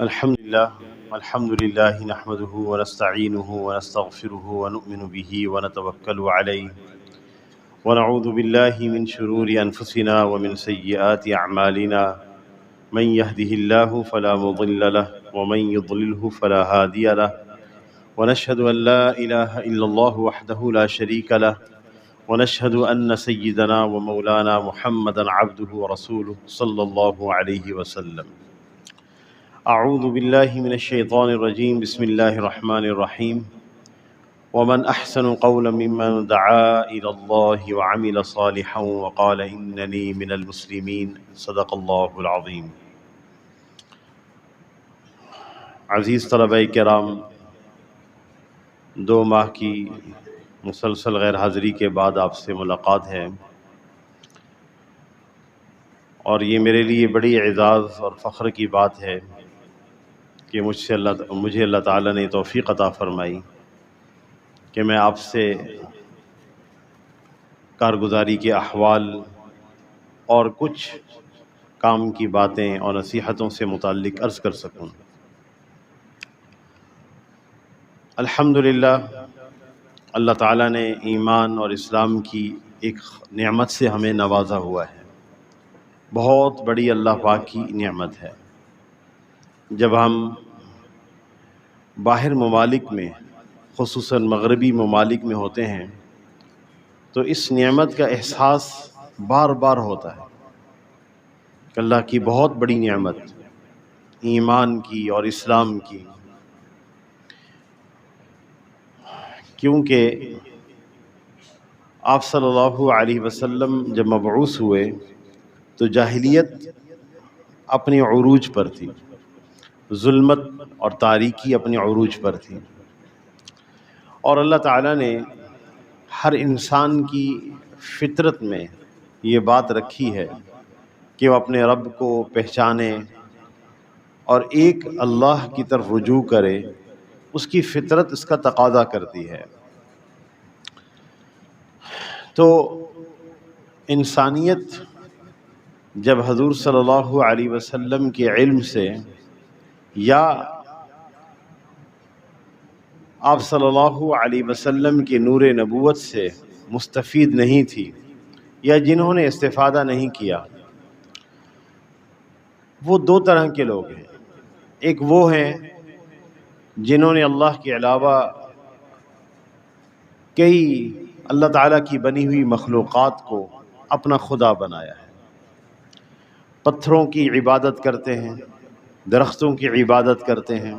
الحمد لله نحمده ونستعينه ونستغفره ونؤمن به ونتوكل عليه ونعوذ بالله من شرور أنفسنا ومن سيئات أعمالنا من يهده الله فلا مضل له ومن يضلله فلا هادي له ونشهد أن لا إله إلا الله وحده لا شريك له ونشهد أن سيدنا ومولانا محمدا عبده ورسوله صلى الله عليه وسلم. اعوذ باللہ من الشیطان الرجیم بسم اللہ الرحمن الرحیم ومن احسن قولا ممن دعا الى اللہ وعمل صالحا وقال اننی من المسلمین صدق اللہ العظیم. عزیز طلبہ کرام، 2 ماہ کی مسلسل غیر حاضری کے بعد آپ سے ملاقات ہے، اور یہ میرے لیے بڑی اعزاز اور فخر کی بات ہے کہ مجھے اللہ تعالیٰ نے توفیق عطا فرمائی کہ میں آپ سے کارگزاری کے احوال اور کچھ کام کی باتیں اور نصیحتوں سے متعلق عرض کر سکوں. الحمدللہ اللہ تعالیٰ نے ایمان اور اسلام کی ایک نعمت سے ہمیں نوازا ہوا ہے. بہت بڑی اللہ پاک کی نعمت ہے. جب ہم باہر ممالک میں، خصوصاً مغربی ممالک میں ہوتے ہیں، تو اس نعمت کا احساس بار بار ہوتا ہے کہ اللہ کی بہت بڑی نعمت ایمان کی اور اسلام کی. کیونکہ آپ صلی اللہ علیہ وسلم جب مبعوث ہوئے تو جاہلیت اپنی عروج پر تھی، ظلمت اور تاریکی اپنی عروج پر تھی، اور اللہ تعالیٰ نے ہر انسان کی فطرت میں یہ بات رکھی ہے کہ وہ اپنے رب کو پہچانے اور ایک اللہ کی طرف رجوع کرے. اس کی فطرت اس کا تقاضا کرتی ہے. تو انسانیت جب حضور صلی اللہ علیہ وسلم کے علم سے یا آپ صلی اللہ علیہ وسلم کے نور نبوت سے مستفید نہیں تھی، یا جنہوں نے استفادہ نہیں کیا، وہ 2 طرح کے لوگ ہیں. ایک وہ ہیں جنہوں نے اللہ کے علاوہ کئی اللہ تعالیٰ کی بنی ہوئی مخلوقات کو اپنا خدا بنایا ہے. پتھروں کی عبادت کرتے ہیں، درختوں کی عبادت کرتے ہیں،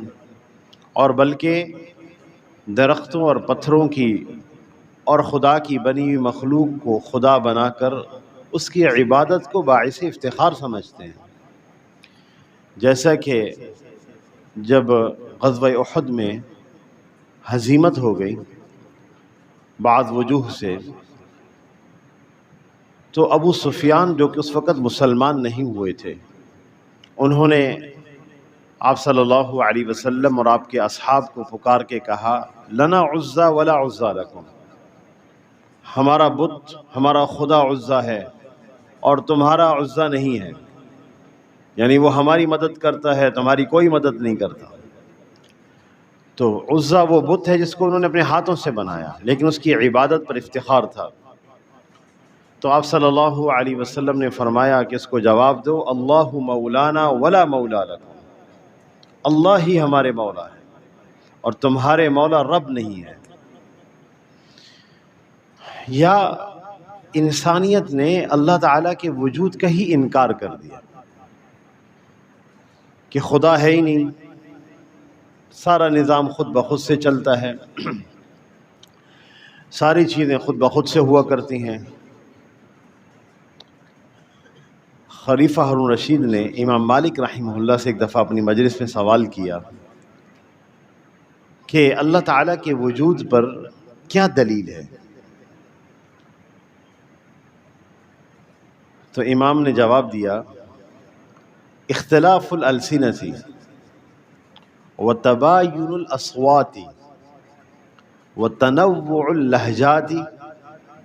اور بلکہ درختوں اور پتھروں کی اور خدا کی بنی ہوئی مخلوق کو خدا بنا کر اس کی عبادت کو باعث افتخار سمجھتے ہیں. جیسا کہ جب غزوہ احد میں ہزیمت ہو گئی بعض وجوہ سے، تو ابو سفیان جو کہ اس وقت مسلمان نہیں ہوئے تھے، انہوں نے آپ صلی اللہ علیہ وسلم اور آپ کے اصحاب کو پکار کے کہا، لنا عزا ولا عزا لکم، ہمارا بت، ہمارا خدا عزا ہے اور تمہارا عزا نہیں ہے. یعنی وہ ہماری مدد کرتا ہے، تمہاری کوئی مدد نہیں کرتا. تو عزا وہ بت ہے جس کو انہوں نے اپنے ہاتھوں سے بنایا، لیکن اس کی عبادت پر افتخار تھا. تو آپ صلی اللہ علیہ وسلم نے فرمایا کہ اس کو جواب دو، اللہ مولانا ولا مولا لکم، اللہ ہی ہمارے مولا ہے اور تمہارے مولا رب نہیں ہے. یا انسانیت نے اللہ تعالیٰ کے وجود کا ہی انکار کر دیا کہ خدا ہے ہی نہیں، سارا نظام خود بخود سے چلتا ہے، ساری چیزیں خود بخود سے ہوا کرتی ہیں. خلیفہ ہارون رشید نے امام مالک رحمہ اللہ سے ایک دفعہ اپنی مجلس میں سوال کیا کہ اللہ تعالیٰ کے وجود پر کیا دلیل ہے؟ تو امام نے جواب دیا، اختلاف الالسنۃ وتباین الاصوات وتنوع اللہجات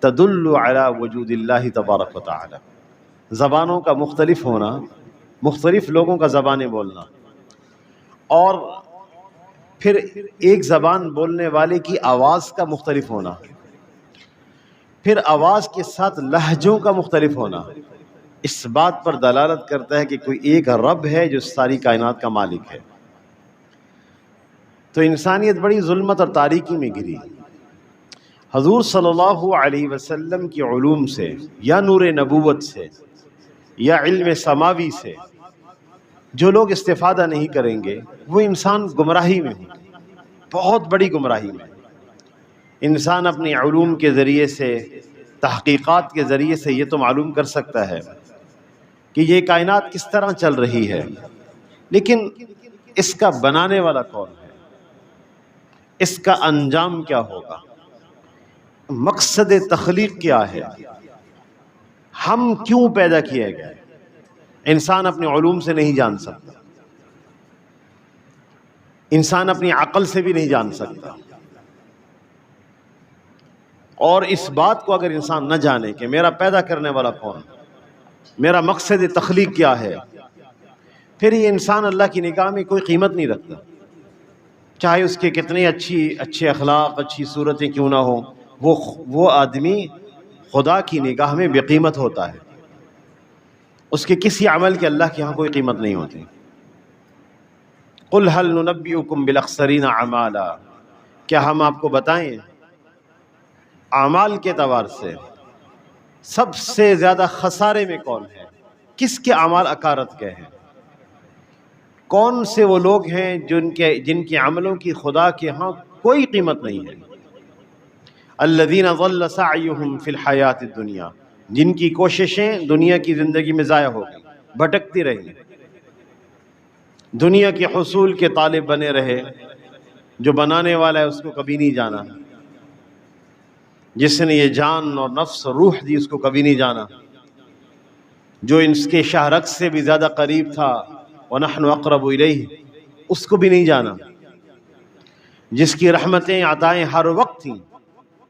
تدل علی وجود اللہ تبارک و تعالی. زبانوں کا مختلف ہونا، مختلف لوگوں کا زبانیں بولنا، اور پھر ایک زبان بولنے والے کی آواز کا مختلف ہونا، پھر آواز کے ساتھ لہجوں کا مختلف ہونا، اس بات پر دلالت کرتا ہے کہ کوئی ایک رب ہے جو ساری کائنات کا مالک ہے۔ تو انسانیت بڑی ظلمت اور تاریکی میں گری۔ حضور صلی اللہ علیہ وسلم کی علوم سے یا نور نبوت سے یا علم سماوی سے جو لوگ استفادہ نہیں کریں گے وہ انسان گمراہی میں ہوں گے، بہت بڑی گمراہی میں۔ انسان اپنی علوم کے ذریعے سے، تحقیقات کے ذریعے سے یہ تو معلوم کر سکتا ہے کہ یہ کائنات کس طرح چل رہی ہے، لیکن اس کا بنانے والا کون ہے، اس کا انجام کیا ہوگا، مقصد تخلیق کیا ہے، ہم کیوں پیدا کیے گئے، انسان اپنی علوم سے نہیں جان سکتا، انسان اپنی عقل سے بھی نہیں جان سکتا۔ اور اس بات کو اگر انسان نہ جانے کہ میرا پیدا کرنے والا کون، میرا مقصد تخلیق کیا ہے، پھر یہ انسان اللہ کی نگاہ میں کوئی قیمت نہیں رکھتا، چاہے اس کے کتنے اچھے اخلاق، اچھی صورتیں کیوں نہ ہوں، وہ آدمی خدا کی نگاہ میں بے قیمت ہوتا ہے، اس کے کسی عمل کے اللہ کے ہاں کوئی قیمت نہیں ہوتی۔ قل هل ننبئکم بالاخسرین اعمالا، کیا ہم آپ کو بتائیں اعمال کے اعتبار سے سب سے زیادہ خسارے میں کون ہے، کس کے اعمال اکارت گئے ہیں، کون سے وہ لوگ ہیں جن کے عملوں کی خدا کے ہاں کوئی قیمت نہیں ہے۔ الذین ضل سعیہم فی الحیات الدنیا، جن کی کوششیں دنیا کی زندگی میں ضائع ہو گئی، بھٹکتی رہی، دنیا کے حصول کے طالب بنے رہے، جو بنانے والا ہے اس کو کبھی نہیں جانا، جس نے یہ جان اور نفس اور روح دی اس کو کبھی نہیں جانا، جو اس کے شاہ رخ سے بھی زیادہ قریب تھا وَنَحْنُ أَقْرَبُ إِلَيْهِ اس کو بھی نہیں جانا، جس کی رحمتیں عطائیں ہر وقت تھیں،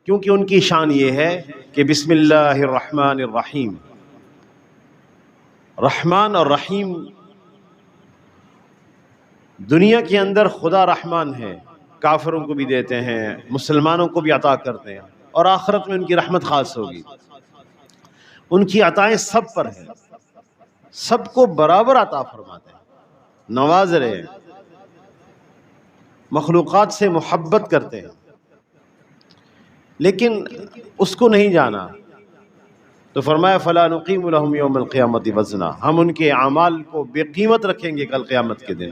کیونکہ ان کی شان یہ ہے کہ بسم اللہ الرحمن الرحیم، رحمان اور رحیم، دنیا کے اندر خدا رحمان ہے، کافروں کو بھی دیتے ہیں، مسلمانوں کو بھی عطا کرتے ہیں، اور آخرت میں ان کی رحمت خاص ہوگی۔ ان کی عطائیں سب پر ہیں، سب کو برابر عطا فرماتے ہیں، نواز رہے ہیں، مخلوقات سے محبت کرتے ہیں، لیکن اس کو نہیں جانا تو فرمایا فَلَا نُقِيمُ لَهُمْ يَوْمَ الْقِيَامَةِ وَزْنًا، ہم ان کے اعمال کو بے قیمت رکھیں گے کل قیامت کے دن۔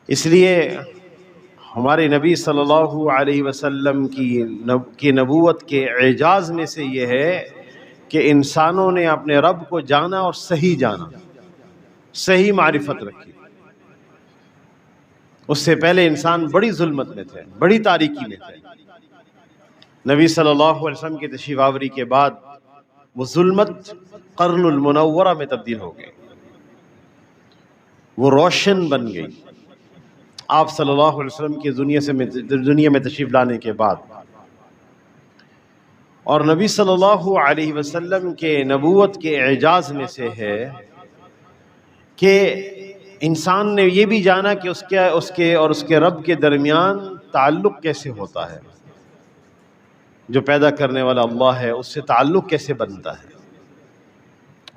اس لیے ہمارے نبی صلی اللہ علیہ وسلم کی نبوت کے اعجاز میں سے یہ ہے کہ انسانوں نے اپنے رب کو جانا اور صحیح جانا، صحیح معرفت رکھی۔ اس سے پہلے انسان بڑی ظلمت میں تھے، بڑی تاریکی میں تھے۔ نبی صلی اللہ علیہ وسلم کی تشریف آوری کے بعد وہ ظلمت قرن المنورہ میں تبدیل ہو گئی، وہ روشن بن گئی آپ صلی اللہ علیہ وسلم کی دنیا میں تشریف لانے کے بعد۔ اور نبی صلی اللہ علیہ وسلم کے نبوت کے اعجاز میں سے ہے کہ انسان نے یہ بھی جانا کہ اس کے رب کے درمیان تعلق کیسے ہوتا ہے، جو پیدا کرنے والا اللہ ہے اس سے تعلق کیسے بنتا ہے۔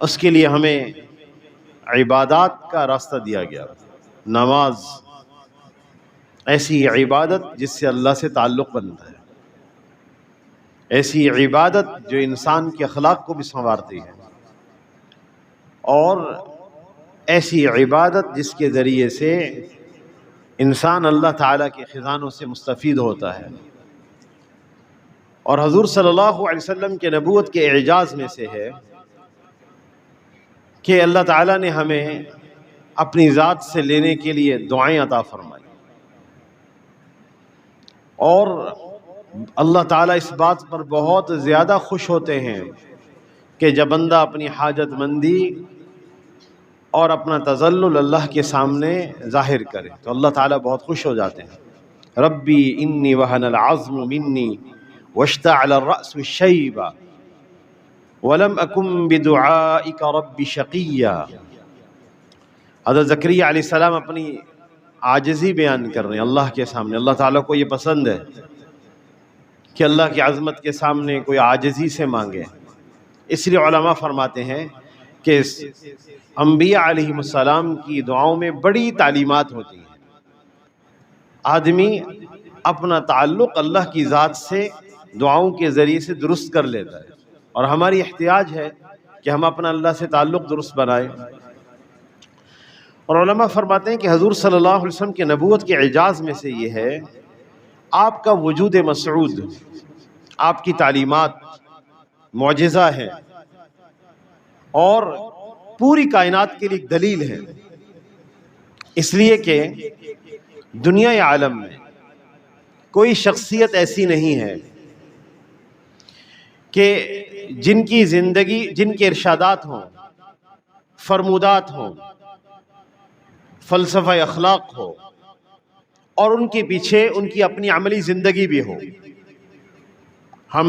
اس کے لیے ہمیں عبادات کا راستہ دیا گیا، نماز ایسی عبادت جس سے اللہ سے تعلق بنتا ہے، ایسی عبادت جو انسان کے اخلاق کو بھی سنوارتی ہے، اور ایسی عبادت جس کے ذریعے سے انسان اللہ تعالیٰ کے خزانوں سے مستفید ہوتا ہے۔ اور حضور صلی اللہ علیہ وسلم کے نبوت کے اعجاز میں سے ہے کہ اللہ تعالیٰ نے ہمیں اپنی ذات سے لینے کے لیے دعائیں عطا فرمائی، اور اللہ تعالیٰ اس بات پر بہت زیادہ خوش ہوتے ہیں کہ جب بندہ اپنی حاجت مندی اور اپنا تذلل اللہ کے سامنے ظاہر کرے تو اللہ تعالیٰ بہت خوش ہو جاتے ہیں۔ ربی انی وہن العظم منی واشتعل الرأس شیبا ولم اکن بدعائک رب شقیا۔ حضرت زکریا علیہ السلام اپنی عاجزی بیان کر رہے ہیں اللہ کے سامنے. اللہ تعالیٰ کو یہ پسند ہے کہ اللہ کی عظمت کے سامنے کوئی عاجزی سے مانگے. اس لیے علماء فرماتے ہیں کہ انبیاء علیہم السلام کی دعاؤں میں بڑی تعلیمات ہوتی ہیں. آدمی اپنا تعلق اللہ کی ذات سے دعاؤں کے ذریعے سے درست کر لیتا ہے، اور ہماری احتیاج ہے کہ ہم اپنا اللہ سے تعلق درست بنائیں. اور علماء فرماتے ہیں کہ حضور صلی اللہ علیہ وسلم کی نبوت کے اعجاز میں سے یہ ہے آپ کا وجود مسعود، آپ کی تعلیمات معجزہ ہے اور پوری کائنات کے لیے ایک دلیل ہے. اس لیے کہ دنیا عالم میں کوئی شخصیت ایسی نہیں ہے کہ جن کی زندگی، جن کے ارشادات ہوں، فرمودات ہوں، فلسفہ اخلاق ہو، اور ان کے پیچھے ان کی اپنی عملی زندگی بھی ہو. ہم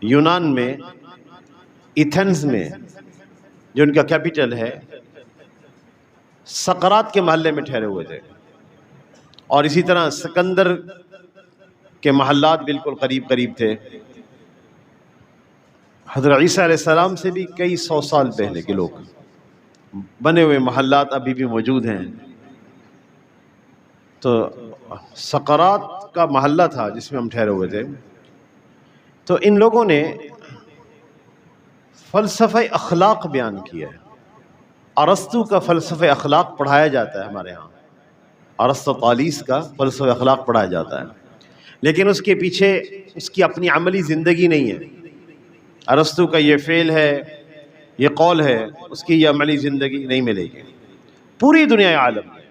یونان میں ایتھنز میں جو ان کا کیپٹل ہے، سقراط کے محلے میں ٹھہرے ہوئے تھے، اور اسی طرح سکندر کے محلات بالکل قریب قریب تھے. حضرت عیسیٰ علیہ السلام سے بھی کئی سو سال پہلے کے لوگ بنے ہوئے محلات ابھی بھی موجود ہیں. تو سقراط کا محلہ تھا جس میں ہم ٹھہرے ہوئے تھے. تو ان لوگوں نے فلسفہ اخلاق بیان کیا ہے. ارسطو کا فلسفہ اخلاق پڑھایا جاتا ہے ہمارے ہاں، ارسطالیس کا فلسفہ اخلاق پڑھایا جاتا ہے، لیکن اس کے پیچھے اس کی اپنی عملی زندگی نہیں ہے. ارسطو کا یہ فعل ہے، یہ قول ہے، اس کی یہ عملی زندگی نہیں ملے گی. پوری دنیا عالم میں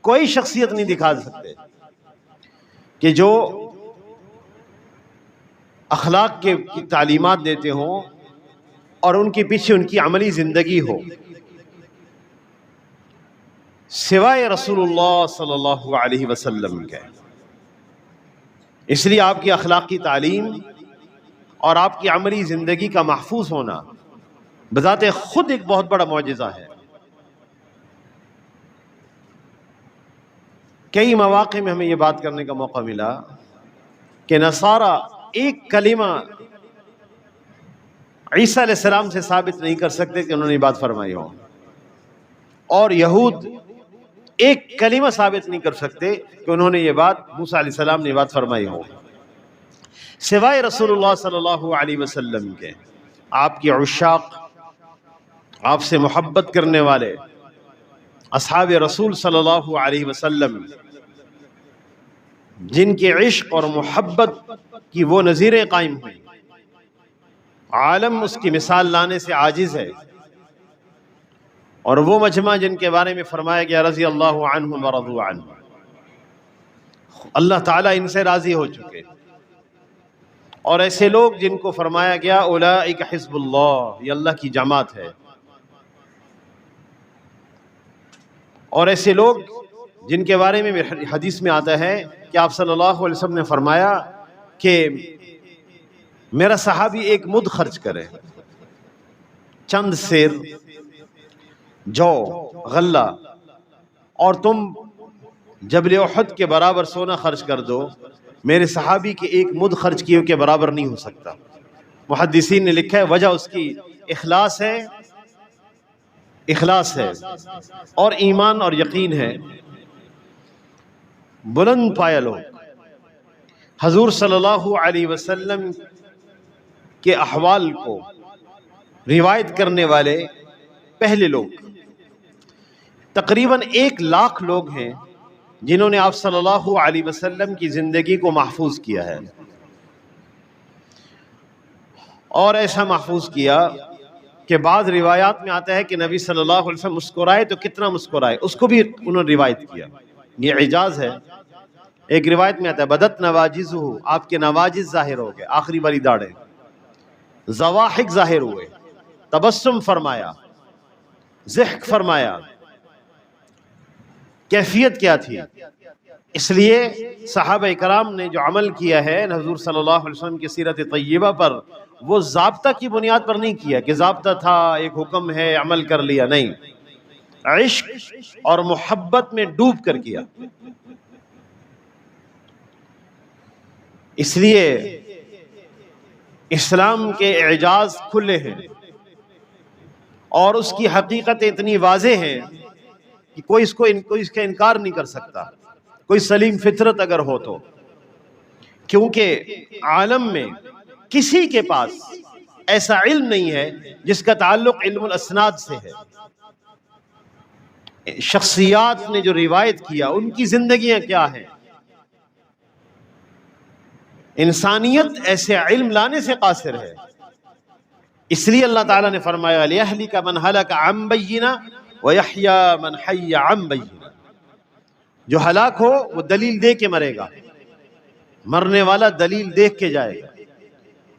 کوئی شخصیت نہیں دکھا سکتے کہ جو اخلاق کے تعلیمات دیتے ہوں اور ان کے پیچھے ان کی عملی زندگی ہو، سوائے رسول اللہ صلی اللہ علیہ وسلم کے. اس لیے آپ کی اخلاقی تعلیم اور آپ کی عملی زندگی کا محفوظ ہونا بذات خود ایک بہت بڑا معجزہ ہے. کئی مواقع میں ہمیں یہ بات کرنے کا موقع ملا کہ نصارہ ایک کلمہ عیسیٰ علیہ السلام سے ثابت نہیں کر سکتے کہ انہوں نے یہ بات فرمائی ہو، اور یہود ایک کلمہ ثابت نہیں کر سکتے کہ انہوں نے یہ بات، موسیٰ علیہ السلام نے یہ بات فرمائی ہو، سوائے رسول اللہ صلی اللہ علیہ وسلم کے. آپ کی عشاق، آپ سے محبت کرنے والے اصحاب رسول صلی اللہ علیہ وسلم، جن کے عشق اور محبت کی وہ نظیریں قائم ہوئی، عالم اس کی مثال لانے سے عاجز ہے. اور وہ مجمع جن کے بارے میں فرمایا گیا رضی اللہ عنہم ورضوا عنہ، اللہ تعالیٰ ان سے راضی ہو چکے. اور ایسے لوگ جن کو فرمایا گیا اولئک حزب اللہ، یہ اللہ کی جماعت ہے. اور ایسے لوگ جن کے بارے میں حدیث میں آتا ہے کہ آپ صلی اللہ علیہ وسلم نے فرمایا کہ میرا صحابی ایک مد خرچ کرے، چند سیر، جو، غلہ، اور تم جبل احد کے برابر سونا خرچ کر دو، میرے صحابی کے ایک مد خرچ کیے کے برابر نہیں ہو سکتا. محدثین نے لکھا ہے وجہ اس کی اخلاص ہے، اخلاص ہے اور ایمان اور یقین ہے. بلند پایہ لوگ، حضور صلی اللہ علیہ وسلم کے احوال کو روایت کرنے والے پہلے لوگ، تقریباً 1,00,000 لوگ ہیں جنہوں نے آپ صلی اللہ علیہ وسلم کی زندگی کو محفوظ کیا ہے. اور ایسا محفوظ کیا کہ بعض روایات میں آتا ہے کہ نبی صلی اللہ علیہ وسلم مسکرائے تو کتنا مسکرائے، اس کو بھی انہوں نے روایت کیا. یہ اعجاز ہے. ایک روایت میں آتا ہے بدت نواجزہ، آپ کے نواجز ظاہر ہو گئے، آخری والی داڑھیں، ضواحک ظاہر ہوئے، تبسم فرمایا، ضحک فرمایا. کیفیت کیا تھی؟ اس لیے صحابہ کرام نے جو عمل کیا ہے حضور صلی اللہ علیہ وسلم کی سیرت طیبہ پر، وہ ضابطہ کی بنیاد پر نہیں کیا کہ ضابطہ تھا، ایک حکم ہے، عمل کر لیا. نہیں، عشق اور محبت میں ڈوب کر کیا۔ اس لیے اسلام کے اعجاز کھلے ہیں اور اس کی حقیقت اتنی واضح ہے کہ کوئی اس کا انکار نہیں کر سکتا، کوئی سلیم فطرت اگر ہو تو، کیونکہ عالم میں کسی کے پاس ایسا علم نہیں ہے جس کا تعلق علم الاسناد سے ہے۔ شخصیات نے جو روایت کیا ان کی زندگیاں کیا ہیں، انسانیت ایسے علم لانے سے قاصر ہے۔ اس لیے اللہ تعالیٰ نے فرمایا لِيَهْلِكَ مَنْ هَلَكَ عَنْ بَيِّنَةٍ وَيَحْيَىٰ مَنْ حَيَّ عَنْ بَيِّنَةٍ، جو ہلاک ہو وہ دلیل دے کے مرے گا، مرنے والا دلیل دیکھ کے جائے گا،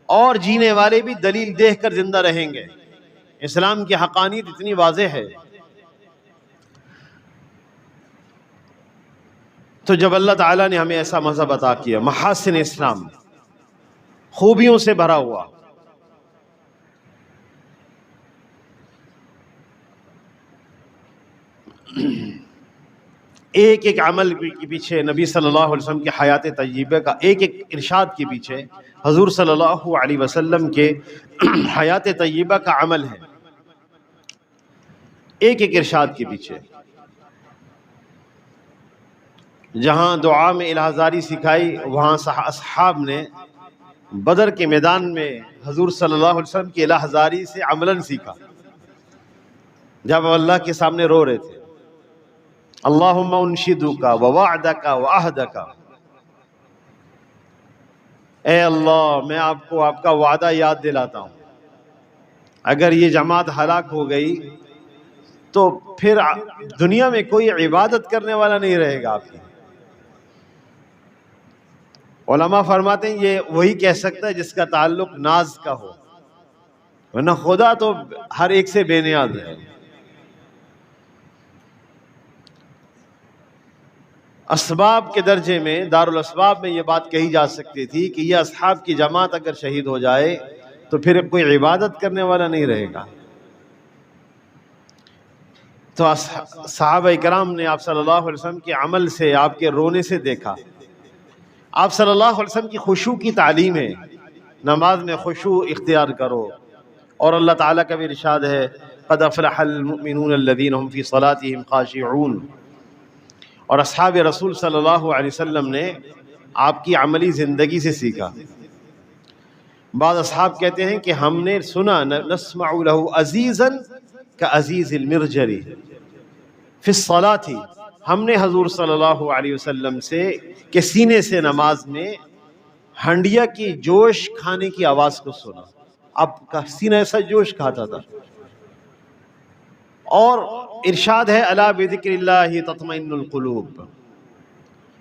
اور جینے والے بھی دلیل دیکھ کر زندہ رہیں گے۔ اسلام کی حقانیت اتنی واضح ہے۔ تو جب اللہ تعالیٰ نے ہمیں ایسا مذہب عطا کیا، محاسن اسلام، خوبیوں سے بھرا ہوا، ایک ایک عمل کے پیچھے نبی صلی اللہ علیہ وسلم کے حیات طیبہ کا، ایک ایک ارشاد کے پیچھے حضور صلی اللہ علیہ وسلم کے حیات طیبہ کا عمل ہے، ایک ایک ارشاد کے پیچھے۔ جہاں دعا میں الہذاری سکھائی، وہاں اصحاب نے بدر کے میدان میں حضور صلی اللہ علیہ وسلم کی الہذاری سے عملاً سیکھا، جب اللہ کے سامنے رو رہے تھے، اللہم انشدک ووعدک وعہدک، اے اللہ میں آپ کو آپ کا وعدہ یاد دلاتا ہوں، اگر یہ جماعت ہلاک ہو گئی تو پھر دنیا میں کوئی عبادت کرنے والا نہیں رہے گا آپ کی۔ علماء فرماتے ہیں یہ وہی کہہ سکتا ہے جس کا تعلق ناز کا ہو، ورنہ خدا تو ہر ایک سے بے نیاز ہے۔ اسباب کے درجے میں دارالاسباب میں یہ بات کہی جا سکتی تھی کہ یہ اصحاب کی جماعت اگر شہید ہو جائے تو پھر کوئی عبادت کرنے والا نہیں رہے گا۔ تو صحابہ کرام نے آپ صلی اللہ علیہ وسلم کے عمل سے، آپ کے رونے سے دیکھا۔ آپ صلی اللہ علیہ وسلم کی خشوع کی تعلیم ہے، نماز میں خشوع اختیار کرو، اور اللہ تعالیٰ کا بھی ارشاد ہے قد افلح المؤمنون الذین هم فی صلاتهم خاشعون۔ اور اصحاب رسول صلی اللہ علیہ وسلم نے آپ کی عملی زندگی سے سیکھا۔ بعض اصحاب کہتے ہیں کہ ہم نے سنا نسمع له عزیزا کعزیز المرجل فی الصلاة، ہم نے حضور صلی اللہ علیہ وسلم سے کہ سینے سے نماز میں ہنڈیا کی جوش کھانے کی آواز کو سنا، آپ کا سینہ ایسا جوش کھاتا تھا۔ اور ارشاد ہے الا بذکر اللہ تطمئن القلوب،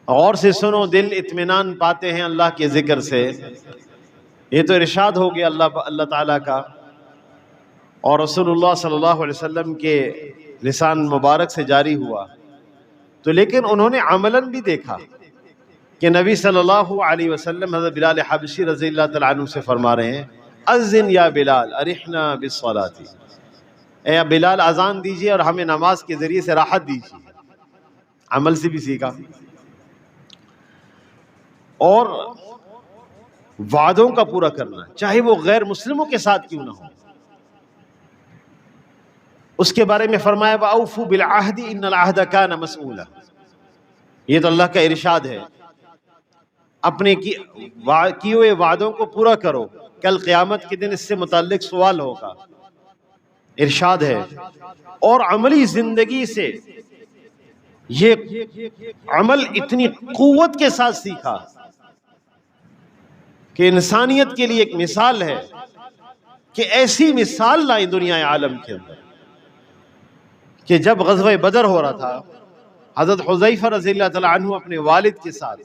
غور سے سنو دل اطمینان پاتے ہیں اللہ کے ذکر سے۔ یہ تو ارشاد ہو گیا اللہ تعالیٰ کا، اور رسول اللہ صلی اللہ علیہ وسلم کے لسان مبارک سے جاری ہوا، تو لیکن انہوں نے عملاً بھی دیکھا کہ نبی صلی اللہ علیہ وسلم حضرت بلال حبشی رضی اللہ تعالیٰ عنہ سے فرما رہے ہیں اذن یا بلال ارحنا بالصلاة، اے بلال اذان دیجئے اور ہمیں نماز کے ذریعے سے راحت دیجئے۔ عمل سے بھی سیکھا، اور وعدوں کا پورا کرنا، چاہے وہ غیر مسلموں کے ساتھ کیوں نہ ہو۔ اس کے بارے میں فرمایا وَأَوْفُوا بِالْعَهْدِ إِنَّ الْعَهْدَ كَانَ مَسْئُولًا، یہ تو اللہ کا ارشاد ہے، اپنے کیے ہوئے وعدوں کو پورا کرو، کل قیامت کے دن اس سے متعلق سوال ہوگا، ارشاد ہے۔ اور عملی زندگی سے یہ عمل اتنی قوت کے ساتھ سیکھا کہ انسانیت کے لیے ایک مثال ہے، کہ ایسی مثال لائیں دنیا عالم کے اندر کہ جب غزوہ بدر ہو رہا تھا، حضرت حذیفہ رضی اللہ تعالیٰ عنہ اپنے والد کے ساتھ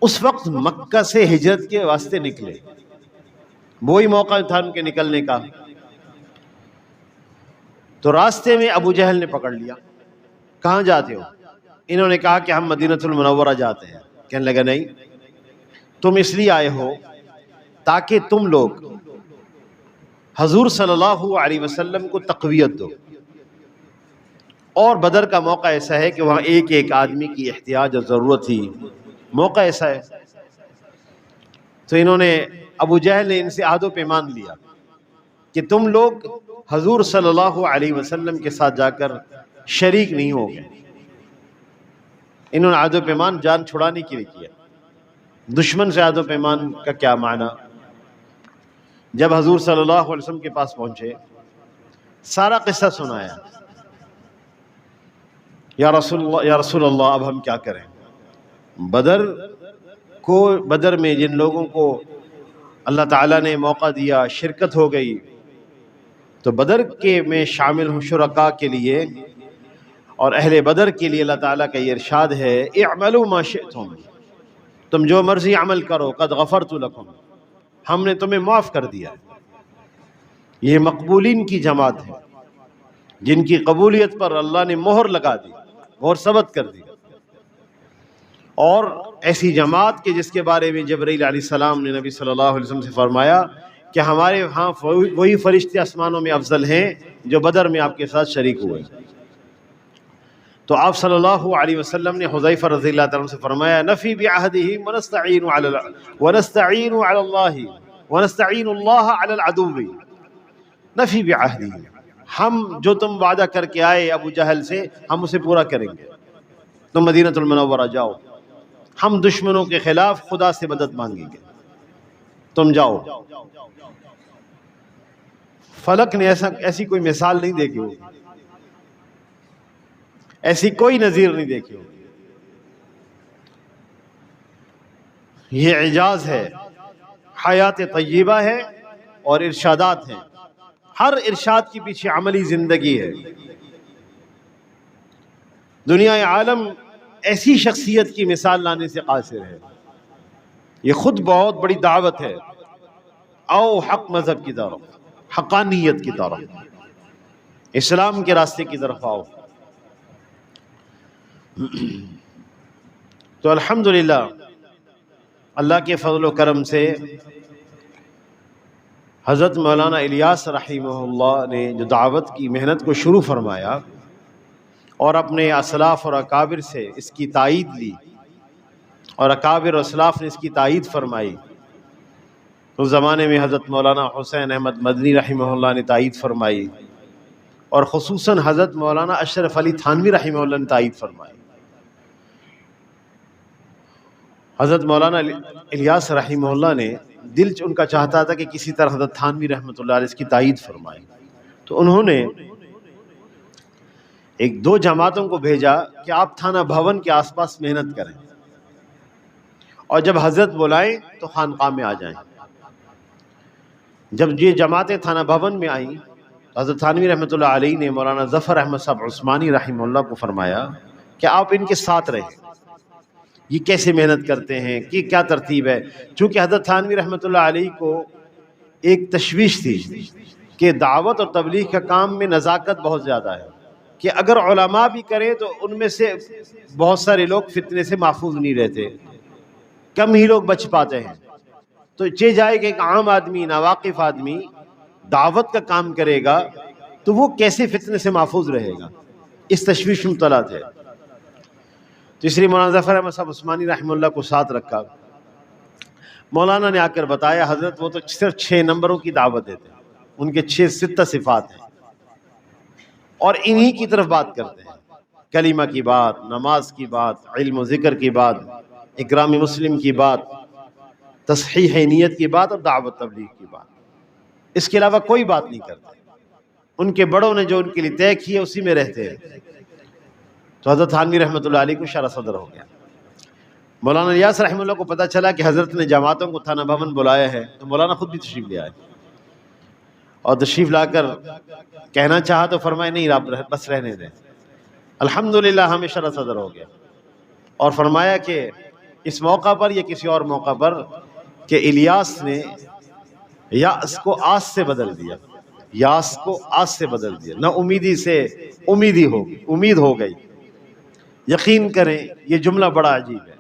اس وقت مکہ سے ہجرت کے واسطے نکلے، وہی موقع تھا ان کے نکلنے کا، تو راستے میں ابو جہل نے پکڑ لیا، کہاں جاتے ہو؟ انہوں نے کہا کہ ہم مدینہ المنورہ جاتے ہیں۔ کہنے لگا نہیں، تم اس لیے آئے ہو تاکہ تم لوگ حضور صلی اللہ علیہ وسلم کو تقویت دو، اور بدر کا موقع ایسا ہے کہ وہاں ایک ایک آدمی کی احتیاج اور ضرورت تھی، موقع ایسا ہے. تو انہوں نے، ابو جہل نے ان سے عہد و پیمان لیا کہ تم لوگ حضور صلی اللہ علیہ وسلم کے ساتھ جا کر شریک نہیں ہوگے. انہوں نے عہد و پیمان جان چھڑانے کے لیے کیا. دشمن سے عہد و پیمان کا کیا معنی؟ جب حضور صلی اللہ علیہ وسلم کے پاس پہنچے، سارا قصہ سنایا. یا رسول اللہ اب ہم کیا کریں؟ بدر میں جن لوگوں کو اللہ تعالیٰ نے موقع دیا، شرکت ہو گئی، تو بدر کے میں شامل ہوں شرکاء کے لیے اور اہل بدر کے لیے اللہ تعالیٰ کا یہ ارشاد ہے، اعملوا ما شئتم، تم جو مرضی عمل کرو، قد غفرت لکم، ہم نے تمہیں معاف کر دیا. یہ مقبولین کی جماعت ہے جن کی قبولیت پر اللہ نے مہر لگا دی، مہر ثبت کر دی. اور ایسی جماعت کے جس کے بارے میں جبرائیل علیہ السلام نے نبی صلی اللہ علیہ وسلم سے فرمایا کہ ہمارے ہاں وہی فرشتے آسمانوں میں افضل ہیں جو بدر میں آپ کے ساتھ شریک ہوئے. تو آپ صلی اللہ علیہ وسلم نے حذیفہ رضی اللہ تعالیٰ عنہ سے فرمایا، نفی بعہدہ ونستعین اللہ علی العدو. نفی بعہدہ، ہم جو تم وعدہ کر کے آئے ابو جہل سے، ہم اسے پورا کریں گے. تم مدینہ المنورہ جاؤ، ہم دشمنوں کے خلاف خدا سے مدد مانگیں گے، تم جاؤ. فلک نے ایسی کوئی مثال نہیں دیکھی ہوگی، ایسی کوئی نظیر نہیں دیکھی ہوگی. یہ اعجاز ہے، حیات طیبہ ہے اور ارشادات ہیں. ہر ارشاد کے پیچھے عملی زندگی ہے. دنیا عالم ایسی شخصیت کی مثال لانے سے قاصر ہے. یہ خود بہت بڑی دعوت ہے، آؤ حق مذہب کی طرف، حقانیت کی طرف، اسلام کے راستے کی طرف آؤ. تو الحمدللہ اللہ کے فضل و کرم سے حضرت مولانا الیاس رحمہ اللہ نے جو دعوت کی محنت کو شروع فرمایا اور اپنے اسلاف اور اکابر سے اس کی تائید لی، اور اکابر اور اسلاف نے اس کی تائید فرمائی. اس زمانے میں حضرت مولانا حسین احمد مدنی رحمہ اللہ نے تائید فرمائی، اور خصوصاً حضرت مولانا اشرف علی تھانوی رحمہ اللہ نے تائید فرمائی. حضرت مولانا الیاس رحمہ اللہ نے دل ان کا چاہتا تھا کہ کسی طرح حضرت تھانوی رحمۃ اللہ علیہ اس کی تائید فرمائے. تو انہوں نے ایک دو جماعتوں کو بھیجا کہ آپ تھانہ بھون کے آس پاس محنت کریں، اور جب حضرت بلائیں تو خانقاہ میں آ جائیں. جب یہ جماعتیں تھانہ بھون میں آئیں، حضرت تھانوی رحمۃ اللہ علیہ نے مولانا ظفر احمد صاحب عثمانی رحمہ اللہ کو فرمایا کہ آپ ان کے ساتھ رہیں، یہ کیسے محنت کرتے ہیں، کہ کیا ترتیب ہے. چونکہ حضرت تھانوی رحمۃ اللہ علیہ کو ایک تشویش تھی کہ دعوت اور تبلیغ کا کام میں نزاکت بہت زیادہ ہے، کہ اگر علماء بھی کریں تو ان میں سے بہت سارے لوگ فتنے سے محفوظ نہیں رہتے، کم ہی لوگ بچ پاتے ہیں. تو جائے کہ ایک عام آدمی، ناواقف آدمی دعوت کا کام کرے گا تو وہ کیسے فتنے سے محفوظ رہے گا. اس تشویش میں مبتلا تھے. تو اس لیے مولانا ظفر احمد صاحب عثمانی رحمہ اللہ کو ساتھ رکھا. مولانا نے آ کر بتایا، حضرت وہ تو صرف 6 نمبروں کی دعوت دیتے ہیں، ان کے 6 صفات ہیں، اور انہی کی طرف بات کرتے ہیں. کلمہ کی بات، نماز کی بات، علم و ذکر کی بات، اکرام مسلم کی بات، تصحیح نیت کی بات اور دعوت تبلیغ کی بات. اس کے علاوہ کوئی بات نہیں کرتے. ان کے بڑوں نے جو ان کے لیے طے کیے اسی میں رہتے ہیں. تو حضرت تھانوی رحمۃ اللہ علیہ کو شرح صدر ہو گیا. مولانا الیاس رحمہ اللہ کو پتہ چلا کہ حضرت نے جماعتوں کو تھانہ بھون بلایا ہے، تو مولانا خود بھی تشریف لے آئے، اور تشریف لا کر کہنا چاہا تو فرمائے نہیں آپ بس رہنے دیں. الحمدللہ ہمیں شرح صدر ہو گیا، اور فرمایا کہ اس موقع پر یا کسی اور موقع پر کہ الیاس نے یاس کو آس سے بدل دیا، یاس کو آس سے بدل دیا، نہ امیدی سے امیدی ہوگی، امید ہو گئی. یقین کریں یہ جملہ بڑا عجیب ہے.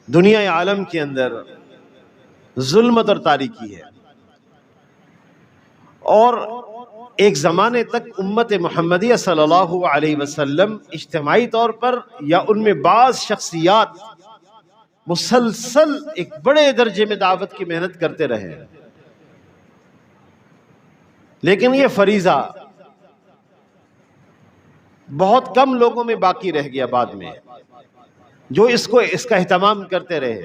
دنیا عالم کے اندر ظلمت اور تاریکی ہے، اور ایک زمانے تک امت محمدیہ صلی اللہ علیہ وسلم اجتماعی طور پر یا ان میں بعض شخصیات مسلسل ایک بڑے درجے میں دعوت کی محنت کرتے رہے، لیکن یہ فریضہ بہت کم لوگوں میں باقی رہ گیا بعد میں، جو اس کا اہتمام کرتے رہے،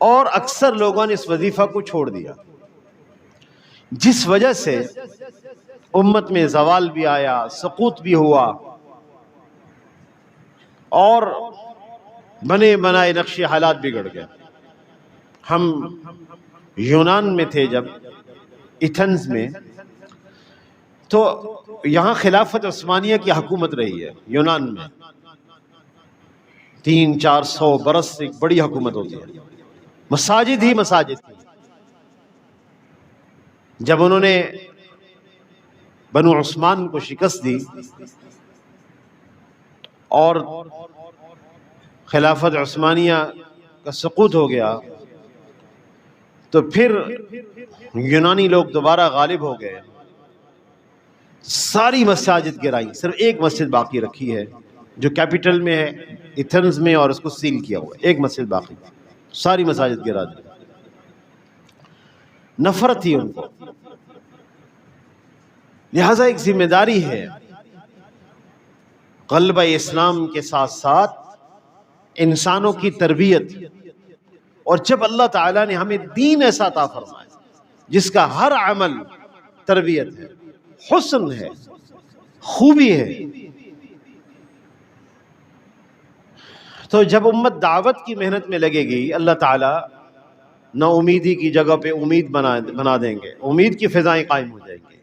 اور اکثر لوگوں نے اس وظیفہ کو چھوڑ دیا، جس وجہ سے امت میں زوال بھی آیا، سقوط بھی ہوا، اور بنے بنائے نقش حالات بگڑ گئے۔ ہم یونان میں تھے جب، ایتھنز میں، تو یہاں خلافت عثمانیہ کی حکومت رہی ہے یونان میں، 300-400 برس ایک بڑی حکومت ہوتی ہے، مساجد ہی مساجد تھی۔ جب انہوں نے بنو عثمان کو شکست دی اور خلافت عثمانیہ کا سقوط ہو گیا، تو پھر یونانی لوگ دوبارہ غالب ہو گئے، ساری مساجد گرائی، صرف ایک مسجد باقی رکھی ہے جو کیپٹل میں ہے ایتھنز میں، اور اس کو سیل کیا ہوا ہے، ایک مسجد باقی، ساری مساجد گرا دی۔ نفرت تھی ان کو، لہذا ایک ذمہ داری ہے غلبہ اسلام کے ساتھ ساتھ انسانوں کی تربیت، اور جب اللہ تعالیٰ نے ہمیں دین ایسا عطا فرمایا جس کا ہر عمل تربیت ہے، حسن ہے، خوبی ہے، تو جب امت دعوت کی محنت میں لگے گی، اللہ تعالیٰ نا امیدی کی جگہ پہ امید بنا دیں گے، امید کی فضائیں قائم ہو جائیں گی،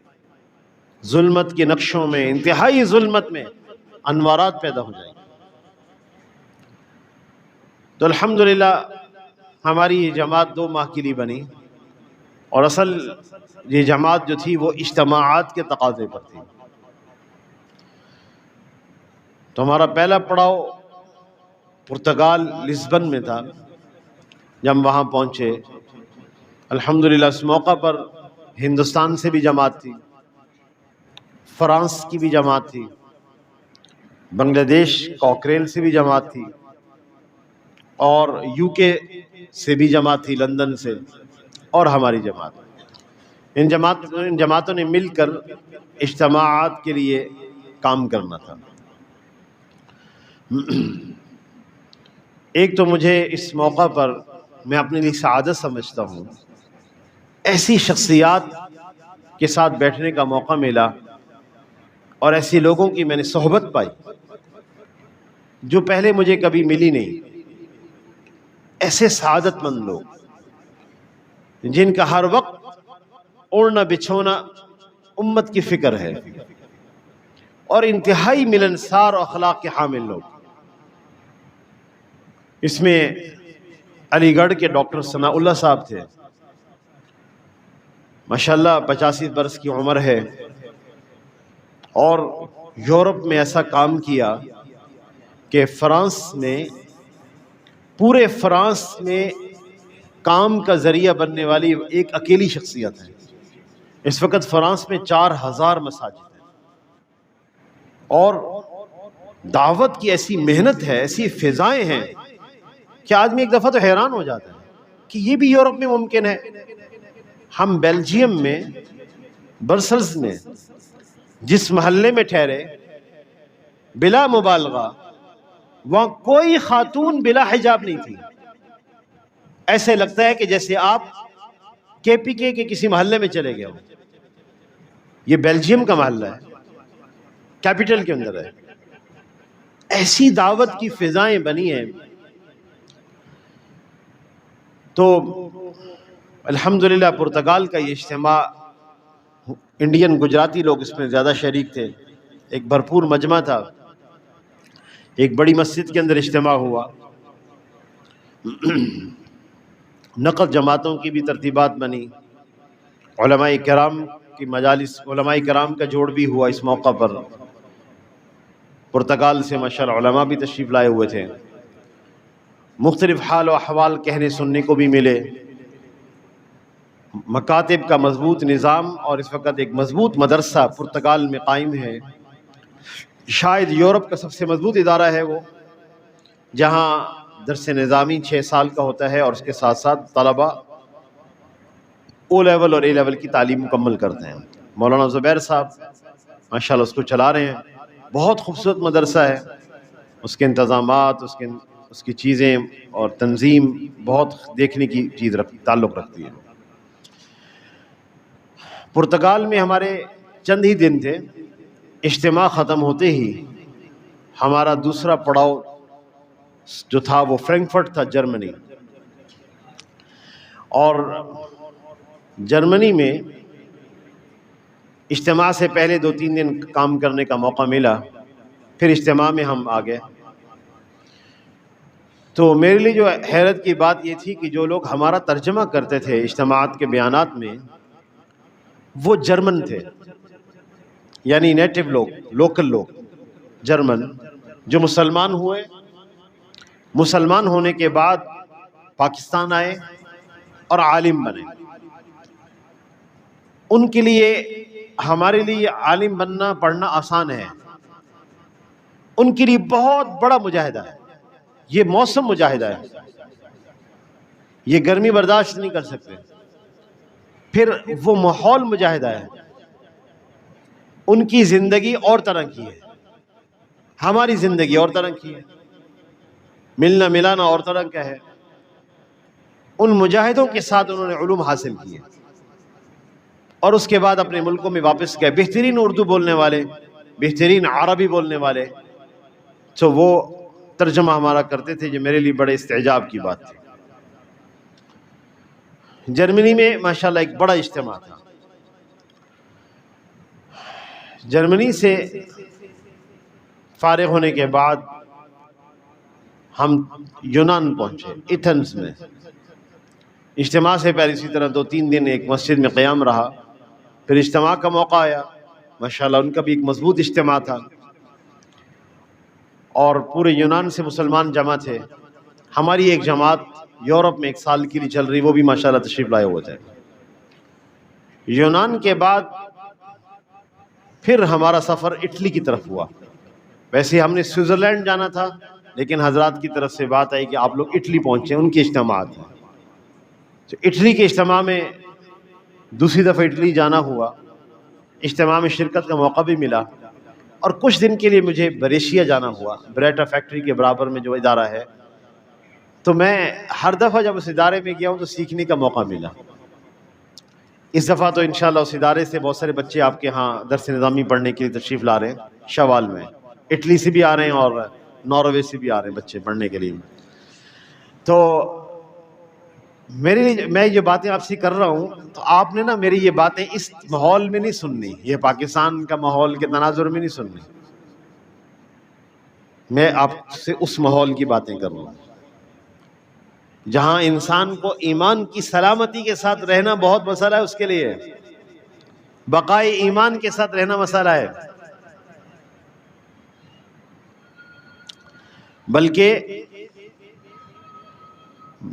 ظلمت کے نقشوں میں، انتہائی ظلمت میں انوارات پیدا ہو جائیں گے۔ تو الحمدللہ ہماری یہ جماعت 2 ماہ کے لیے بنی، اور اصل یہ جماعت جو تھی وہ اجتماعات کے تقاضے پر تھی۔ تو ہمارا پہلا پڑاؤ پرتگال لسبن میں تھا۔ جب ہم وہاں پہنچے، الحمدللہ اس موقع پر ہندوستان سے بھی جماعت تھی، فرانس کی بھی جماعت تھی، بنگلہ دیش کوکریل سے بھی جماعت تھی، اور UK سے بھی جماعت تھی، لندن سے، اور ہماری جماعت۔ ان جماعتوں نے مل کر اجتماعات کے لیے کام کرنا تھا۔ ایک تو مجھے اس موقع پر میں اپنے لیے سعادت سمجھتا ہوں، ایسی شخصیات کے ساتھ بیٹھنے کا موقع ملا، اور ایسے لوگوں کی میں نے صحبت پائی جو پہلے مجھے کبھی ملی نہیں۔ ایسے سعادت مند لوگ جن کا ہر وقت اوڑھنا بچھونا امت کی فکر ہے، اور انتہائی ملنسار اور اخلاق کے حامل لوگ۔ اس میں علی گڑھ کے ڈاکٹر ثناء اللہ صاحب تھے، ماشاءاللہ 85 برس کی عمر ہے، اور یورپ میں ایسا کام کیا کہ فرانس میں، پورے فرانس میں کام کا ذریعہ بننے والی ایک اکیلی شخصیت ہے۔ اس وقت فرانس میں 4000 مساجد ہیں، اور دعوت کی ایسی محنت ہے، ایسی فضائیں ہیں کہ آدمی ایک دفعہ تو حیران ہو جاتا ہے کہ یہ بھی یورپ میں ممکن ہے۔ ہم بیلجیم میں، برسلز میں جس محلے میں ٹھہرے، بلا مبالغہ وہاں کوئی خاتون بلا حجاب نہیں تھی۔ ایسے لگتا ہے کہ جیسے آپ KPK کے کسی محلے میں چلے گئے ہو۔ یہ بیلجیم کا محلہ ہے، کیپٹل کے اندر ہے۔ ایسی دعوت کی فضائیں بنی ہیں۔ تو الحمدللہ پرتگال کا یہ اجتماع، انڈین گجراتی لوگ اس میں زیادہ شریک تھے، ایک بھرپور مجمع تھا، ایک بڑی مسجد کے اندر اجتماع ہوا۔ نقد جماعتوں کی بھی ترتیبات بنی، علماء کرام کی مجالس، علماء کرام کا جوڑ بھی ہوا اس موقع پر۔ پرتگال سے ماشاءاللہ علماء بھی تشریف لائے ہوئے تھے، مختلف حال و احوال کہنے سننے کو بھی ملے۔ مکاتب کا مضبوط نظام اور اس وقت ایک مضبوط مدرسہ پرتگال میں قائم ہے، شاید یورپ کا سب سے مضبوط ادارہ ہے وہ، جہاں درس نظامی 6 سال کا ہوتا ہے اور اس کے ساتھ ساتھ طلبہ او لیول اور اے لیول کی تعلیم مکمل کرتے ہیں۔ مولانا زبیر صاحب ماشاءاللہ اس کو چلا رہے ہیں، بہت خوبصورت مدرسہ ہے، اس کے انتظامات، اس کی چیزیں اور تنظیم بہت دیکھنے کی تعلق رکھتی ہے۔ پرتگال میں ہمارے چند ہی دن تھے، اجتماع ختم ہوتے ہی ہمارا دوسرا پڑاؤ جو تھا وہ فرینکفرٹ تھا، جرمنی۔ اور جرمنی میں اجتماع سے پہلے 2-3 دن کام کرنے کا موقع ملا، پھر اجتماع میں ہم آ گئے۔ تو میرے لیے جو حیرت کی بات یہ تھی کہ جو لوگ ہمارا ترجمہ کرتے تھے اجتماعات کے بیانات میں وہ جرمن تھے، یعنی نیٹو لوگ، لوکل لوگ جرمن، جو مسلمان ہوئے، مسلمان ہونے کے بعد پاکستان آئے اور عالم بنے۔ ان کے لیے ہمارے لیے عالم بننا پڑھنا آسان ہے، ان کے لیے بہت بڑا مجاہدہ ہے، یہ موسم مجاہدہ ہے، یہ گرمی برداشت نہیں کر سکتے، پھر وہ ماحول مجاہدہ ہے، ان کی زندگی اور طرح کی ہے، ہماری زندگی اور طرح کی ہے، ملنا ملانا اور طرح کا ہے۔ ان مجاہدوں کے ساتھ انہوں نے علوم حاصل کیے اور اس کے بعد اپنے ملکوں میں واپس گئے، بہترین اردو بولنے والے، بہترین عربی بولنے والے، تو وہ ترجمہ ہمارا کرتے تھے، جو میرے لیے بڑے استعجاب کی بات تھی۔ جرمنی میں ماشاءاللہ ایک بڑا اجتماع تھا۔ جرمنی سے فارغ ہونے کے بعد ہم یونان پہنچے، ایتھنز میں۔ اجتماع سے پہلے اسی طرح 2-3 دن ایک مسجد میں قیام رہا، پھر اجتماع کا موقع آیا، ماشاءاللہ ان کا بھی ایک مضبوط اجتماع تھا، اور پورے یونان سے مسلمان جمع تھے۔ ہماری ایک جماعت یورپ میں 1 سال کے لیے چل رہی، وہ بھی ماشاءاللہ تشریف لائے ہوئے تھے۔ یونان کے بعد پھر ہمارا سفر اٹلی کی طرف ہوا۔ ویسے ہم نے سوئٹزرلینڈ جانا تھا، لیکن حضرات کی طرف سے بات آئی کہ آپ لوگ اٹلی پہنچے، ان کی اجتماعات ہیں۔ تو اٹلی کے اجتماع میں دوسری دفعہ اٹلی جانا ہوا، اجتماع میں شرکت کا موقع بھی ملا، اور کچھ دن کے لیے مجھے بریشیا جانا ہوا، بریٹا فیکٹری کے برابر میں جو ادارہ ہے۔ تو میں ہر دفعہ جب اس ادارے میں گیا ہوں تو سیکھنے کا موقع ملا۔ اس دفعہ تو انشاءاللہ اس ادارے سے بہت سارے بچے آپ کے ہاں درس نظامی پڑھنے کے لیے تشریف لا رہے ہیں شوال میں، اٹلی سے بھی آ رہے ہیں اور ناروے سے بھی آ رہے ہیں بچے پڑھنے کے لیے۔ تو میرے لیے میں یہ باتیں آپ سے کر رہا ہوں تو آپ نے نا میری یہ باتیں اس ماحول میں نہیں سننی، یہ پاکستان کا ماحول کے تناظر میں نہیں سننی، میں آپ سے اس ماحول کی باتیں کر رہا ہوں جہاں انسان کو ایمان کی سلامتی کے ساتھ رہنا بہت مسئلہ ہے، اس کے لیے بقائے ایمان کے ساتھ رہنا مسئلہ ہے، بلکہ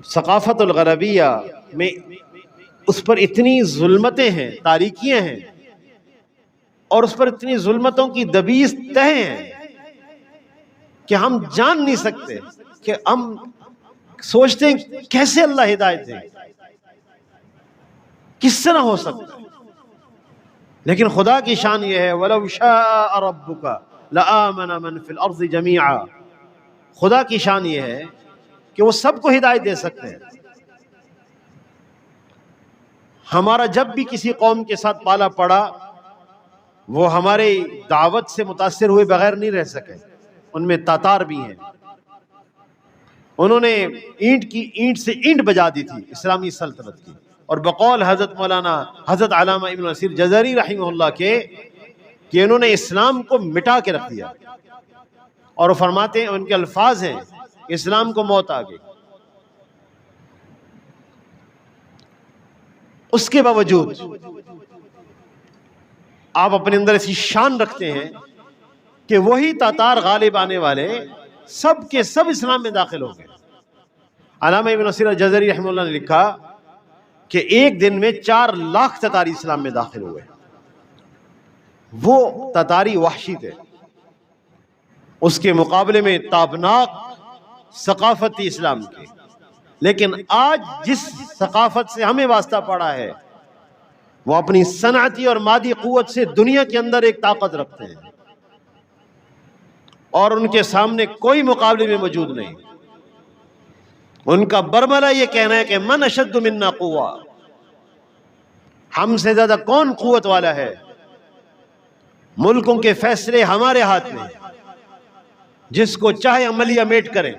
ثقافت الغربیہ میں اس پر اتنی ظلمتیں ہیں، تاریکیاں ہیں، اور اس پر اتنی ظلمتوں کی دبیس تہیں ہیں کہ ہم جان نہیں سکتے، کہ ہم سوچتے ہیں کیسے اللہ ہدایت دے، کس طرح ہو سکتا ہے۔ لیکن خدا کی شان یہ ہے وَلَوْ شَاءَ رَبُّكَ لَآمَنَ مَنْ فِي الْأَرْضِ جَمِيعًا، خدا کی شان یہ ہے کہ وہ سب کو ہدایت دے سکتے ہیں۔ ہمارا جب بھی کسی قوم کے ساتھ پالا پڑا، وہ ہمارے دعوت سے متاثر ہوئے بغیر نہیں رہ سکے، ان میں تاتار بھی ہیں، انہوں نے اینٹ سے اینٹ بجا دی تھی اسلامی سلطنت کی، اور بقول حضرت مولانا حضرت علامہ ابن نصیر جزری رحمہ اللہ کے کہ انہوں نے اسلام کو مٹا کے رکھ دیا، اور وہ فرماتے ہیں، ان کے الفاظ ہیں، اسلام کو موت آ گئی۔ اس کے باوجود آپ اپنے اندر ایسی شان رکھتے ہیں کہ وہی تاتار غالب آنے والے سب کے سب اسلام میں داخل ہو گئے۔ علامہ ابن نصیر الجزری رحمہ اللہ نے لکھا کہ ایک دن میں 4 لاکھ تتاری اسلام میں داخل ہوئے. وہ تتاری وحشی تھے، اس کے مقابلے میں تابناک ثقافت تھی اسلام کی. لیکن آج جس ثقافت سے ہمیں واسطہ پڑا ہے وہ اپنی صنعتی اور مادی قوت سے دنیا کے اندر ایک طاقت رکھتے ہیں اور ان کے سامنے کوئی مقابلے میں موجود نہیں. ان کا برملا یہ کہنا ہے کہ من اشد منا قوہ، ہم سے زیادہ کون قوت والا ہے. ملکوں کے فیصلے ہمارے ہاتھ میں، جس کو چاہے عملیہ میٹ کریں،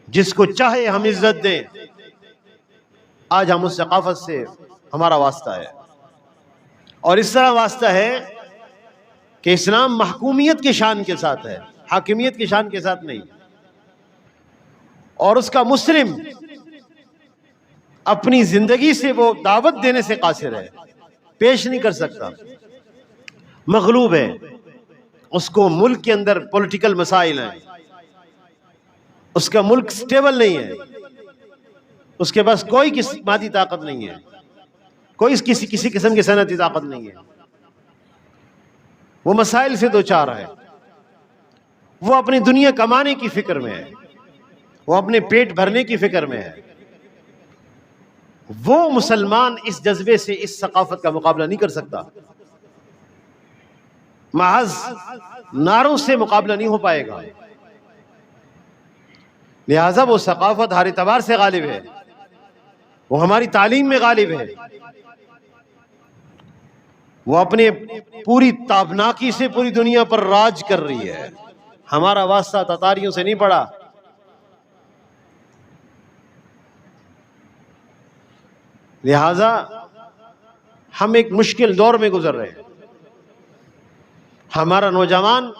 جس کو چاہے ہم عزت دیں. آج ہم اس ثقافت سے ہمارا واسطہ ہے، اور اس طرح واسطہ ہے کہ اسلام محکومیت کی شان کے ساتھ ہے، حاکمیت کی شان کے ساتھ نہیں. اور اس کا مسلم اپنی زندگی سے وہ دعوت دینے سے قاصر ہے، پیش نہیں کر سکتا، مغلوب ہے. اس کو ملک کے اندر پولیٹیکل مسائل ہیں، اس کا ملک سٹیبل نہیں ہے، اس کے پاس کوئی مادی طاقت نہیں ہے، کوئی کسی قسم کی صنعتی طاقت نہیں ہے. وہ مسائل سے دوچار ہے، وہ اپنی دنیا کمانے کی فکر میں ہے، وہ اپنے پیٹ بھرنے کی فکر میں ہے. وہ مسلمان اس جذبے سے اس ثقافت کا مقابلہ نہیں کر سکتا. محض نعروں سے مقابلہ نہیں ہو پائے گا. لہذا وہ ثقافت ہر اعتبار سے غالب ہے، وہ ہماری تعلیم میں غالب ہے، وہ اپنے پوری تابناکی سے پوری دنیا پر راج کر رہی ہے. ہمارا واسطہ تتاریوں سے نہیں پڑا. لہذا ہم ایک مشکل دور میں گزر رہے ہیں. ہمارا نوجوان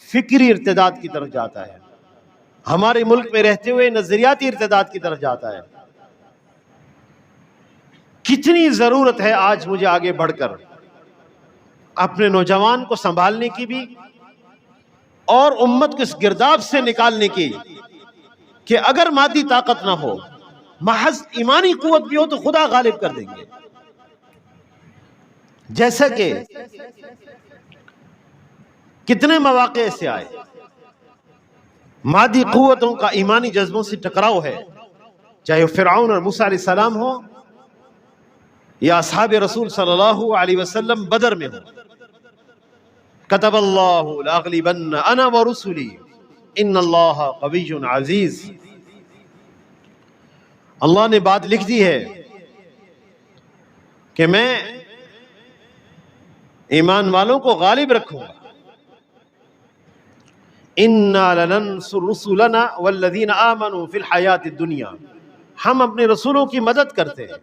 فکری ارتداد کی طرف جاتا ہے، ہمارے ملک میں رہتے ہوئے نظریاتی ارتداد کی طرف جاتا ہے. کتنی ضرورت ہے آج مجھے آگے بڑھ کر اپنے نوجوان کو سنبھالنے کی بھی، اور امت کو اس گرداب سے نکالنے کی کہ اگر مادی طاقت نہ ہو، محض ایمانی قوت بھی ہو تو خدا غالب کر دیں گے. جیسا کہ کتنے مواقع ایسے آئے، مادی قوتوں کا ایمانی جذبوں سے ٹکراؤ ہے، چاہے فرعون اور موسیٰ علیہ السلام ہو یا اصحاب رسول صلی اللہ علیہ وسلم بدر میں ہو. کتب اللہ لاغلبن انا ورسلی ان اللہ قوی عزیز. اللہ نے بات لکھ دی ہے کہ میں ایمان والوں کو غالب رکھوں گا. انا لننصر رسلنا والذین آمنوا فی الحیات الدنیا. ہم اپنے رسولوں کی مدد کرتے ہیں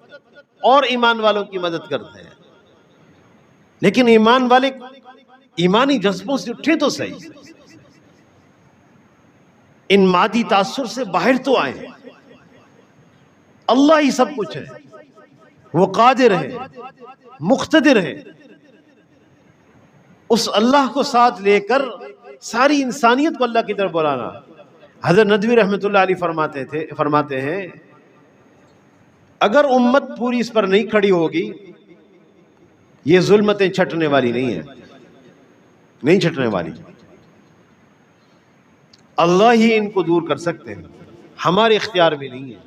اور ایمان والوں کی مدد کرتے ہیں، لیکن ایمان والے ایمانی جذبوں سے اٹھے تو صحیح، ان مادی تاثر سے باہر تو آئیں. اللہ ہی سب کچھ ہے، وہ قادر ہے، مقتدر ہے. اس اللہ کو ساتھ لے کر ساری انسانیت کو اللہ کی طرف بلانا. حضرت ندوی رحمۃ اللہ علیہ فرماتے ہیں اگر امت پوری اس پر نہیں کھڑی ہوگی یہ ظلمتیں چھٹنے والی نہیں ہیں، نہیں چھٹنے والی. اللہ ہی ان کو دور کر سکتے ہیں، ہمارے اختیار میں نہیں ہے.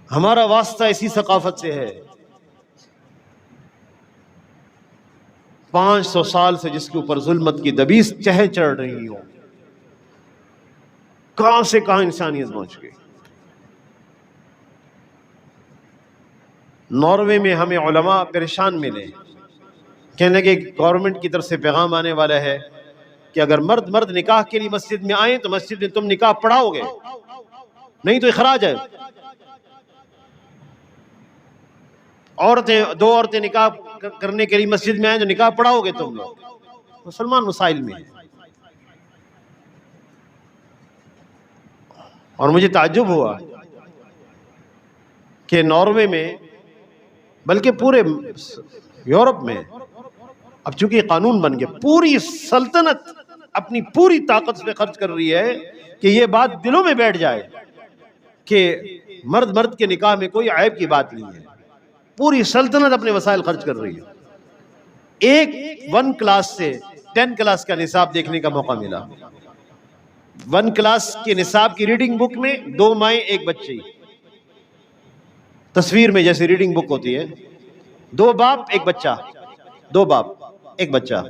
ہمارا واسطہ اسی ثقافت سے ہے. 500 سال سے جس کے اوپر ظلمت کی دبیس چڑھ رہی ہو، کہاں سے کہاں انسانیت پہنچ گئی. ناروے میں ہمیں علماء پریشان ملے، کہنے لگے گورنمنٹ کی طرف سے پیغام آنے والا ہے کہ اگر مرد نکاح کے لیے مسجد میں آئیں تو مسجد میں تم نکاح پڑھاؤ گے، نہیں تو اخراج ہے. دو عورتیں نکاح کرنے کے لیے مسجد میں آئیں تو نکاح پڑھاؤ گے تم لوگ. مسلمان مسائل میں ہیں. اور مجھے تعجب ہوا کہ ناروے میں بلکہ پورے یورپ میں اب چونکہ قانون بن گیا، پوری سلطنت اپنی پوری طاقت سے خرچ کر رہی ہے کہ یہ بات دلوں میں بیٹھ جائے کہ مرد مرد کے نکاح میں کوئی عیب کی بات نہیں ہے، پوری سلطنت اپنے وسائل خرچ کر رہی ہے۔ ایک 1 کلاس سے 10 کلاس کا نصاب دیکھنے کا موقع ملا۔ 1 کلاس کے نصاب کی ریڈنگ بک میں 2 مائیں 1 بچے، تصویر میں جیسے ریڈنگ بک ہوتی ہے، 2 باپ 1 بچہ، 2 باپ 1 بچہ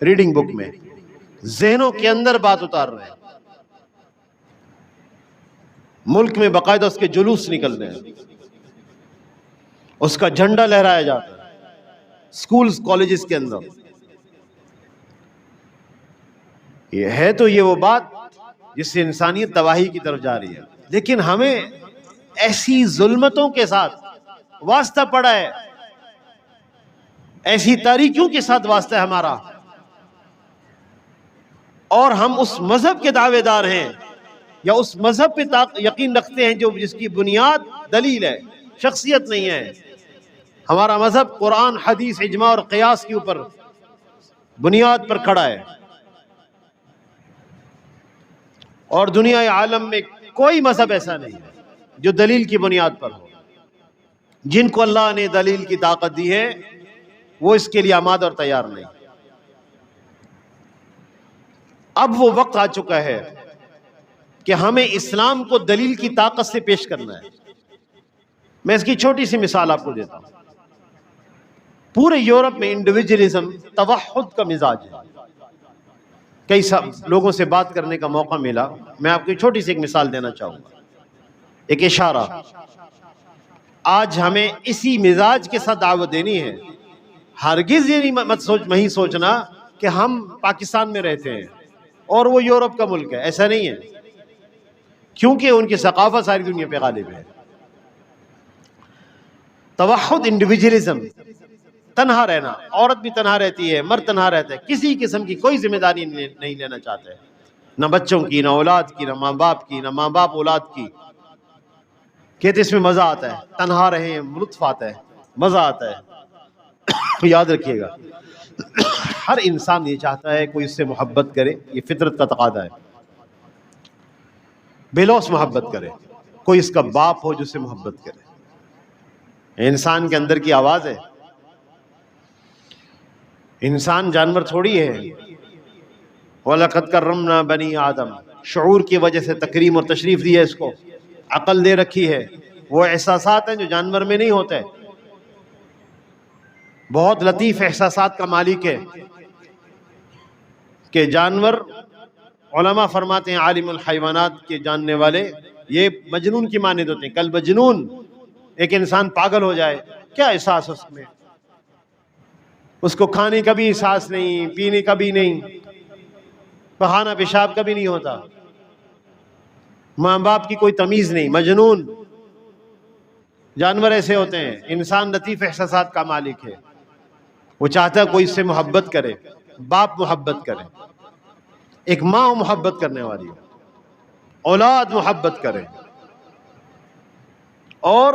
ریڈنگ بک میں، ذہنوں کے اندر بات اتار رہے ہیں۔ ملک میں باقاعدہ اس کے جلوس نکل رہے ہیں، اس کا جھنڈا لہرایا جاتا ہے سکولز کالجز کے اندر۔ یہ وہ بات جس سے انسانیت تباہی کی طرف جا رہی ہے، لیکن ہمیں ایسی ظلمتوں کے ساتھ واسطہ پڑا ہے، ایسی تاریکیوں کے ساتھ واسطہ ہے ہمارا، اور ہم اس مذہب کے دعوے دار ہیں یا اس مذہب پہ یقین رکھتے ہیں جس کی بنیاد دلیل ہے، شخصیت نہیں ہے۔ ہمارا مذہب قرآن، حدیث، اجماع اور قیاس کے اوپر بنیاد پر کھڑا ہے، اور دنیا عالم میں کوئی مذہب ایسا نہیں ہے جو دلیل کی بنیاد پر ہو۔ جن کو اللہ نے دلیل کی طاقت دی ہے وہ اس کے لیے آمادہ اور تیار نہیں۔ اب وہ وقت آ چکا ہے کہ ہمیں اسلام کو دلیل کی طاقت سے پیش کرنا ہے۔ میں اس کی چھوٹی سی مثال آپ کو دیتا ہوں۔ پورے یورپ میں انڈیویجولزم، توحد کا مزاج ہے۔ کئی لوگوں سے بات کرنے کا موقع ملا، میں آپ کو چھوٹی سی ایک مثال دینا چاہوں گا، ایک اشارہ۔ آج ہمیں اسی مزاج کے ساتھ دعوت دینی ہے۔ ہرگز یہ نہیں سوچنا کہ ہم پاکستان میں رہتے ہیں اور وہ یورپ کا ملک ہے، ایسا نہیں ہے، کیونکہ ان کی ثقافت ساری دنیا پہ غالب ہے۔ توحد، انڈیویجولزم، تنہا رہنا، عورت بھی تنہا رہتی ہے، مرد تنہا رہتا ہے، کسی قسم کی کوئی ذمہ داری نہیں لینا چاہتے، نہ بچوں کی، نہ اولاد کی، نہ ماں باپ کی، نہ ماں باپ اولاد کی۔ کہتے اس میں مزہ آتا ہے، تنہا رہیں، لطف آتا ہے، مزہ آتا ہے۔ یاد رکھیے گا، ہر انسان یہ چاہتا ہے کوئی اس سے محبت کرے، یہ فطرت کا تقاضا ہے، بے لوث محبت کرے، کوئی اس کا باپ ہو جو سے محبت کرے۔ انسان کے اندر کی آواز ہے، انسان جانور تھوڑی ہے۔ وَلَقَدْ كَرَّمْنَا بَنِي آدم، شعور کی وجہ سے تکریم اور تشریف دی ہے، اس کو عقل دے رکھی ہے، وہ احساسات ہیں جو جانور میں نہیں ہوتے، بہت لطیف احساسات کا مالک ہے کہ جانور، علماء فرماتے ہیں عالم الحیوانات کے جاننے والے، یہ مجنون کی مانند ہوتے ہیں، کل مجنون، ایک انسان پاگل ہو جائے، کیا احساس اس میں؟ اس کو کھانے کا بھی احساس نہیں، پینے کا بھی نہیں، پخانہ پیشاب کا بھی نہیں ہوتا، ماں باپ کی کوئی تمیز نہیں، مجنون۔ جانور ایسے ہوتے ہیں، انسان لطیف احساسات کا مالک ہے، وہ چاہتا ہے کوئی اس سے محبت کرے، باپ محبت کرے، ایک ماں محبت کرنے والی ہو، اولاد محبت کرے، اور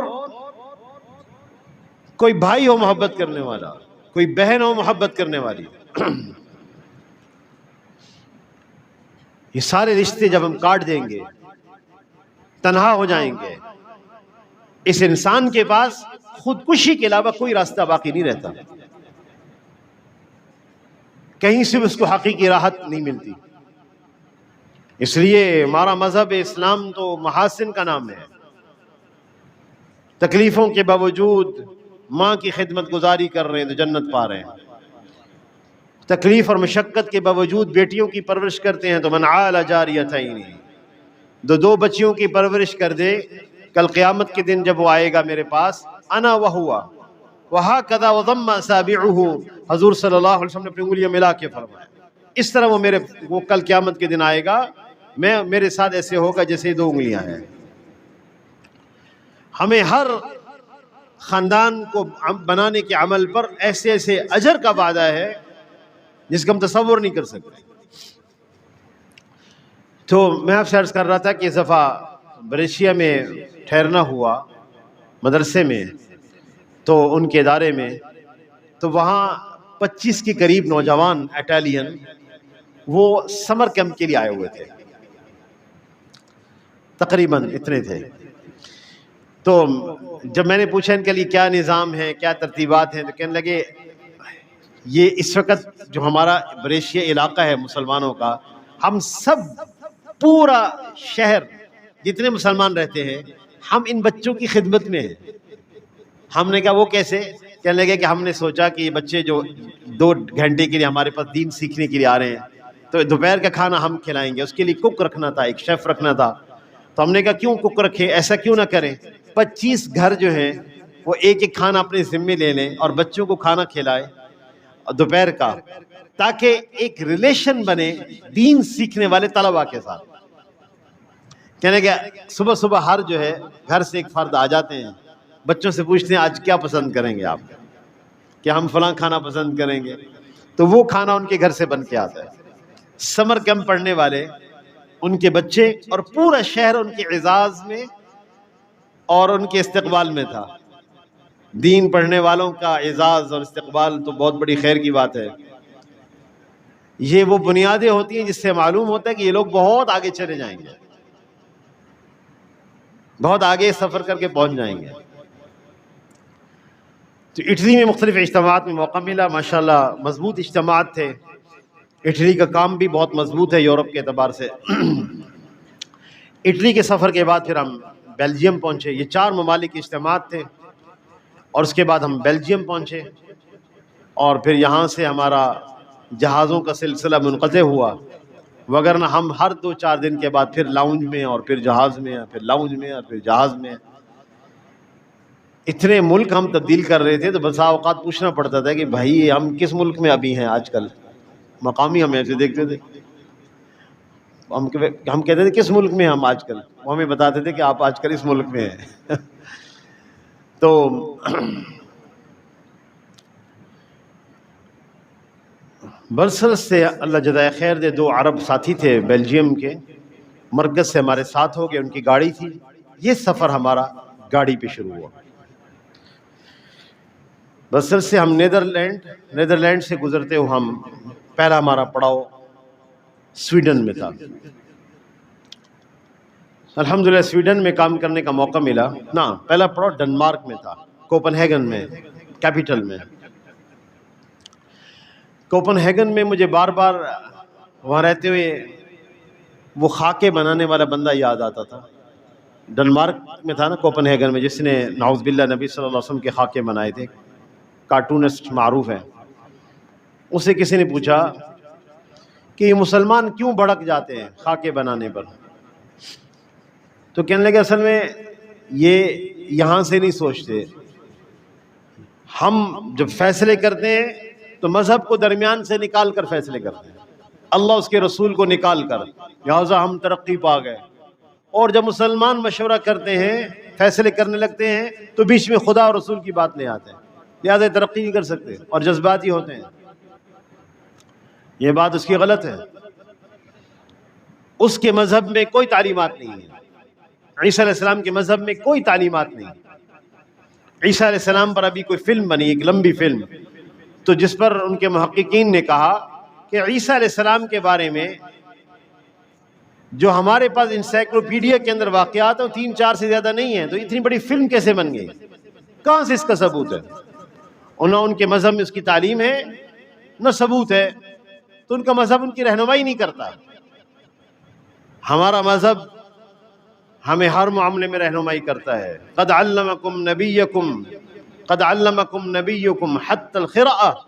کوئی بھائی ہو محبت کرنے والا، کوئی بہن ہو محبت کرنے والی۔ یہ سارے رشتے جب ہم کاٹ دیں گے، تنہا ہو جائیں گے، اس انسان کے پاس خودکشی کے علاوہ کوئی راستہ باقی نہیں رہتا، کہیں سے اس کو حقیقی راحت نہیں ملتی۔ اس لیے ہمارا مذہب اسلام تو محاسن کا نام ہے، تکلیفوں کے باوجود ماں کی خدمت گزاری کر رہے ہیں تو جنت پا رہے ہیں، تکلیف اور مشقت کے باوجود بیٹیوں کی پرورش کرتے ہیں تو من عال جاریتین، دو بچیوں کی پرورش کر دے، کل قیامت کے دن جب وہ آئے گا میرے پاس، انا وہوا وہکذا وضم اصابعہ، حضور صلی اللہ علیہ وسلم نے اپنی انگلیاں ملا کے فرمایا، اس طرح وہ کل قیامت کے دن آئے گا، میرے ساتھ ایسے ہوگا جیسے 2 انگلیاں ہیں۔ ہمیں ہر خاندان کو بنانے کے عمل پر ایسے ایسے اجر کا وعدہ ہے جس کا ہم تصور نہیں کر سکتے۔ تو میں آپ سے عرض کر رہا تھا کہ اس دفعہ بریشیا میں ٹھہرنا ہوا مدرسے میں، تو ان کے ادارے میں، تو وہاں 25 کے قریب نوجوان اٹالین وہ سمر کیمپ کے لیے آئے ہوئے تھے، تقریباً اتنے تھے۔ تو جب میں نے پوچھا ان کے لیے کیا نظام ہے، کیا ترتیبات ہیں، تو کہنے لگے یہ اس وقت جو ہمارا بریشیا علاقہ ہے مسلمانوں کا، ہم سب پورا شہر جتنے مسلمان رہتے ہیں ہم ان بچوں کی خدمت میں ہیں۔ ہم نے کہا وہ کیسے؟ کہنے لگے کہ ہم نے سوچا کہ یہ بچے جو 2 گھنٹے کے لیے ہمارے پاس دین سیکھنے کے لیے آ رہے ہیں تو دوپہر کا کھانا ہم کھلائیں گے، اس کے لیے کک رکھنا تھا، ایک شیف رکھنا تھا۔ تو ہم نے کہا کیوں کک رکھیں، ایسا کیوں نہ کریں 25 گھر جو ہیں وہ ایک ایک کھانا اپنے ذمے لے لیں اور بچوں کو کھانا کھلائیں دوپہر کا، تاکہ ایک ریلیشن بنے دین سیکھنے والے طلباء کے ساتھ۔ کہنے کہ صبح صبح ہر جو ہے گھر سے ایک فرد آ جاتے ہیں، بچوں سے پوچھتے ہیں آج کیا پسند کریں گے آپ، کہ ہم فلاں کھانا پسند کریں گے، تو وہ کھانا ان کے گھر سے بن کے آتا ہے۔ سمر کیمپ پڑھنے والے، ان کے بچے اور پورا شہر ان کے اعزاز میں اور ان کے استقبال میں تھا۔ دین پڑھنے والوں کا اعزاز اور استقبال تو بہت بڑی خیر کی بات ہے۔ یہ وہ بنیادیں ہوتی ہیں جس سے معلوم ہوتا ہے کہ یہ لوگ بہت آگے چلے جائیں گے، بہت آگے سفر کر کے پہنچ جائیں گے۔ تو اٹلی میں مختلف اجتماعات میں موقع ملا، ماشاءاللہ مضبوط اجتماعات تھے۔ اٹلی کا کام بھی بہت مضبوط ہے یورپ کے اعتبار سے۔ اٹلی کے سفر کے بعد پھر ہم بیلجیم پہنچے۔ یہ 4 ممالک کے اجتماعات تھے اور اس کے بعد ہم بیلجیم پہنچے، اور پھر یہاں سے ہمارا جہازوں کا سلسلہ منقطع ہوا، وگرنہ ہم ہر 2-4 دن کے بعد پھر لاؤنج میں اور پھر جہاز میں، پھر لاؤنج میں اور پھر جہاز میں۔ اتنے ملک ہم تبدیل کر رہے تھے تو بسا اوقات پوچھنا پڑتا تھا کہ بھائی ہم کس ملک میں ابھی ہیں آج کل۔ مقامی ہم ایسے دیکھتے تھے، ہم کہتے تھے کس ملک میں ہم آج کل، وہ ہمیں بتاتے تھے کہ آپ آج کل اس ملک میں ہیں۔ تو برسلس سے اللہ جزائے خیر دے 2 عرب ساتھی تھے بیلجیم کے، مرکز سے ہمارے ساتھ ہو گئے، ان کی گاڑی تھی۔ یہ سفر ہمارا گاڑی پہ شروع ہوا۔ برسلس سے ہم نیدرلینڈ سے گزرتے ہوئے ہم پہلا ہمارا پڑاؤ سویڈن میں تھا۔ الحمدللہ سویڈن میں کام کرنے کا موقع ملا۔ نہ، پہلا پڑاؤ ڈنمارک میں تھا، کوپن ہیگن میں، کیپٹل میں۔ کوپن ہیگن میں مجھے بار بار وہاں رہتے ہوئے وہ خاکے بنانے والا بندہ یاد آتا تھا۔ ڈنمارک میں تھا نا کوپن ہیگن میں، جس نے نعوذ باللہ نبی صلی اللہ علیہ وسلم کے خاکے بنائے تھے، کارٹونسٹ معروف ہے۔ اسے کسی نے پوچھا کہ یہ مسلمان کیوں بھڑک جاتے ہیں خاکے بنانے پر؟ تو کہنے لگے اصل میں یہ یہاں سے نہیں سوچتے، ہم جب فیصلے کرتے ہیں تو مذہب کو درمیان سے نکال کر فیصلے کرتے ہیں، اللہ اس کے رسول کو نکال کر، لہٰذا ہم ترقی پا گئے۔ اور جب مسلمان مشورہ کرتے ہیں، فیصلے کرنے لگتے ہیں، تو بیچ میں خدا اور رسول کی بات لے آتے ہیں، لہٰذا ترقی نہیں کر سکتے اور جذباتی ہوتے ہیں۔ یہ بات اس کی غلط ہے۔ اس کے مذہب میں کوئی تعلیمات نہیں ہے، عیسیٰ علیہ السلام کے مذہب میں کوئی تعلیمات نہیں۔ عیسیٰ علیہ السلام پر ابھی کوئی فلم بنی، ایک لمبی فلم، تو جس پر ان کے محققین نے کہا کہ عیسیٰ علیہ السلام کے بارے میں جو ہمارے پاس انسائکلوپیڈیا کے اندر واقعات ہیں 3-4 سے زیادہ نہیں ہیں، تو اتنی بڑی فلم کیسے بن گئی؟ کہاں سے اس کا ثبوت ہے؟ اور نہ ان کے مذہب میں اس کی تعلیم ہے نہ ثبوت ہے، تو ان کا مذہب ان کی رہنمائی نہیں کرتا۔ ہمارا مذہب ہمیں ہر معاملے میں رہنمائی کرتا ہے۔ قد علمکم نبیکم حتی القراءۃ،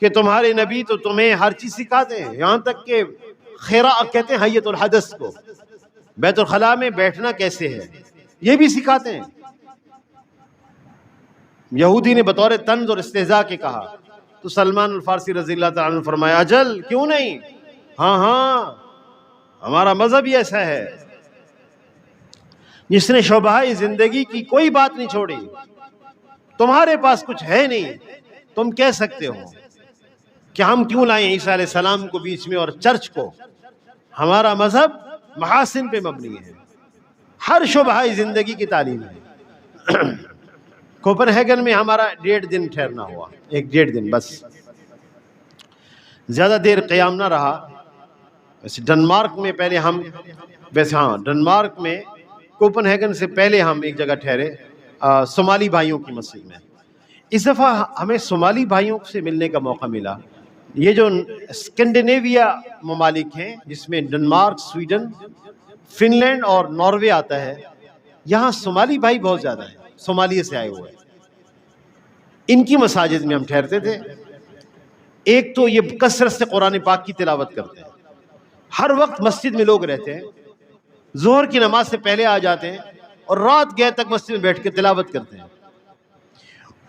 کہ تمہارے نبی تو تمہیں ہر چیز سکھاتے ہیں، یہاں تک کہ قراء کہتے ہیں حیۃ الحدث کو، بیت الخلاء میں بیٹھنا کیسے ہے یہ بھی سکھاتے ہیں۔ یہودی نے بطور طنز اور استہزاء کے کہا تو سلمان الفارسی رضی اللہ تعالیٰ عنہ نے فرمایا اجل کیوں نہیں، ہاں ہمارا مذہب ہی ایسا ہے جس نے شعبہ زندگی کی کوئی بات نہیں چھوڑی۔ تمہارے پاس کچھ ہے نہیں، تم کہہ سکتے ہو کہ ہم کیوں لائیں عیسیٰ علیہ السلام کو بیچ میں اور چرچ کو؟ ہمارا مذہب محاسن پہ مبنی ہے، ہر شعبہ زندگی کی تعلیم ہے۔ کوپن ہیگن میں ہمارا 1.5 دن ٹھہرنا ہوا، 1-1.5 دن بس، زیادہ دیر قیام نہ رہا۔ ویسے ڈنمارک میں پہلے ہم ڈنمارک میں کوپن ہیگن سے پہلے ہم ایک جگہ ٹھہرے صومالی بھائیوں کی مسجد میں. اس دفعہ ہمیں صومالی بھائیوں سے ملنے کا موقع ملا. یہ جو اسکینڈینیویا ممالک ہیں جس میں ڈنمارک، سویڈن، فن لینڈ اور ناروے آتا ہے، یہاں صومالی بھائی بہت زیادہ ہیں، صومالیہ سے آئے ہوئے ہیں. ان کی مساجد میں ہم ٹھہرتے تھے. ایک تو یہ کثرت سے قرآن پاک کی تلاوت کرتے ہیں، ہر وقت مسجد میں لوگ رہتے ہیں، ظہر کی نماز سے پہلے آ جاتے ہیں اور رات گئے تک مسجد میں بیٹھ کے تلاوت کرتے ہیں.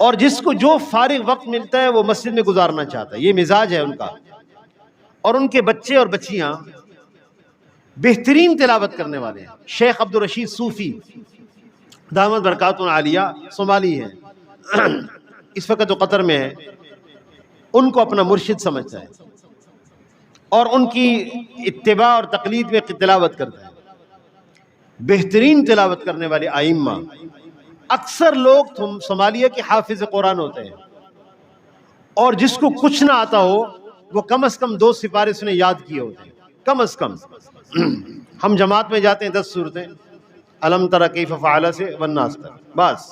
اور جس کو جو فارغ وقت ملتا ہے وہ مسجد میں گزارنا چاہتا ہے، یہ مزاج ہے ان کا. اور ان کے بچے اور بچیاں بہترین تلاوت کرنے والے ہیں. شیخ عبدالرشید صوفی دامت برکاتہ عالیہ صومالی ہیں، اس وقت وہ قطر میں ہے. ان کو اپنا مرشد سمجھتا ہے اور ان کی اتباع اور تقلید میں تلاوت کرتا ہے. بہترین تلاوت کرنے والے ائمہ. اکثر لوگ صومالیہ کے حافظ قرآن ہوتے ہیں، اور جس کو کچھ نہ آتا ہو وہ کم از کم 2 سپارے اس نے یاد کیے ہوتے ہیں، کم از کم. ہم جماعت میں جاتے ہیں 10 سورتیں، الم تر کیف فعل سے والناس تک، بس.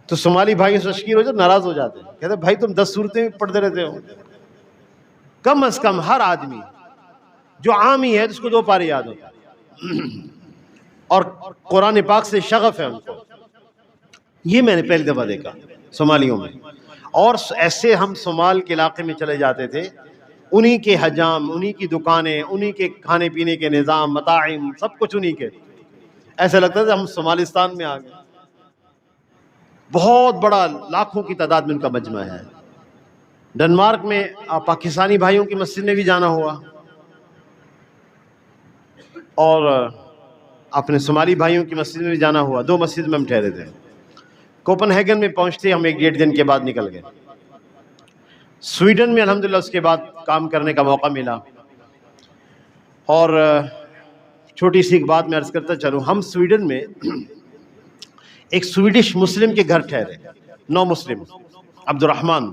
تو صومالی بھائی سے تشکیل ہو جاتے، ناراض ہو جاتے ہیں، کہتے ہیں بھائی تم 10 سورتیں پڑھتے رہتے ہو. کم از کم ہر آدمی جو عامی ہے اس کو 2 پارے یاد ہوتا ہے، اور قرآن پاک سے شغف ہے ان کو. یہ میں نے پہلی دفعہ دیکھا صومالیوں میں. اور ایسے ہم صومال کے علاقے میں چلے جاتے تھے، انہی کے حجام، انہی کی دکانیں، انہی کے کھانے پینے کے نظام، مطاعم، سب کچھ انہی کے. ایسا لگتا تھا ہم صومالستان میں آ گئے. بہت بڑا، لاکھوں کی تعداد میں ان کا مجمع ہے. ڈنمارک میں پاکستانی بھائیوں کی مسجد میں بھی جانا ہوا، اور اپنے صومالی بھائیوں کی مسجد میں بھی جانا ہوا. 2 مسجد میں ہم ٹھہرے تھے. کوپن ہیگن میں پہنچتے ہم 1-1.5 دن کے بعد نکل گئے. سویڈن میں الحمدللہ اس کے بعد کام کرنے کا موقع ملا. اور چھوٹی سی ایک بات میں عرض کرتا چلوں، ہم سویڈن میں ایک سویڈش مسلم کے گھر ٹھہرے، نو مسلم، عبد الرحمن.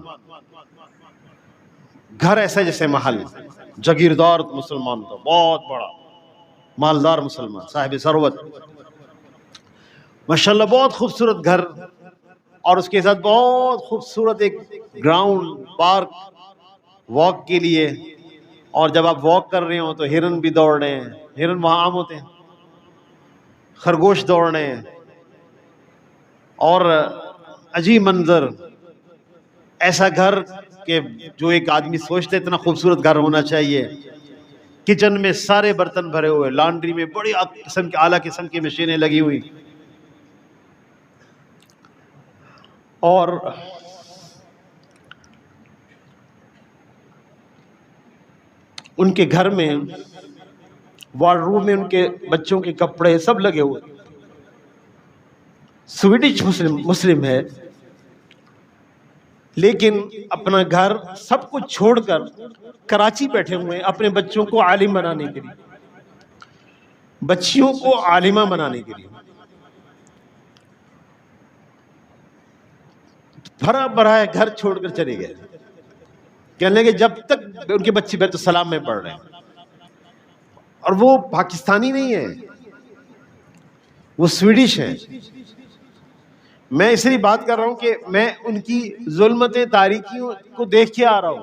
گھر ایسا جیسے محل، جاگیردار مسلمان تھا، بہت بڑا مالدار مسلمان، صاحب ثروت، ماشاءاللہ. بہت خوبصورت گھر، اور اس کے ساتھ بہت خوبصورت ایک گراؤنڈ، پارک واک کے لیے. اور جب آپ واک کر رہے ہوں تو ہرن بھی دوڑ رہے ہیں، ہرن وہاں عام ہوتے ہیں، خرگوش دوڑ رہے ہیں. اور عجیب منظر، ایسا گھر کہ جو ایک آدمی سوچتے اتنا خوبصورت گھر ہونا چاہیے. کچن میں سارے برتن بھرے ہوئے، لانڈری میں بڑی قسم کی اعلیٰ قسم کی مشینیں لگی ہوئی. اور ان کے گھر میں وارڈ روم میں ان کے بچوں کے کپڑے سب لگے ہوئے. سویڈش مسلم ہے، لیکن اپنا گھر سب کچھ چھوڑ کر کراچی بیٹھے ہوئے ہیں اپنے بچوں کو عالم بنانے کے لیے، بچیوں کو عالمہ بنانے کے لیے. بھرا بھرا ہے گھر چھوڑ کر چلے گئے. کہنے لگے جب تک ان کے بچے بیت السلام میں پڑھ رہے ہیں، اور وہ پاکستانی نہیں ہے، وہ سویڈش ہیں. میں اس لیے بات کر رہا ہوں کہ میں ان کی ظلمتیں، تاریکیوں کو دیکھ کے آ رہا ہوں.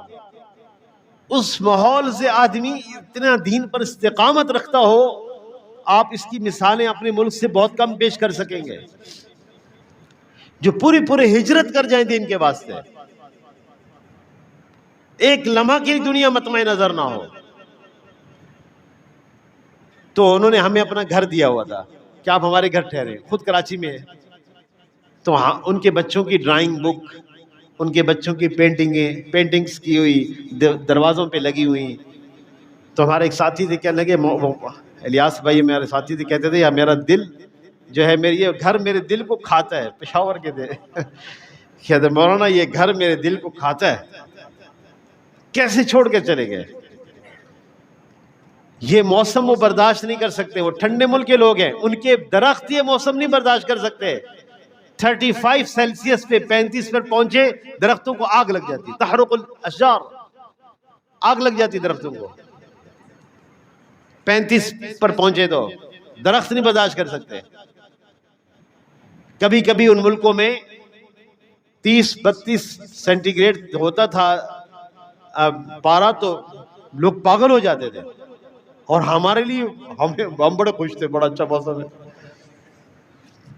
اس ماحول سے آدمی اتنا دین پر استقامت رکھتا ہو، آپ اس کی مثالیں اپنے ملک سے بہت کم پیش کر سکیں گے، جو پوری ہجرت کر جائیں دین کے واسطے، ایک لمحہ کی دنیا مطمئن نظر نہ ہو. تو انہوں نے ہمیں اپنا گھر دیا ہوا تھا کہ آپ ہمارے گھر ٹھہرے، خود کراچی میں ہے. تو ان کے بچوں کی ڈرائنگ بک، ان کے بچوں کی پینٹنگز کی ہوئی دروازوں پہ لگی ہوئی. تو ہمارے ایک ساتھی تھے، کہنے لگے، الیاس بھائی میرے ساتھی تھے، کہتے تھے یا میرا دل جو ہے، میری یہ گھر میرے دل کو کھاتا ہے. پشاور کے تھے، کہتے مولانا یہ گھر میرے دل کو کھاتا ہے. کیسے چھوڑ کے چلے گئے؟ یہ موسم وہ برداشت نہیں کر سکتے. وہ ٹھنڈے ملک کے لوگ ہیں، ان کے درخت یہ موسم نہیں برداشت کر سکتے. 35 سیلسیس پہ 35 پر پہنچے درختوں کو آگ لگ جاتی، تحرق الاشجار، آگ لگ جاتی درختوں کو. 35 پر پہنچے تو درخت نہیں برداشت کر سکتے. کبھی کبھی ان ملکوں میں 30-32 سینٹی گریڈ ہوتا تھا پارا تو لوگ پاگل ہو جاتے تھے. اور ہمارے لیے ہم بڑے خوش تھے, بڑا اچھا موسم ہے.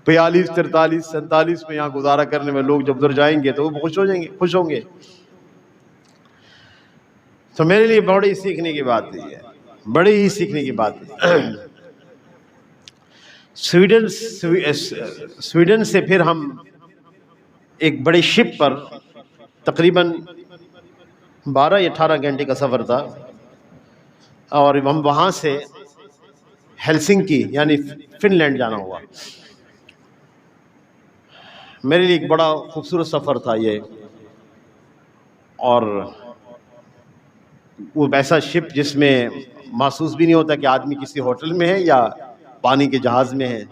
42, 43, 47 میں یہاں گزارا کرنے میں لوگ جب ادھر جائیں گے تو وہ خوش ہوں گے. تو میرے لیے بڑی سیکھنے کی بات ہے, بڑی ہی سیکھنے کی بات ہے. سویڈن سے پھر ہم ایک بڑی شپ پر تقریباً 12 یا 18 گھنٹے کا سفر تھا, اور ہم وہاں سے ہیلسنکی یعنی فن لینڈ جانا ہوا. میرے لیے ایک بڑا خوبصورت سفر تھا یہ, اور وہ ایسا شپ جس میں محسوس بھی نہیں ہوتا کہ آدمی کسی ہوٹل میں ہے یا پانی کے جہاز میں ہے.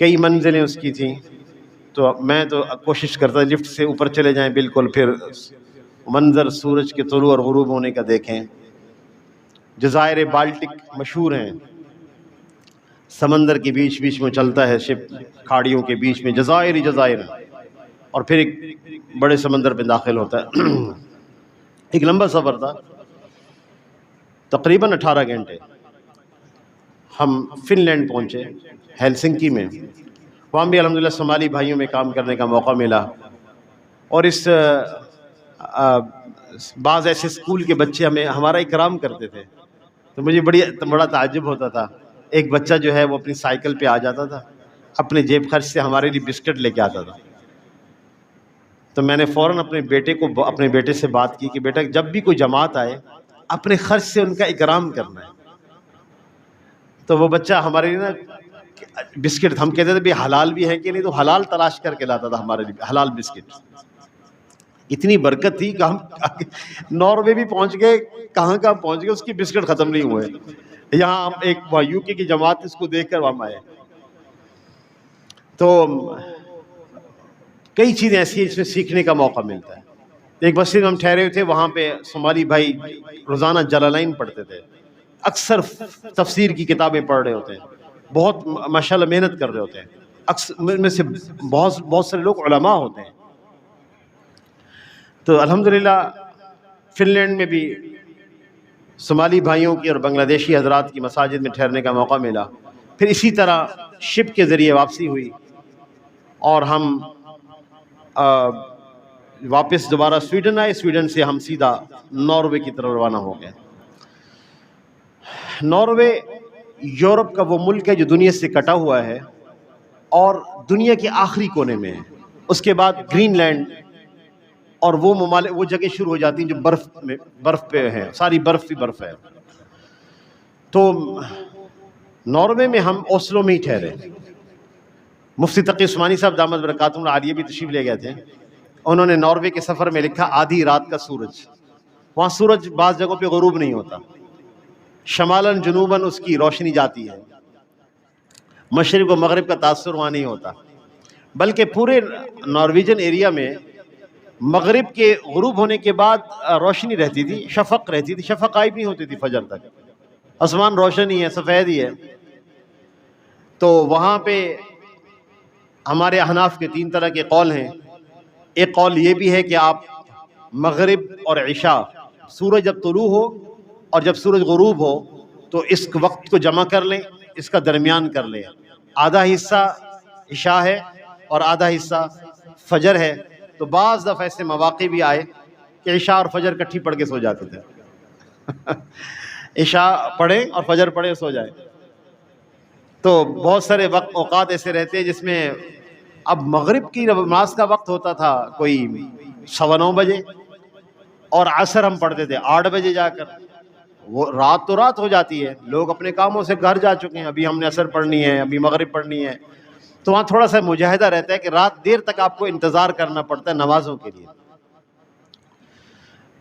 کئی منزلیں اس کی تھیں, تو میں تو کوشش کرتا لفٹ سے اوپر چلے جائیں بالکل, پھر منظر سورج کے طلوع اور غروب ہونے کا دیکھیں. جزائر بالٹک مشہور ہیں, سمندر کے بیچ بیچ میں چلتا ہے شپ, کھاڑیوں کے بیچ میں جزائر, اور پھر ایک بڑے سمندر پہ داخل ہوتا ہے. ایک لمبا سفر تھا, تقریباً 18 گھنٹے. ہم فن لینڈ پہنچے ہیلسنکی میں. وہاں بھی الحمدللہ صومالی بھائیوں میں کام کرنے کا موقع ملا, اور اس بعض ایسے اسکول کے بچے ہمارا اکرام کرتے تھے, تو مجھے بڑا تعجب ہوتا تھا. ایک بچہ جو ہے وہ اپنی سائیکل پہ آ جاتا تھا, اپنے جیب خرچ سے ہمارے لیے بسکٹ لے کے آتا تھا. تو میں نے فوراً اپنے بیٹے سے بات کی کہ بیٹا جب بھی کوئی جماعت آئے اپنے خرچ سے ان کا اکرام کرنا ہے. تو وہ بچہ ہمارے لیے نا بسکٹ, ہم کہتے تھے بھی حلال بھی ہے کہ نہیں, تو حلال تلاش کر کے لاتا تھا ہمارے لیے حلال بسکٹ. اتنی برکت تھی کہ ہم ناروے بھی پہنچ گئے, کہاں پہنچ گئے, اس کی بسکٹ ختم نہیں ہوئے. یہاں ہم ایک UK کی جماعت اس کو دیکھ کر وہاں آئے. تو کئی چیزیں ایسی ہیں جس میں سیکھنے کا موقع ملتا ہے. ایک مسجد میں ہم ٹھہرے ہوئے تھے, وہاں پہ صومالی بھائی روزانہ جلالین پڑھتے تھے, اکثر تفسیر کی کتابیں پڑھ رہے ہوتے ہیں, بہت ماشاءاللہ محنت کر رہے ہوتے ہیں. اکثر میں سے بہت سارے لوگ علماء ہوتے ہیں. تو الحمدللہ فن لینڈ میں بھی صومالی بھائیوں کی اور بنگلہ دیشی حضرات کی مساجد میں ٹھہرنے کا موقع ملا. پھر اسی طرح شپ کے ذریعے واپسی ہوئی, اور ہم واپس دوبارہ سویڈن آئے. سویڈن سے ہم سیدھا ناروے کی طرف روانہ ہو گئے. ناروے یورپ کا وہ ملک ہے جو دنیا سے کٹا ہوا ہے اور دنیا کے آخری کونے میں ہے. اس کے بعد گرین لینڈ اور وہ ممالک, وہ جگہ شروع ہو جاتی ہیں جو برف پہ ہیں, ساری برف ہی برف ہے. تو ناروے میں ہم اوسلو میں ہی ٹھہرے. مفتی تقی عثمانی صاحب دامت برکاتہم العالیہ بھی تشریف لے گئے تھے. انہوں نے ناروے کے سفر میں لکھا آدھی رات کا سورج. وہاں سورج بعض جگہوں پہ غروب نہیں ہوتا, شمالاً جنوباً اس کی روشنی جاتی ہے, مشرق و مغرب کا تاثر وہاں نہیں ہوتا, بلکہ پورے نارویجن ایریا میں مغرب کے غروب ہونے کے بعد روشنی رہتی تھی, شفق رہتی تھی, شفق غائب نہیں ہوتی تھی فجر تک, آسمان روشن ہی ہے, سفید ہی ہے. تو وہاں پہ ہمارے احناف کے 3 طرح کے قول ہیں. ایک قول یہ بھی ہے کہ آپ مغرب اور عشاء, سورج جب طلوع ہو اور جب سورج غروب ہو تو اس وقت کو جمع کر لیں, اس کا درمیان کر لیں. آدھا حصہ عشاء ہے اور آدھا حصہ فجر ہے. تو بعض دفعہ ایسے مواقع بھی آئے کہ عشاء اور فجر کٹھی پڑھ کے سو جاتے تھے. عشاء پڑھیں اور فجر پڑھیں سو جائیں. تو بہت سارے اوقات ایسے رہتے ہیں جس میں اب مغرب کی نماز کا وقت ہوتا تھا کوئی 9:15 بجے, اور عصر ہم پڑھتے تھے 8 بجے جا کر. وہ رات تو رات ہو جاتی ہے, لوگ اپنے کاموں سے گھر جا چکے ہیں, ابھی ہم نے عصر پڑھنی ہے, ابھی مغرب پڑھنی ہے. تو وہاں تھوڑا سا مجاہدہ رہتا ہے کہ رات دیر تک آپ کو انتظار کرنا پڑتا ہے نمازوں کے لیے.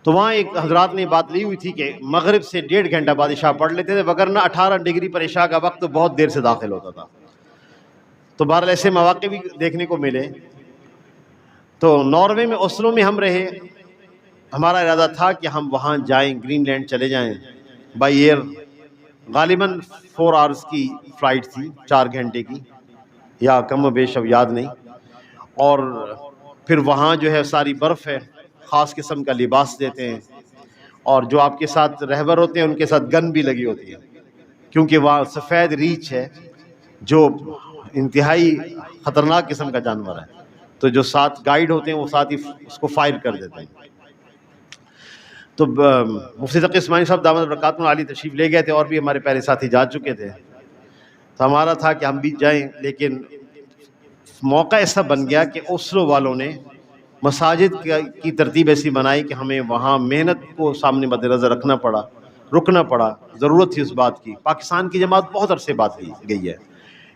تو وہاں ایک حضرات نے بات لی ہوئی تھی کہ مغرب سے 1.5 گھنٹہ بعد عشاء پڑھ لیتے تھے, وگرنہ 18 ڈگری پر عشاء کا وقت تو بہت دیر سے داخل ہوتا تھا. تو بہرحال ایسے مواقع بھی دیکھنے کو ملے. تو ناروے میں اوسلو میں ہم رہے. ہمارا ارادہ تھا کہ ہم وہاں جائیں, گرین لینڈ چلے جائیں بائی ایئر, غالباً 4 آورس کی فلائٹ تھی، 4 گھنٹے کی یا کم و بیش، اب یاد نہیں. اور پھر وہاں جو ہے ساری برف ہے، خاص قسم کا لباس دیتے ہیں، اور جو آپ کے ساتھ رہبر ہوتے ہیں ان کے ساتھ گن بھی لگی ہوتی ہے، کیونکہ وہاں سفید ریچھ ہے جو انتہائی خطرناک قسم کا جانور ہے. تو جو ساتھ گائیڈ ہوتے ہیں وہ ساتھ ہی اس کو فائر کر دیتے ہیں. تو مفتی تقی اسماعیل صاحب دامت برکاتہ عالی تشریف لے گئے تھے، اور بھی ہمارے پہلے ساتھی جا چکے تھے. تو ہمارا تھا کہ ہم بھی جائیں، لیکن موقع ایسا بن گیا کہ اوسلو والوں نے مساجد کی ترتیب ایسی بنائی کہ ہمیں وہاں محنت کو سامنے مد نظر رکنا پڑا. ضرورت تھی اس بات کی. پاکستان کی جماعت بہت عرصے بعد گئی ہے.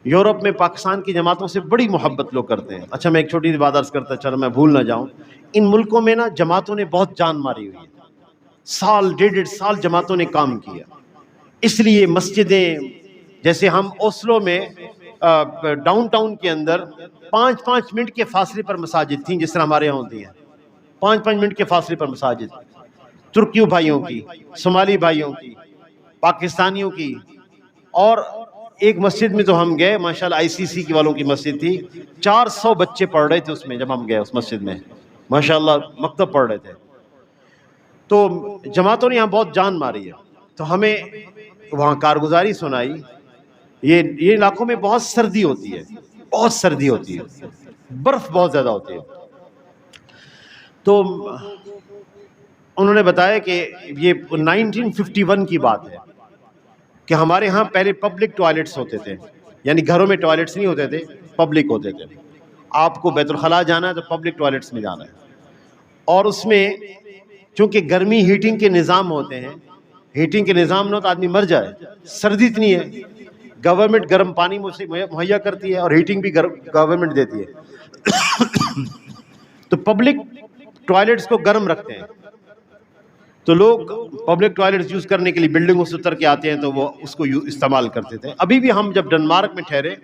یورپ میں پاکستان کی جماعتوں سے بڑی محبت لوگ کرتے ہیں. اچھا، میں ایک چھوٹی سی بات عرض کرتا چلو میں بھول نہ جاؤں. ان ملکوں میں نا جماعتوں نے بہت جان ماری ہوئی ہے. سال 1.5 سال جماعتوں نے کام کیا. اس لیے مسجدیں، جیسے ہم اوسلو میں ڈاؤن ٹاؤن کے اندر 5 منٹ کے فاصلے پر مساجد تھیں، جس طرح ہمارے یہاں ہوتی ہیں 5 منٹ کے فاصلے پر مساجد. ترکیوں بھائیوں کی، صومالی بھائیوں کی، پاکستانیوں کی. اور ایک مسجد میں تو ہم گئے ماشاءاللہ، ICC کی والوں کی مسجد تھی، 400 بچے پڑھ رہے تھے اس میں. جب ہم گئے اس مسجد میں ماشاءاللہ مکتب پڑھ رہے تھے. تو جماعتوں نے یہاں بہت جان ماری ہے. تو ہمیں وہاں کارگزاری سنائی. یہ علاقوں میں بہت سردی ہوتی ہے، بہت سردی ہوتی ہے، برف بہت زیادہ ہوتی ہے. تو انہوں نے بتایا کہ یہ 1951 کی بات ہے کہ ہمارے ہاں پہلے پبلک ٹوائلٹس ہوتے تھے، یعنی گھروں میں ٹوائلٹس نہیں ہوتے تھے، پبلک ہوتے تھے. آپ کو بیت الخلاء جانا ہے تو پبلک ٹوائلٹس میں جانا ہے. اور اس میں چونکہ گرمی ہیٹنگ کے نظام ہوتے ہیں، ہیٹنگ کے نظام نہ ہو تو آدمی مر جائے. سردی اتنی ہے، گورنمنٹ گرم پانی مہیا کرتی ہے اور ہیٹنگ بھی گورنمنٹ دیتی ہے. تو پبلک ٹوائلٹس کو گرم رکھتے ہیں. تو لوگ پبلک ٹوائلٹس یوز کرنے کے لیے بلڈنگوں سے اتر کے آتے ہیں تو وہ اس کو استعمال کرتے تھے. ابھی بھی ہم جب ڈنمارک میں ٹھہرے،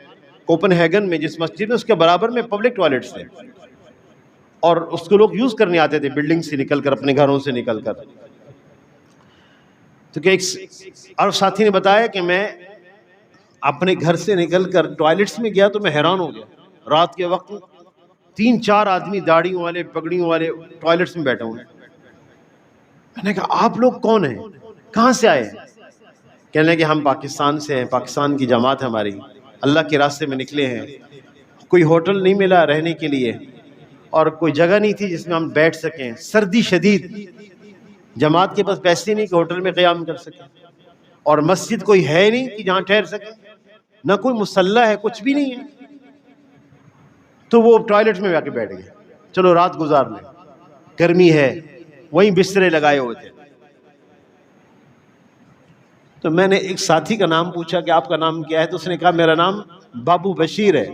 کوپن ہیگن میں جس مسجد میں، اس کے برابر میں پبلک ٹوائلٹس تھے، اور اس کو لوگ یوز کرنے آتے تھے بلڈنگ سے نکل کر، اپنے گھروں سے نکل کر. تو کہ ایک عرب ساتھی نے بتایا کہ میں اپنے گھر سے نکل کر ٹوائلٹس میں گیا تو میں حیران ہو گیا. رات کے وقت 3-4 آدمی داڑھیوں والے، پگڑیوں والے ٹوائلٹس میں بیٹھے ہوئے. میں نے کہا آپ لوگ کون ہیں، کہاں سے آئے ہیں؟ کہنے لگے ہم پاکستان سے ہیں، پاکستان کی جماعت ہے ہماری، اللہ کے راستے میں نکلے ہیں. کوئی ہوٹل نہیں ملا رہنے کے لیے، اور کوئی جگہ نہیں تھی جس میں ہم بیٹھ سکیں. سردی شدید، جماعت کے پاس پیسے نہیں کہ ہوٹل میں قیام کر سکیں، اور مسجد کوئی ہے نہیں کہ جہاں ٹھہر سکیں، نہ کوئی مصلی ہے، کچھ بھی نہیں ہے. تو وہ ٹوائلٹ میں جا کے بیٹھ گئے. چلو رات گزار لیں، گرمی ہے، وہیں بسترے لگائے ہوئے تھے. تو میں نے ایک ساتھی کا نام پوچھا کہ آپ کا نام کیا ہے؟ تو اس نے کہا میرا نام بابو بشیر ہے،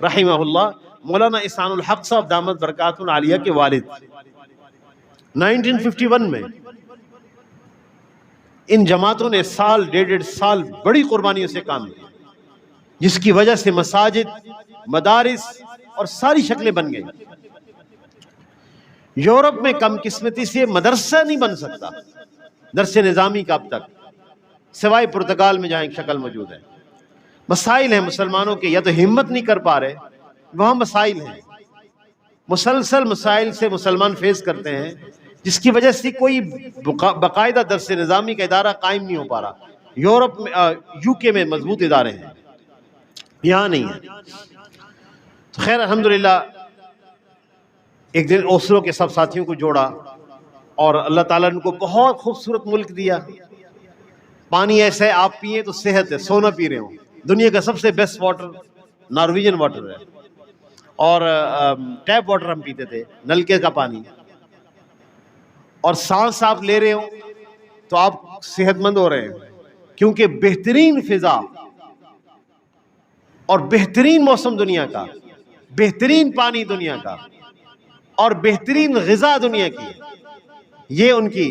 رحمہ اللہ، مولانا احسان الحق صاحب دامت برکاتہ عالیہ کے والد. 1951 میں ان جماعتوں نے سال 1.5 سال بڑی قربانیوں سے کام کیا، جس کی وجہ سے مساجد، مدارس اور ساری شکلیں بن گئی. یورپ میں کم قسمتی سے مدرسہ نہیں بن سکتا درس نظامی کا اب تک، سوائے پرتگال میں جہاں ایک شکل موجود ہے. مسائل ہیں مسلمانوں کے، یا تو ہمت نہیں کر پا رہے، وہاں مسائل ہیں، مسلسل مسائل سے مسلمان فیس کرتے ہیں، جس کی وجہ سے کوئی باقاعدہ درس نظامی کا ادارہ قائم نہیں ہو پا رہا. یورپ میں، UK میں مضبوط ادارے ہیں، یہاں نہیں ہے. خیر الحمدللہ ایک دن اوسلو کے سب ساتھیوں کو جوڑا، اور اللہ تعالیٰ نے ان کو بہت خوبصورت ملک دیا. پانی ایسا ہے آپ پیئیں تو صحت ہے، سونا پی رہے ہوں. دنیا کا سب سے بیسٹ واٹر نارویجن واٹر ہے، اور ٹیپ واٹر ہم پیتے تھے، نلکے کا پانی. اور سانس آپ لے رہے ہوں تو آپ صحت مند ہو رہے ہیں، کیونکہ بہترین فضا اور بہترین موسم دنیا کا، بہترین پانی دنیا کا، اور بہترین غذا دنیا کی، یہ ان کی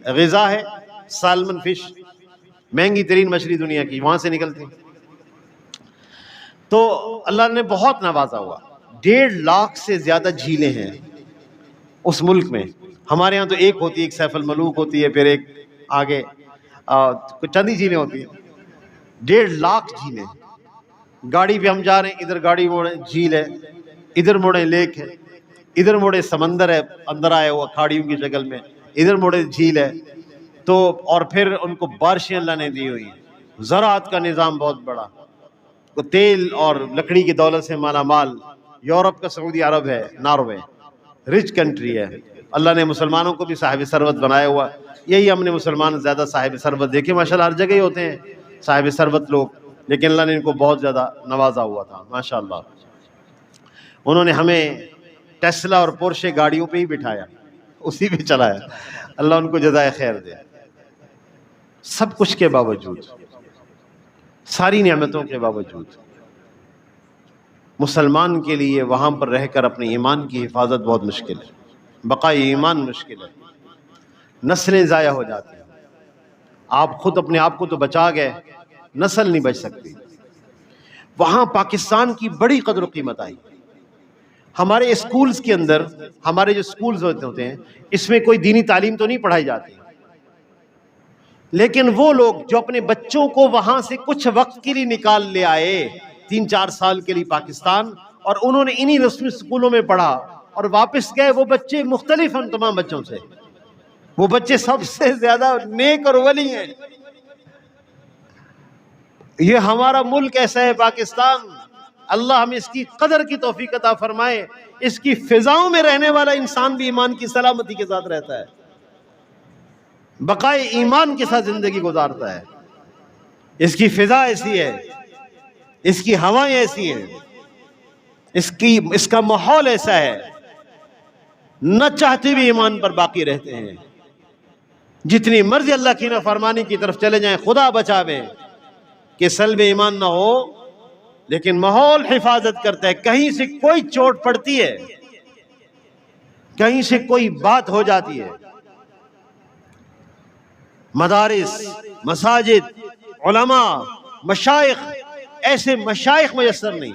غذا ہے. سالمن فش، مہنگی ترین مچھلی دنیا کی وہاں سے نکلتی. تو اللہ نے بہت نوازا ہوا. 1.5 لاکھ سے زیادہ جھیلیں ہیں اس ملک میں. ہمارے ہاں تو ایک ہوتی ہے، ایک سیف الملوک ہوتی ہے، پھر ایک آگے کچھ چند ہی جھیلیں ہوتی ہیں. 1.5 لاکھ جھیلیں. گاڑی پہ ہم جا رہے ہیں، ادھر گاڑی موڑے جھیل ہے، ادھر موڑے لیک ہے، ادھر موڑے سمندر ہے اندر آیا ہوا کھاڑیوں کی شکل میں، ادھر موڑے جھیل ہے. تو اور پھر ان کو بارشیں اللہ نے دی ہوئی ہیں، زراعت کا نظام بہت بڑا، تیل اور لکڑی کی دولت سے مالا مال. یورپ کا سعودی عرب ہے، ناروے، رچ کنٹری ہے. اللہ نے مسلمانوں کو بھی صاحب ثروت بنایا ہوا. یہی ہم نے مسلمان زیادہ صاحب ثروت دیکھے، ماشاءاللہ ہر جگہ ہی ہوتے ہیں صاحب ثروت لوگ، لیکن اللہ نے ان کو بہت زیادہ نوازا ہوا تھا ماشاءاللہ. انہوں نے ہمیں ٹیسلا اور پورشے گاڑیوں پہ ہی بٹھایا، اسی پہ چلایا. اللہ ان کو جزائے خیر دے. سب کچھ کے باوجود، ساری نعمتوں کے باوجود، مسلمان کے لیے وہاں پر رہ کر اپنے ایمان کی حفاظت بہت مشکل ہے، بقائے ایمان مشکل ہے. نسلیں ضائع ہو جاتی ہیں. آپ خود اپنے آپ کو تو بچا گئے، نسل نہیں بچ سکتی. وہاں پاکستان کی بڑی قدر و قیمت آئی. ہمارے اسکولز کے اندر، ہمارے جو اسکولز ہوتے ہیں، اس میں کوئی دینی تعلیم تو نہیں پڑھائی جاتی، لیکن وہ لوگ جو اپنے بچوں کو وہاں سے کچھ وقت کے لیے نکال لے آئے 3-4 سال کے لیے پاکستان، اور انہوں نے انہی رسمی اسکولوں میں پڑھا اور واپس گئے، وہ بچے مختلف ہیں تمام بچوں سے. وہ بچے سب سے زیادہ نیک اور ولی ہیں. یہ ہمارا ملک ایسا ہے پاکستان. اللہ ہمیں اس کی قدر کی توفیق عطا فرمائے. اس کی فضاؤں میں رہنے والا انسان بھی ایمان کی سلامتی کے ساتھ رہتا ہے، بقائے ایمان کے ساتھ زندگی گزارتا ہے. اس کی فضا ایسی ہے، اس کی ہوائیں ایسی ہیں، اس کا ماحول ایسا ہے، نہ چاہتے بھی ایمان پر باقی رہتے ہیں. جتنی مرضی اللہ کی نافرمانی کی طرف چلے جائیں، خدا بچاوے کہ سلب ایمان نہ ہو، لیکن ماحول حفاظت کرتا ہے. کہیں سے کوئی چوٹ پڑتی ہے، کہیں سے کوئی بات ہو جاتی ہے، مدارس، مساجد، علماء، مشائخ، ایسے مشائخ میسر نہیں.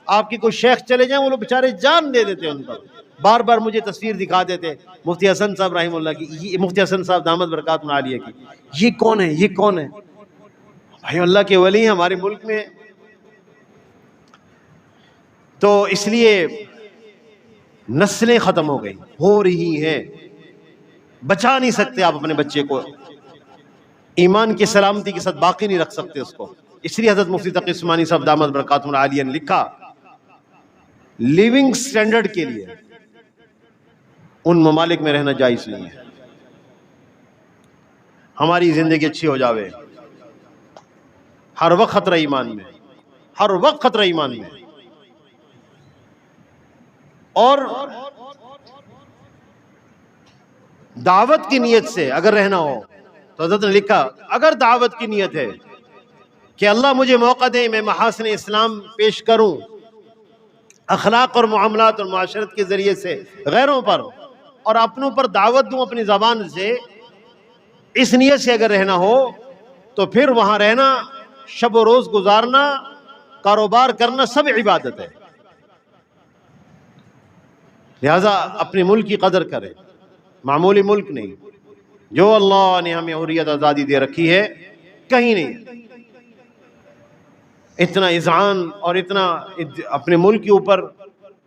آپ کی کوئی شیخ چلے جائیں، وہ لوگ بیچارے جان دے دیتے ان پر. بار بار مجھے تصویر دکھا دیتے مفتی حسن صاحب رحمہ اللہ کی، مفتی حسن صاحب دامت برکاتہ عالیہ کی. یہ کون ہے، یہ کون ہے؟ بھائی اللہ کے ولی ہیں ہمارے ملک میں. تو اس لیے نسلیں ختم ہو گئی، ہو رہی ہیں. بچا نہیں سکتے آپ اپنے بچے کو، ایمان کی سلامتی کے ساتھ باقی نہیں رکھ سکتے اس کو. اس لیے حضرت مفتی تقی عثمانی صاحب دامت برکاتہ عالیہ نے لکھا، لیونگ سٹینڈرڈ کے لیے ان ممالک میں رہنا جائز نہیں ہے. ہماری زندگی اچھی ہو جاوے، ہر وقت خطرہ ایمان میں، ہر وقت خطرہ ایمان میں. اور دعوت کی نیت سے اگر رہنا ہو تو حضرت نے لکھا، اگر دعوت کی نیت ہے کہ اللہ مجھے موقع دے میں محاسن اسلام پیش کروں، اخلاق اور معاملات اور معاشرت کے ذریعے سے غیروں پر اور اپنوں پر دعوت دوں اپنی زبان سے، اس نیت سے اگر رہنا ہو تو پھر وہاں رہنا، شب و روز گزارنا، کاروبار کرنا سب عبادت ہے. لہذا اپنے ملک کی قدر کریں، معمولی ملک نہیں. جو اللہ نے ہمیں حریت آزادی دے رکھی ہے کہیں نہیں. اتنا اذعان اور اتنا اپنے ملک کے اوپر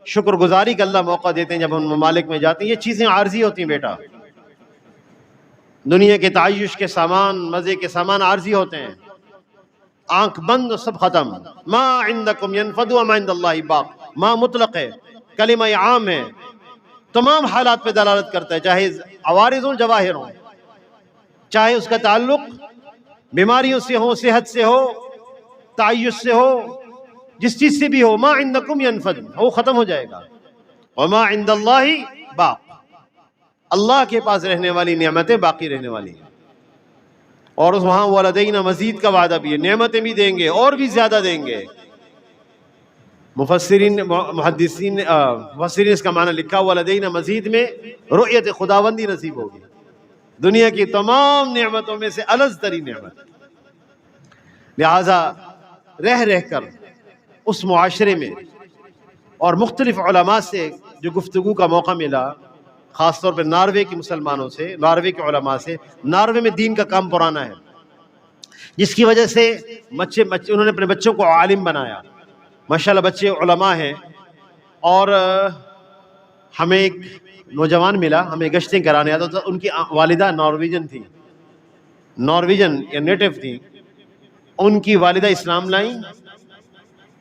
شکر گزاری کا اللہ موقع دیتے ہیں جب ہم ممالک میں جاتے ہیں. یہ چیزیں عارضی ہوتی ہیں بیٹا، دنیا کے تعیش کے سامان، مزے کے سامان عارضی ہوتے ہیں. آنکھ بند سب ختم. ما عندکم ینفد وما عند اللہ باق. ما مطلق ہے، کلمہ عام ہے، تمام حالات پہ دلالت کرتا ہے، چاہے عوارض ہوں جواہر ہوں، چاہے اس کا تعلق بیماریوں سے ہو، صحت سے ہو، تعیش سے ہو، جس چیز سے بھی ہو. ما عندکم ینفد، وہ ختم ہو جائے گا. وما عند اللہ باق، اللہ کے پاس رہنے والی نعمتیں باقی رہنے والی ہیں. اور وہاں ولدینا مزید کا وعدہ بھی ہے، نعمتیں بھی دیں گے اور بھی زیادہ دیں گے. مفسرین اس کا معنی لکھا، ولدینا مزید میں رؤیت خداوندی نصیب ہوگی، دنیا کی تمام نعمتوں میں سے الذ ترین نعمت. لہذا رہ کر اس معاشرے میں اور مختلف علماء سے جو گفتگو کا موقع ملا، خاص طور پہ ناروے کے مسلمانوں سے، ناروے کے علماء سے. ناروے میں دین کا کام پرانا ہے. جس کی وجہ سے انہوں نے اپنے بچوں کو عالم بنایا. ماشاءاللہ بچے علماء ہیں. اور ہمیں ایک نوجوان ملا, ہمیں گشتیں کرانے آتا تھا. ان کی والدہ نارویجن تھی, نارویجن یا نیٹو تھی. ان کی والدہ اسلام لائیں.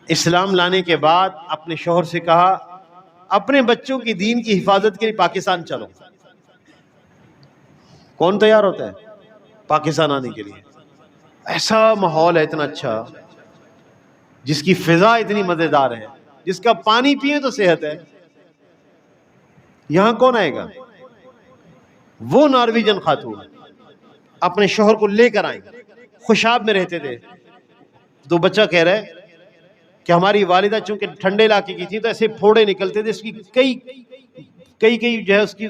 اسلام لانے کے بعد اپنے شوہر سے کہا اپنے بچوں کی دین کی حفاظت کے لیے پاکستان چلو. کون تیار ہوتا ہے پاکستان آنے کے لیے؟ ایسا ماحول ہے اتنا اچھا, جس کی فضا اتنی مزیدار ہے, جس کا پانی پیے تو صحت ہے. یہاں کون آئے گا؟ وہ نارویجن خاتون اپنے شوہر کو لے کر آئیں, خوشاب میں رہتے تھے. تو بچہ کہہ رہا ہے کہ ہماری والدہ چونکہ ٹھنڈے علاقے کی تھی تو ایسے پھوڑے نکلتے تھے, اس کی کئی جو ہے اس کی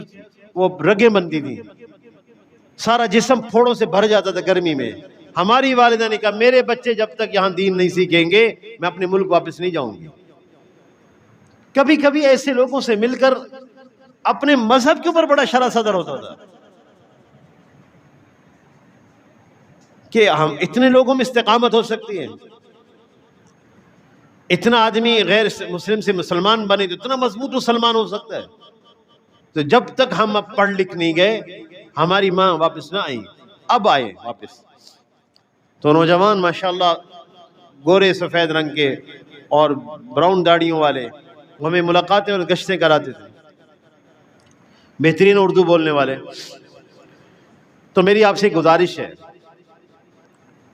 وہ رگیں بنتی تھی, سارا جسم پھوڑوں سے بھر جاتا تھا گرمی میں. ہماری والدہ نے کہا میرے بچے جب تک یہاں دین نہیں سیکھیں گے میں اپنے ملک واپس نہیں جاؤں گی. کبھی کبھی ایسے لوگوں سے مل کر اپنے مذہب کے اوپر بڑا شرح صدر ہوتا تھا کہ ہم اتنے لوگوں میں استقامت ہو سکتی ہے. اتنا آدمی غیر مسلم سے مسلمان بنے تو اتنا مضبوط مسلمان ہو سکتا ہے. تو جب تک ہم اب پڑھ لکھ نہیں گئے ہماری ماں واپس نہ آئی. اب آئے واپس. تو نوجوان ماشاءاللہ گورے سفید رنگ کے اور براؤن داڑھیوں والے ہمیں ملاقاتیں اور گشتیں کراتے تھے, بہترین اردو بولنے والے. تو میری آپ سے گزارش ہے,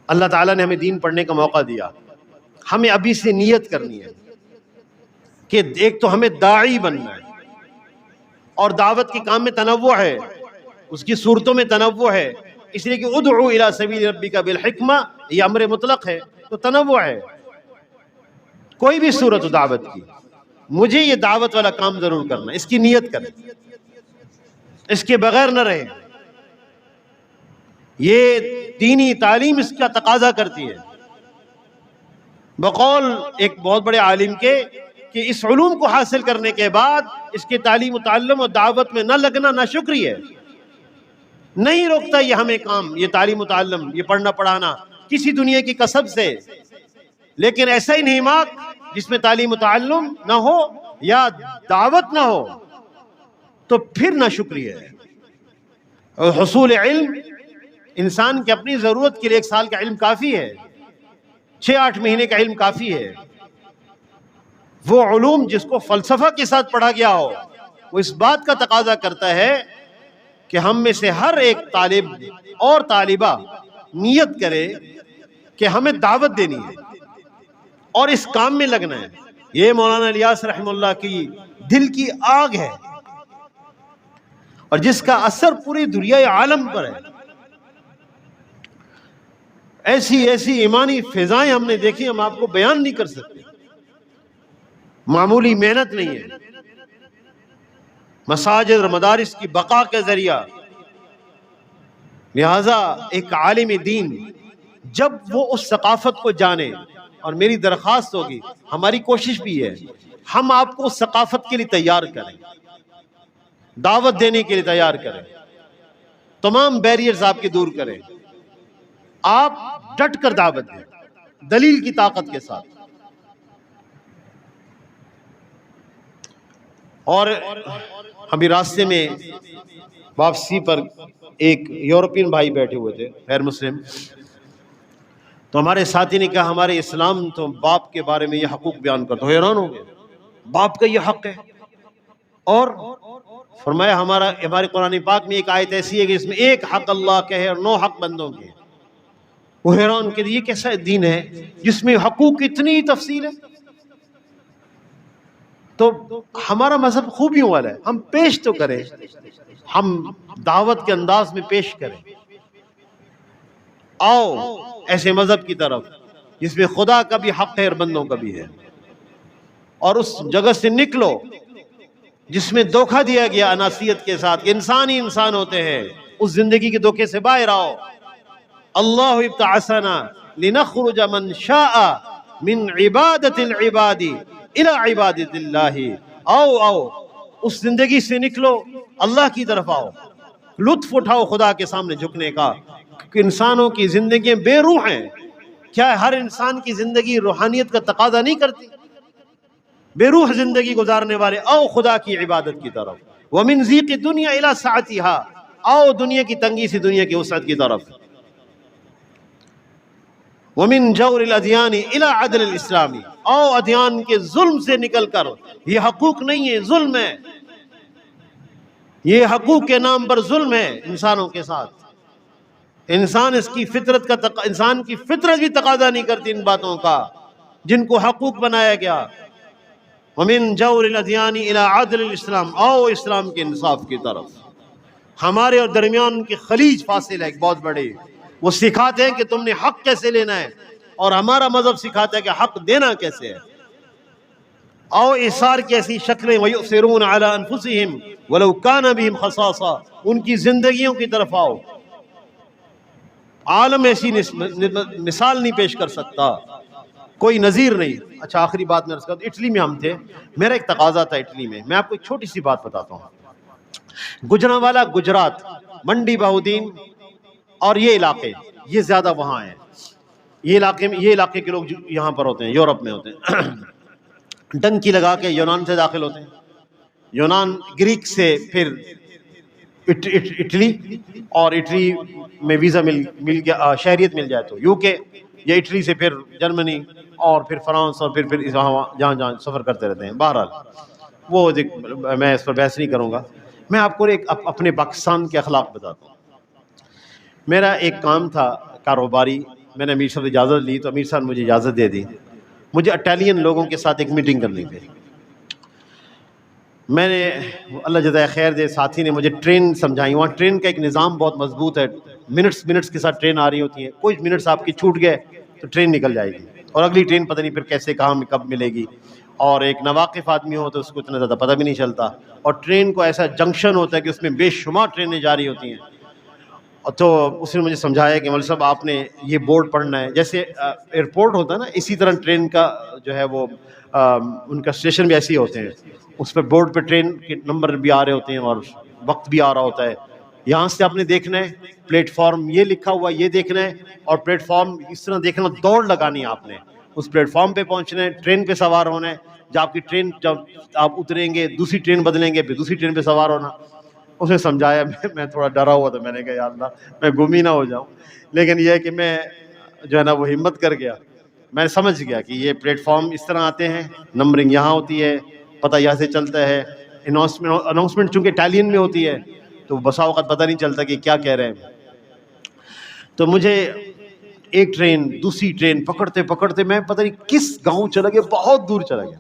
اللہ تعالیٰ نے ہمیں دین پڑھنے کا موقع دیا, ہمیں ابھی سے نیت کرنی ہے کہ ایک تو ہمیں داعی بننا ہے, اور دعوت کے کام میں تنوع ہے, اس کی صورتوں میں تنوع ہے. اس لیے کہ ادعو الی سبیل ربک بالحکمہ, یہ امر مطلق ہے تو تنوع ہے. کوئی بھی صورت ہو دعوت کی, مجھے یہ دعوت والا کام ضرور کرنا ہے, اس کی نیت کریں, اس کے بغیر نہ رہے. یہ دینی تعلیم اس کا تقاضا کرتی ہے. بقول ایک بہت بڑے عالم کے کہ اس علوم کو حاصل کرنے کے بعد اس کے تعلیم و تعلم اور دعوت میں نہ لگنا ناشکری ہے. نہیں روکتا یہ ہمیں کام, یہ تعلیم و تعلم, یہ پڑھنا پڑھانا کسی دنیا کی کسب سے, لیکن ایسا ہی انہماک جس میں تعلیم و تعلم نہ ہو یا دعوت نہ ہو تو پھر ناشکری ہے. اور حصول علم انسان کی اپنی ضرورت کے لیے 1 سال کا علم کافی ہے, 6-8 مہینے کا علم کافی ہے. وہ علوم جس کو فلسفہ کے ساتھ پڑھا گیا ہو وہ اس بات کا تقاضا کرتا ہے کہ ہم میں سے ہر ایک طالب اور طالبہ نیت کرے کہ ہمیں دعوت دینی ہے اور اس کام میں لگنا ہے. یہ مولانا الیاس رحمہ اللہ کی دل کی آگ ہے اور جس کا اثر پوری دنیا عالم پر ہے. ایسی ایمانی فضائیں ہم نے دیکھی, ہم آپ کو بیان نہیں کر سکتے. معمولی محنت نہیں ہے. مساجد اور مدارس کی بقا کے ذریعہ. لہذا ایک عالم دین جب وہ اس ثقافت کو جانے, اور میری درخواست ہوگی, ہماری کوشش بھی ہے, ہم آپ کو اس ثقافت کے لیے تیار کریں, دعوت دینے کے لیے تیار کریں, تمام بیریئرز آپ کے دور کریں. آپ ڈٹ کر دعوت دیں دلیل کی طاقت کے ساتھ. اور ابھی راستے میں واپسی پر ایک یورپین بھائی بیٹھے ہوئے تھے, غیر مسلم. تو ہمارے ساتھی نے کہا ہمارے اسلام تو باپ کے بارے میں یہ حقوق بیان کرتا. حیران ہو گئے, باپ کا یہ حق ہے. اور فرمایا ہمارے قرآن پاک میں ایک آیت ایسی ہے کہ اس میں 1 حق اللہ کے ہے اور 9 حق بندوں کے. وہ حیران کہ یہ کیسا دین ہے جس میں حقوق کی اتنی تفصیل ہے. تو ہمارا مذہب خوبیوں والا ہے, ہم پیش تو کریں, ہم دعوت کے انداز میں پیش کریں. آؤ ایسے مذہب کی طرف جس میں خدا کا بھی حق ہے اور بندوں کا بھی ہے, اور اس جگہ سے نکلو جس میں دھوکہ دیا گیا اناسیت کے ساتھ کہ انسان ہی انسان ہوتے ہیں. اس زندگی کے دھوکے سے باہر آؤ. اللہ ابتعثنا لنخرج من شاء من عبادت العباد الى عبادت اللہ. آؤ اس زندگی سے نکلو, اللہ کی طرف آؤ, لطف اٹھاؤ خدا کے سامنے جھکنے کا, کہ انسانوں کی زندگیاں بے روح ہیں. کیا ہر انسان کی زندگی روحانیت کا تقاضا نہیں کرتی؟ بے روح زندگی گزارنے والے آؤ خدا کی عبادت کی طرف. وَمِن ضِيقِ الدُّنْيَا إِلَىٰ سَعَتِهَا، آؤ دنیا کی تنگی سے دنیا کی وسعت کی طرف. وَمِن جَوْرِ الْأَدْيَانِ إِلَىٰ عَدْلِ الْإِسْلَامِ، آؤ ادیان کے ظلم سے نکل کر، یہ حقوق نہیں ہے، ظلم ہے. یہ حقوق کے نام پر ظلم ہے انسانوں کے ساتھ. انسان انسان کی فطرت بھی تقاضا نہیں کرتی ان باتوں کا جن کو حقوق بنایا گیا. وَمِن جَوْرِ الْأَدْيَانِ إِلَىٰ عَدْلِ الْإِسْلَامِ، آؤ اسلام کے انصاف کی طرف. ہمارے اور درمیان کی خلیج فاصل ہے ایک بہت بڑی. وہ سکھاتے ہیں کہ تم نے حق کیسے لینا ہے، اور ہمارا مذہب سکھاتا ہے کہ حق دینا کیسے ہے. آؤ اثار کی ایسی شکلیں، وَيُؤْثِرُونَ عَلَىٰ أَنفُسِهِمْ وَلَوْ كَانَ بِهِمْ خَصَاصَةٌ، ان کی زندگیوں کی طرف آؤ. عالم ایسی مثال نہیں پیش کر سکتا، کوئی نظیر نہیں. اچھا آخری بات میں اٹلی میں ہم تھے، میرا ایک تقاضا تھا اٹلی میں. میں آپ کو ایک چھوٹی سی بات بتاتا ہوں. گجرانوالا گجرات، منڈی بہودین اور یہ علاقے، یہ زیادہ وہاں ہیں. یہ علاقے کے لوگ جو یہاں پر ہوتے ہیں، یورپ میں ہوتے ہیں، ڈنکی لگا کے یونان سے داخل ہوتے ہیں. یونان گریک سے پھر اٹلی، اور اٹلی میں ویزا مل گیا، شہریت مل جائے تو یو کے، یا اٹلی سے پھر جرمنی اور پھر فرانس، اور پھر جہاں سفر کرتے رہتے ہیں. بہرحال وہ میں اس پر بحث نہیں کروں گا. میں آپ کو ایک اپنے پاکستان کے اخلاق بتاتا ہوں. میرا ایک کام تھا کاروباری، میں نے امیر صاحب سے اجازت لی تو امیر صاحب نے مجھے اجازت دے دی. مجھے اٹالین لوگوں کے ساتھ ایک میٹنگ کرنی تھی. میں نے، اللہ جزائے خیر دے، ساتھی نے مجھے ٹرین سمجھائی. وہاں ٹرین کا ایک نظام بہت مضبوط ہے. منٹس کے ساتھ ٹرین آ رہی ہوتی ہیں. کچھ منٹس آپ کی چھوٹ گئے تو ٹرین نکل جائے گی، اور اگلی ٹرین پتہ نہیں پھر کیسے کہاں کب ملے گی. اور ایک ناواقف آدمی ہو تو اس کو اتنا زیادہ پتہ بھی نہیں چلتا. اور ٹرین کو ایسا جنکشن ہوتا ہے کہ اس میں بے شمار ٹرینیں جاری ہوتی ہیں. تو اس نے مجھے سمجھایا کہ مولوی صاحب آپ نے یہ بورڈ پڑھنا ہے. جیسے ایئرپورٹ ہوتا ہے نا، اسی طرح ٹرین کا جو ہے وہ ان کا اسٹیشن بھی ایسے ہی ہوتے ہیں. اس پہ بورڈ پہ ٹرین کے نمبر بھی آ رہے ہوتے ہیں اور وقت بھی آ رہا ہوتا ہے. یہاں سے آپ نے دیکھنا ہے پلیٹ فارم یہ لکھا ہوا یہ دیکھنا ہے، اور پلیٹ فارم اس طرح دیکھنا، دوڑ لگانی ہے آپ نے. اس پلیٹ فارم پہ پہنچنا ہے، ٹرین پہ سوار ہونا ہے. جب آپ کی ٹرین، جب آپ اتریں گے دوسری ٹرین بدلیں گے، پھر دوسری ٹرین پہ سوار ہونا. اس نے سمجھایا. میں تھوڑا ڈرا ہوا تھا، میں نے کہا یا اللہ میں گم ہی نہ ہو جاؤں. لیکن یہ ہے کہ میں جو ہے نا وہ ہمت کر گیا. میں سمجھ گیا کہ یہ پلیٹ فارم اس طرح آتے ہیں، نمبرنگ یہاں ہوتی ہے، پتہ یہاں سے چلتا ہے. اناؤنسمنٹ چونکہ اٹالین میں ہوتی ہے تو بسا اوقات پتہ نہیں چلتا کہ کیا کہہ رہے ہیں. تو مجھے ایک ٹرین دوسری ٹرین پکڑتے پکڑتے میں پتہ نہیں کس گاؤں چلا گیا، بہت دور چلا گیا.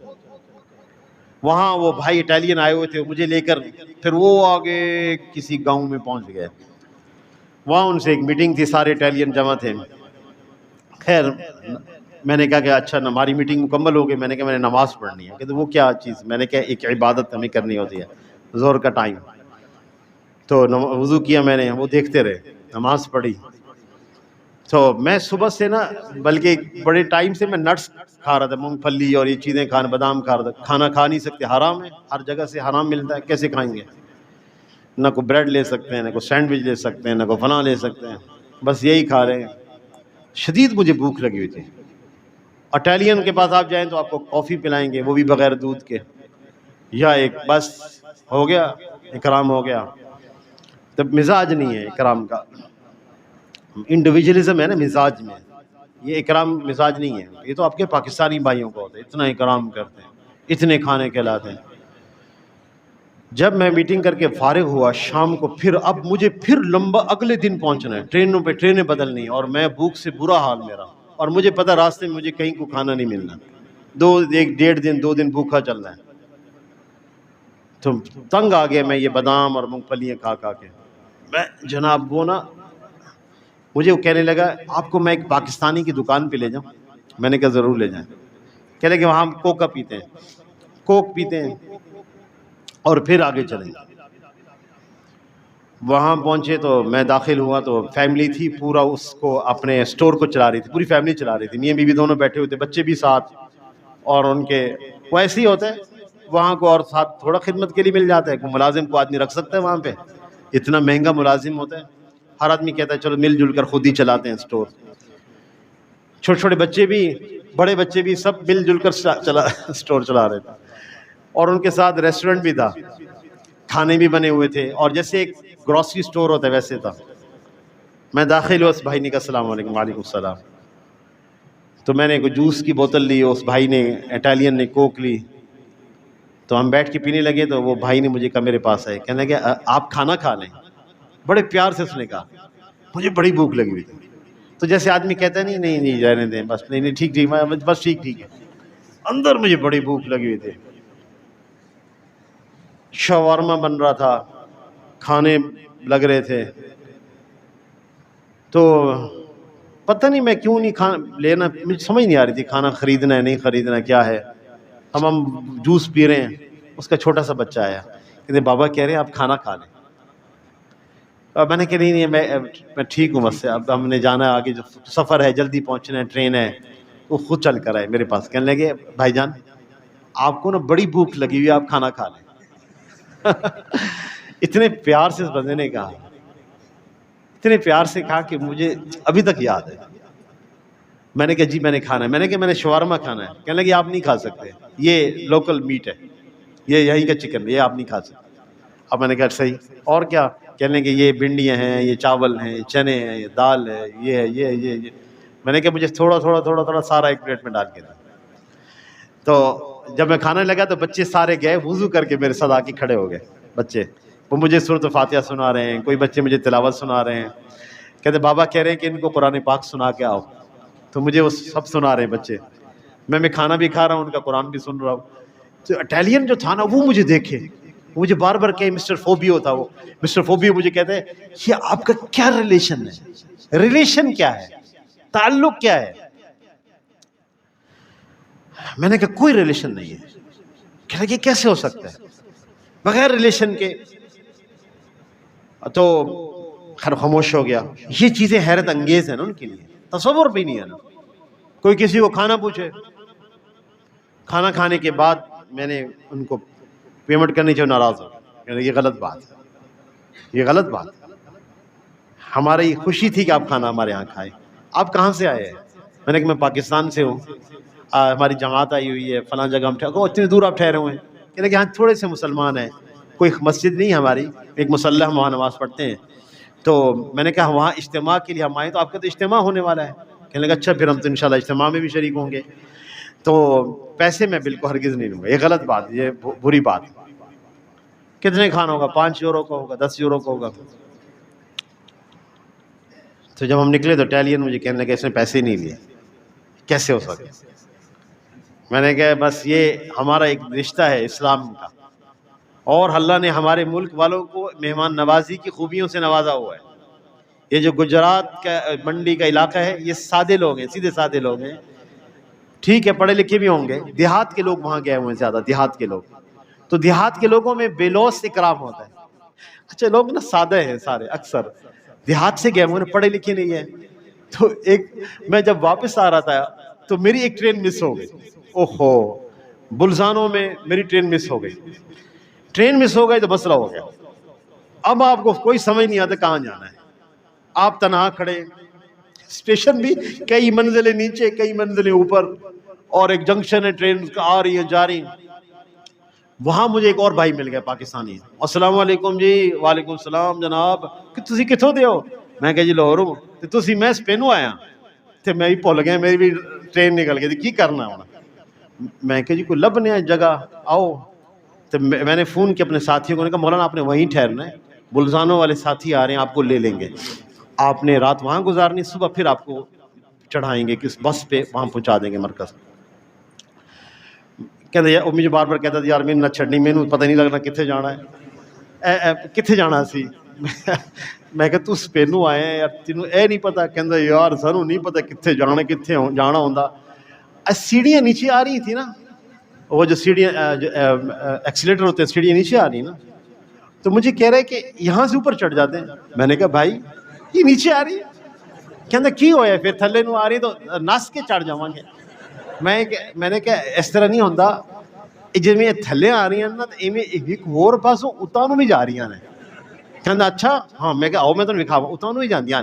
وہاں وہ بھائی اٹالین آئے ہوئے تھے، مجھے لے کر پھر وہ آگے کسی گاؤں میں پہنچ گئے. وہاں ان سے ایک میٹنگ تھی، سارے اٹالین جمع تھے. خیر میں نے کہا کہ اچھا ہماری میٹنگ مکمل ہو گئی. میں نے کہا میں نے نماز پڑھنی ہے. کہتے وہ کیا چیز؟ میں نے کہا ایک عبادت ہمیں کرنی ہوتی ہے، ظہر کا ٹائم. تو وضو کیا میں نے، وہ دیکھتے رہے، نماز پڑھی. تو میں صبح سے نا، بلکہ بڑے ٹائم سے میں نٹس کھا رہا تھا، مونگ پھلی اور یہ چیزیں کھانا، بادام کھا رہا تھا. کھانا کھا نہیں سکتے، حرام ہے، ہر جگہ سے حرام ملتا ہے، کیسے کھائیں گے؟ نہ کوئی بریڈ لے سکتے ہیں، نہ کوئی سینڈوچ لے سکتے ہیں، نہ کوئی فلاں لے سکتے ہیں، بس یہی کھا رہے ہیں. شدید مجھے بھوک لگی ہوئی تھی. اٹالین کے پاس آپ جائیں تو آپ کو کافی پلائیں گے، وہ بھی بغیر دودھ کے، یا ایک بس ہو گیا اکرام ہو گیا. تب مزاج نہیں ہے اکرام کا، انڈیویجولزم ہے نا مزاج میں. یہ اکرام مزاج نہیں ہے. یہ تو آپ کے پاکستانی بھائیوں کو ہوتا ہے، اتنا اکرام کرتے ہیں، اتنے کھانے کھلاتے ہیں. جب میں میٹنگ کر کے فارغ ہوا شام کو، پھر اب مجھے پھر لمبا اگلے دن پہنچنا ہے، ٹرینوں پہ ٹرینیں بدلنی، اور میں بھوک سے برا حال میرا. اور مجھے پتہ راستے میں مجھے کہیں کو کھانا نہیں ملنا، ایک ڈیڑھ دن 2 دن بھوکا چلنا ہے. تو تنگ آ گیا میں یہ بادام اور مونگ پھلیاں کھا کھا کے. میں جناب وہ نا مجھے وہ کہنے لگا آپ کو میں ایک پاکستانی کی دکان پہ لے جاؤں. میں نے کہا ضرور لے جائیں. کہہ لے کہ وہاں ہم کوکا پیتے ہیں، کوک پیتے ہیں اور پھر آگے چلیں. وہاں پہنچے تو میں داخل ہوا تو فیملی تھی، پورا اس کو اپنے اسٹور کو چلا رہی تھی، پوری فیملی چلا رہی تھی، میاں بیوی دونوں بیٹھے ہوئے تھے، بچے بھی ساتھ. اور ان کے وہ ایسے ہی ہوتا ہے وہاں کو، اور ساتھ تھوڑا خدمت کے لیے مل جاتا ہے. کوئی ملازم کو آدمی رکھ سکتا ہے وہاں پہ، اتنا مہنگا ملازم ہوتا ہے. ہر آدمی کہتا ہے چلو مل جل کر خود ہی چلاتے ہیں اسٹور. چھوٹے چھوٹے بچے بھی بڑے بچے بھی سب مل جل کر اسٹور چلا رہے تھے. اور ان کے ساتھ ریسٹورنٹ بھی تھا, کھانے بھی بنے ہوئے تھے, اور جیسے ایک گروسری اسٹور ہوتا ہے ویسے تھا. میں داخل ہوا, اس بھائی نے کہا السلام علیکم. وعلیکم السلام. تو میں نے کوئی جوس کی بوتل لی, اس بھائی نے اٹالین نے کوک لی, تو ہم بیٹھ کے پینے لگے. تو وہ بھائی نے مجھے کہا میرے پاس آئے, کہنے لگے آپ کھانا کھا لیں. بڑے پیار سے اس نے کہا, مجھے بڑی بھوک لگی ہوئی تھی. تو جیسے آدمی کہتا ہے نہیں رہنے دیں بس, نہیں ٹھیک بس ٹھیک ہے. اندر مجھے بڑی بھوک لگی ہوئی تھی. شاورما بن رہا تھا, کھانے لگ رہے تھے. تو پتہ نہیں میں کیوں نہیں کھانا لینا, مجھے سمجھ نہیں آ رہی تھی کھانا خریدنا ہے نہیں خریدنا کیا ہے. ہم جوس پی رہے ہیں, اس کا چھوٹا سا بچہ آیا, کہتے بابا کہہ رہے ہیں آپ کھانا کھا لیں. اب میں نے کہا نہیں میں ٹھیک ہوں, بس سے اب ہم نے جانا ہے آگے, جو سفر ہے جلدی پہنچنا ہے, ٹرین ہے. وہ خود چل کر آئے میرے پاس, کہنے لگے بھائی جان آپ کو نا بڑی بھوک لگی ہوئی ہے, آپ کھانا کھا لیں. اتنے پیار سے اس بندے نے کہا, اتنے پیار سے کہا کہ مجھے ابھی تک یاد ہے. میں نے کہا جی میں نے کھانا ہے. میں نے کہا میں نے شاورما کھانا ہے. کہنے لگے آپ نہیں کھا سکتے, یہ لوکل میٹ ہے, یہ یہیں کا چکن, یہ آپ نہیں کھا سکتے. اب میں نے کہا صحیح, اور کیا؟ کہنے کہ یہ بھنڈیاں ہیں, یہ چاول ہیں, چنے ہیں, یہ دال ہے, یہ ہے یہ. میں نے کہا مجھے تھوڑا سارا ایک پلیٹ میں ڈال کے دیں. تو جب میں کھانے لگا تو بچے سارے گئے وضو کر کے میرے ساتھ آ کے کھڑے ہو گئے. بچے وہ مجھے سورۃ فاتحہ سنا رہے ہیں, کوئی بچے مجھے تلاوت سنا رہے ہیں. کہتے بابا کہہ رہے ہیں کہ ان کو قرآن پاک سنا کے آؤ. تو مجھے وہ سب سنا رہے ہیں بچے, میں کھانا بھی کھا رہا ہوں, ان کا قرآن بھی سن رہا ہوں. تو اٹالین جو تھا نا وہ مجھے دیکھے, مجھے بار بار کہے, مسٹر فوبیو تھا وہ, مسٹر فوبیو مجھے کہتے ہیں یہ آپ کا کیا ریلیشن ہے, ریلیشن کیا ہے, تعلق کیا ہے؟ میں نے کہا کوئی ریلیشن نہیں ہے. کہہ لگے کیسے ہو سکتا ہے بغیر ریلیشن کے؟ تو خیر خاموش ہو گیا. یہ چیزیں حیرت انگیز ہیں نا ان کے لیے, تصور بھی نہیں ہے نا. کوئی کسی کو کھانا پوچھے, کھانا کھانے کے بعد میں نے ان کو پیمنٹ کرنی چاہیے, ناراض ہو گیا. یہ غلط بات ہے, یہ غلط بات ہے. ہماری خوشی تھی کہ آپ کھانا ہمارے یہاں کھائیں. آپ کہاں سے آئے ہیں؟ میں نے کہا میں پاکستان سے ہوں, ہماری جماعت آئی ہوئی ہے فلاں جگہ, ہم اتنی دور آپ ٹھہرے ہوئے ہیں. کہنے کہ ہاں تھوڑے سے مسلمان ہیں, کوئی مسجد نہیں ہماری, ایک مسلح ہم وہاں نماز پڑھتے ہیں. تو میں نے کہا وہاں اجتماع کے لیے ہم آئے, تو آپ کا تو اجتماع ہونے والا ہے. کہنے لگا اچھا پھر ہم تو انشاءاللہ اجتماع میں بھی شریک ہوں گے. تو پیسے میں بالکل ہرگز نہیں لوں گا, یہ غلط بات, یہ بری بات. کتنے کھانا ہوگا؟ 5 یورو کا ہوگا, 10 یورو کا ہوگا. تو جب ہم نکلے تو اٹالین مجھے کہنے لگا اس نے پیسے نہیں لیے, کیسے ہو سکے؟ میں نے کہا بس یہ ہمارا ایک رشتہ ہے اسلام کا, اور اللہ نے ہمارے ملک والوں کو مہمان نوازی کی خوبیوں سے نوازا ہوا ہے. یہ جو گجرات کا منڈی کا علاقہ ہے, یہ سادے لوگ ہیں, سیدھے سادے لوگ ہیں. ٹھیک ہے پڑھے لکھے بھی ہوں گے, دیہات کے لوگ وہاں گئے ہوئے ہیں زیادہ, دیہات کے لوگ. تو دیہات کے لوگوں میں بے لوث اکرام ہوتا ہے. اچھا لوگ نا سادہ ہیں سارے, اکثر دیہات سے گئے ہوئے ہیں, پڑھے لکھے نہیں ہیں. تو ایک میں جب واپس آ رہا تھا تو میری ایک ٹرین مس ہو گئی. اوہو, بلزانوں میں میری ٹرین مس ہو گئی. ٹرین مس ہو گئی تو مسئلہ ہو گیا. اب آپ کو کوئی سمجھ نہیں آتا کہاں جانا ہے. آپ تنہا کھڑے, اسٹیشن بھی کئی منزلیں نیچے کئی منزلیں اوپر, اور ایک جنکشن ہے, ٹرین آ رہی ہے جا رہی. وہاں مجھے ایک اور بھائی مل گیا پاکستانی. السلام علیکم جی. وعلیکم السلام جناب, کہ تسی کتھوں دے ہو؟ میں کہا جی لاہور ہوں. تے تسی میں سپینوں آیا تے میں بھی بھول گیا, میری بھی ٹرین نکل گئی, کی کرنا ہونا. میں کہا جی کوئی لبنے ہے جگہ آؤ. تو میں نے فون کیا اپنے ساتھیوں کو, نے کہا مولانا آپ نے وہیں ٹھہرنا ہے, بلزانوں والے ساتھی آ رہے ہیں, آپ کو لے لیں گے. آپ نے رات وہاں گزارنی, صبح پھر آپ کو چڑھائیں گے کس بس پہ, وہاں پہنچا دیں گے مرکز. کہتے یار مجھے بار بار کہتا یار مینوں نہ چھڈنی, مینوں پتہ نہیں لگنا کتنے جانا ہے, کتنے جانا سی. میں کہ تو سپینوں آئے ہیں یار, تینوں اے نہیں پتا؟ کہندا یار سانوں نہیں پتا کتنے جانا, کتنے جانا ہوندا. سیڑھیاں نیچے آ رہی تھی نا, وہ جو سیڑھیاں ایکسیلیٹر ہوتے ہیں, سیڑھیاں نیچے آ رہی نا, تو مجھے کہہ رہے کہ یہاں سے اوپر چڑھ جاتے ہیں. میں نے کہا بھائی یہ نیچے آ رہی ہے. کہندا کی ہویا پھر تھلے نو آ رہی تو نس کے چڑھ جاواں گے. میں نے کہا اس طرح نہیں ہوندا, جویں تھلے آ رہی ہیں نا, ایویں ایک ہور پاسوں اتاں نو بھی جا رہی ہیں. کہنا اچھا ہاں میں کہ آؤ میں تو وکھاوا اتنا نہیں جان دیا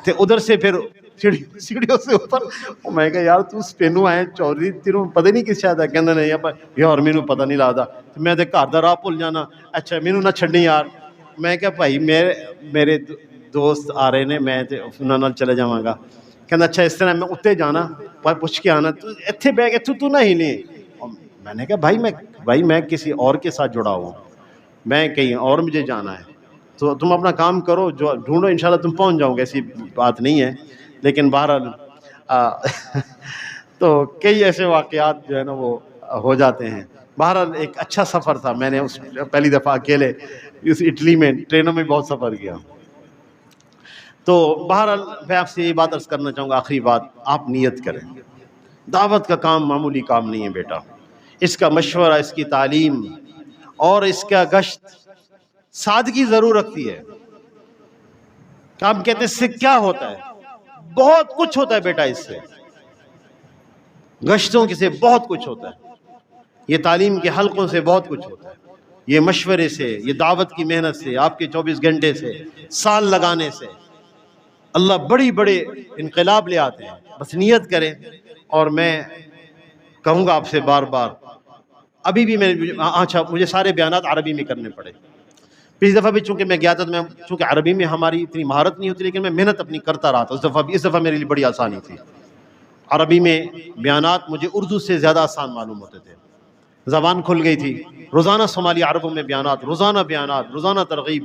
تے ادھر سے پھر سیڑھیوں سے اوپر میں کہا یار تو سپینوں آئے چودھری تینوں پتہ نہیں کس شاید ہے کہنا نہیں یار مینوں پتہ نہیں لگدا میں تے گھر دا راہ بھول جانا اچھا مینوں نہ چھڈنی یار میں کہا بھائی میرے دوست آ رہے نے میں تے انہاں نال چلے جاواں گا کہنا اچھا اس طرح میں اتنے جانا پوچھ کے آنا تو اتنے بہ کے تو نہ ہی لیں میں نے کہا بھائی میں کسی اور کے ساتھ جڑا ہوں میں کہیں اور مجھے جانا ہے تو تم اپنا کام کرو جو ڈھونڈو انشاءاللہ تم پہنچ جاؤ گے ایسی بات نہیں ہے لیکن بہرحال تو کئی ایسے واقعات جو ہے نا وہ ہو جاتے ہیں بہرحال ایک اچھا سفر تھا میں نے اس پہلی دفعہ اکیلے اس اٹلی میں ٹرینوں میں بہت سفر کیا تو بہرحال میں آپ سے یہ بات عرض کرنا چاہوں گا آخری بات آپ نیت کریں دعوت کا کام معمولی کام نہیں ہے بیٹا اس کا مشورہ اس کی تعلیم اور اس کا گشت سادگی ضرور رکھتی ہے آپ کہتے ہیں اس سے کیا ہوتا ہے بہت کچھ ہوتا ہے بیٹا اس سے گشتوں سے بہت کچھ ہوتا ہے یہ تعلیم کے حلقوں سے بہت کچھ ہوتا ہے یہ مشورے سے یہ دعوت کی محنت سے آپ کے 24 گھنٹے سے سال لگانے سے اللہ بڑے انقلاب لے آتے ہیں بس نیت کریں اور میں کہوں گا آپ سے بار بار ابھی بھی میں اچھا مجھے سارے بیانات عربی میں کرنے پڑے پچھلی دفعہ بھی چونکہ میں گیا تھا تو چونکہ عربی میں ہماری اتنی مہارت نہیں ہوتی لیکن میں محنت اپنی کرتا رہا تھا اس دفعہ میرے لیے بڑی آسانی تھی عربی میں بیانات مجھے اردو سے زیادہ آسان معلوم ہوتے تھے زبان کھل گئی تھی روزانہ صومالی عربوں میں بیانات روزانہ ترغیب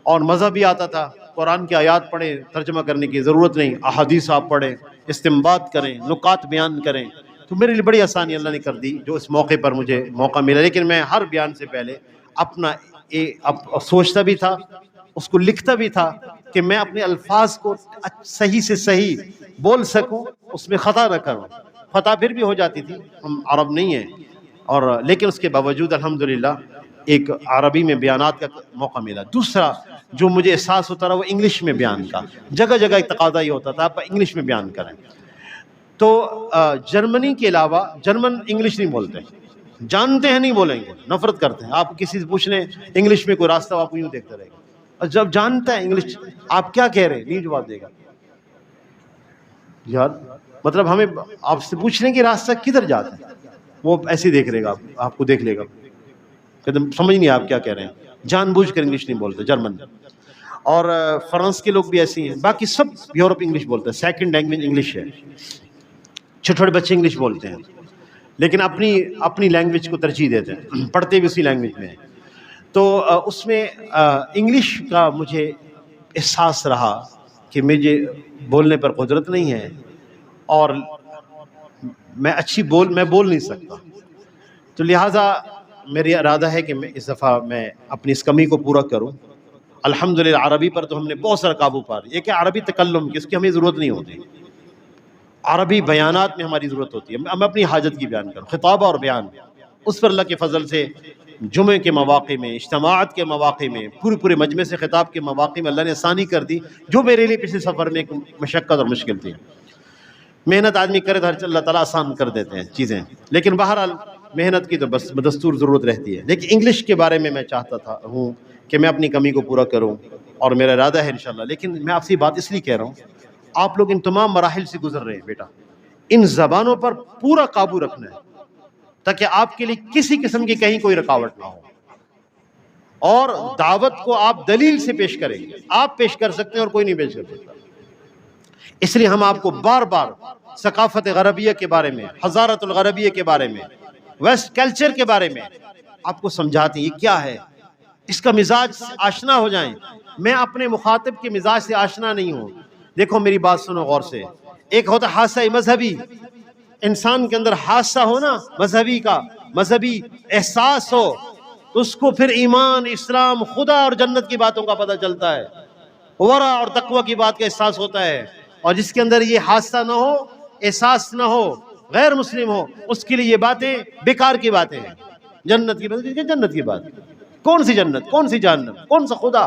اور مزہ بھی آتا تھا قرآن کی آیات پڑھیں ترجمہ کرنے کی ضرورت نہیں احادیث آپ پڑھیں استنباط کریں نکات بیان کریں تو میرے لیے بڑی آسانی اللہ نے کر دی جو اس موقع پر مجھے موقع ملا لیکن میں ہر بیان سے پہلے اپنا سوچتا بھی تھا اس کو لکھتا بھی تھا کہ میں اپنے الفاظ کو صحیح سے صحیح بول سکوں اس میں خطا نہ کروں خطا پھر بھی ہو جاتی تھی ہم عرب نہیں ہیں اور لیکن اس کے باوجود الحمدللہ ایک عربی میں بیانات کا موقع ملا دوسرا جو مجھے احساس ہوتا رہا وہ انگلش میں بیان کا جگہ ایک تقاضا یہ ہوتا تھا آپ انگلش میں بیان کریں تو جرمنی کے علاوہ جرمن انگلش نہیں بولتے جانتے ہیں نہیں بولیں گے نفرت کرتے ہیں آپ کسی سے پوچھ لیں انگلش میں کوئی راستہ آپ کو یوں دیکھتا رہے گا اور جب جانتا ہے انگلش آپ کیا کہہ رہے ہیں نہیں جواب دے گا یار مطلب ہمیں آپ سے پوچھ لیں کہ راستہ کدھر جاتا ہے وہ ایسے دیکھ رہے گا آپ کو دیکھ لے گا سمجھ نہیں آپ کیا کہہ رہے ہیں جان بوجھ کر انگلش نہیں بولتے جرمن اور فرانس کے لوگ بھی ایسے ہیں باقی سب یورپ انگلش بولتے ہیں سیکنڈ لینگویج انگلش ہے چھوٹے بچے انگلش بولتے ہیں لیکن اپنی لینگویج کو ترجیح دیتے ہیں پڑھتے بھی اسی لینگویج میں ہیں تو اس میں انگلش کا مجھے احساس رہا کہ مجھے بولنے پر قدرت نہیں ہے اور میں بول نہیں سکتا تو لہٰذا میری ارادہ ہے کہ میں اس دفعہ میں اپنی اس کمی کو پورا کروں الحمدللہ عربی پر تو ہم نے بہت سارا قابو پا لیا یہ کہ عربی تکلم کی اس کی ہمیں ضرورت نہیں ہوتی عربی بیانات میں ہماری ضرورت ہوتی ہے میں اپنی حاجت کی بیان کروں خطابہ اور بیان اس پر اللہ کے فضل سے جمعے کے مواقع میں اجتماعات کے مواقع میں پورے مجمع سے خطاب کے مواقع میں اللہ نے آسانی کر دی جو میرے لیے پچھلے سفر میں ایک مشقت اور مشکل تھی محنت آدمی کرے تو اللہ تعالیٰ آسان کر دیتے ہیں چیزیں لیکن بہرحال محنت کی تو بس بدستور ضرورت رہتی ہے لیکن انگلش کے بارے میں چاہتا ہوں کہ میں اپنی کمی کو پورا کروں اور میرا ارادہ ہے انشاءاللہ لیکن میں آپ سے بات اس لیے کہہ رہا ہوں آپ لوگ ان تمام مراحل سے گزر رہے ہیں بیٹا ان زبانوں پر پورا قابو رکھنا ہے تاکہ آپ کے لیے کسی قسم کی کہیں کوئی رکاوٹ نہ ہو اور دعوت کو آپ دلیل سے پیش کریں گے آپ پیش کر سکتے ہیں اور کوئی نہیں پیش کر سکتا اس لیے ہم آپ کو بار بار ثقافت غربیہ کے بارے میں حضارت الغربیہ کے بارے میں ویسٹ کلچر کے بارے میں آپ کو سمجھاتے ہیں یہ کیا ہے اس کا مزاج آشنا ہو جائیں میں اپنے مخاطب کے مزاج سے آشنا نہیں ہوں دیکھو میری بات سنو غور سے ایک ہوتا حادثہ مذہبی انسان کے اندر حادثہ ہو نا مذہبی احساس ہو تو اس کو پھر ایمان اسلام خدا اور جنت کی باتوں کا پتہ چلتا ہے ورع اور تقوی کی بات کا احساس ہوتا ہے اور جس کے اندر یہ حادثہ نہ ہو احساس نہ ہو غیر مسلم ہو اس کے لیے یہ باتیں بیکار کی باتیں ہیں جنت کی بات کون سی جنت کون سی جہنم کون سا خدا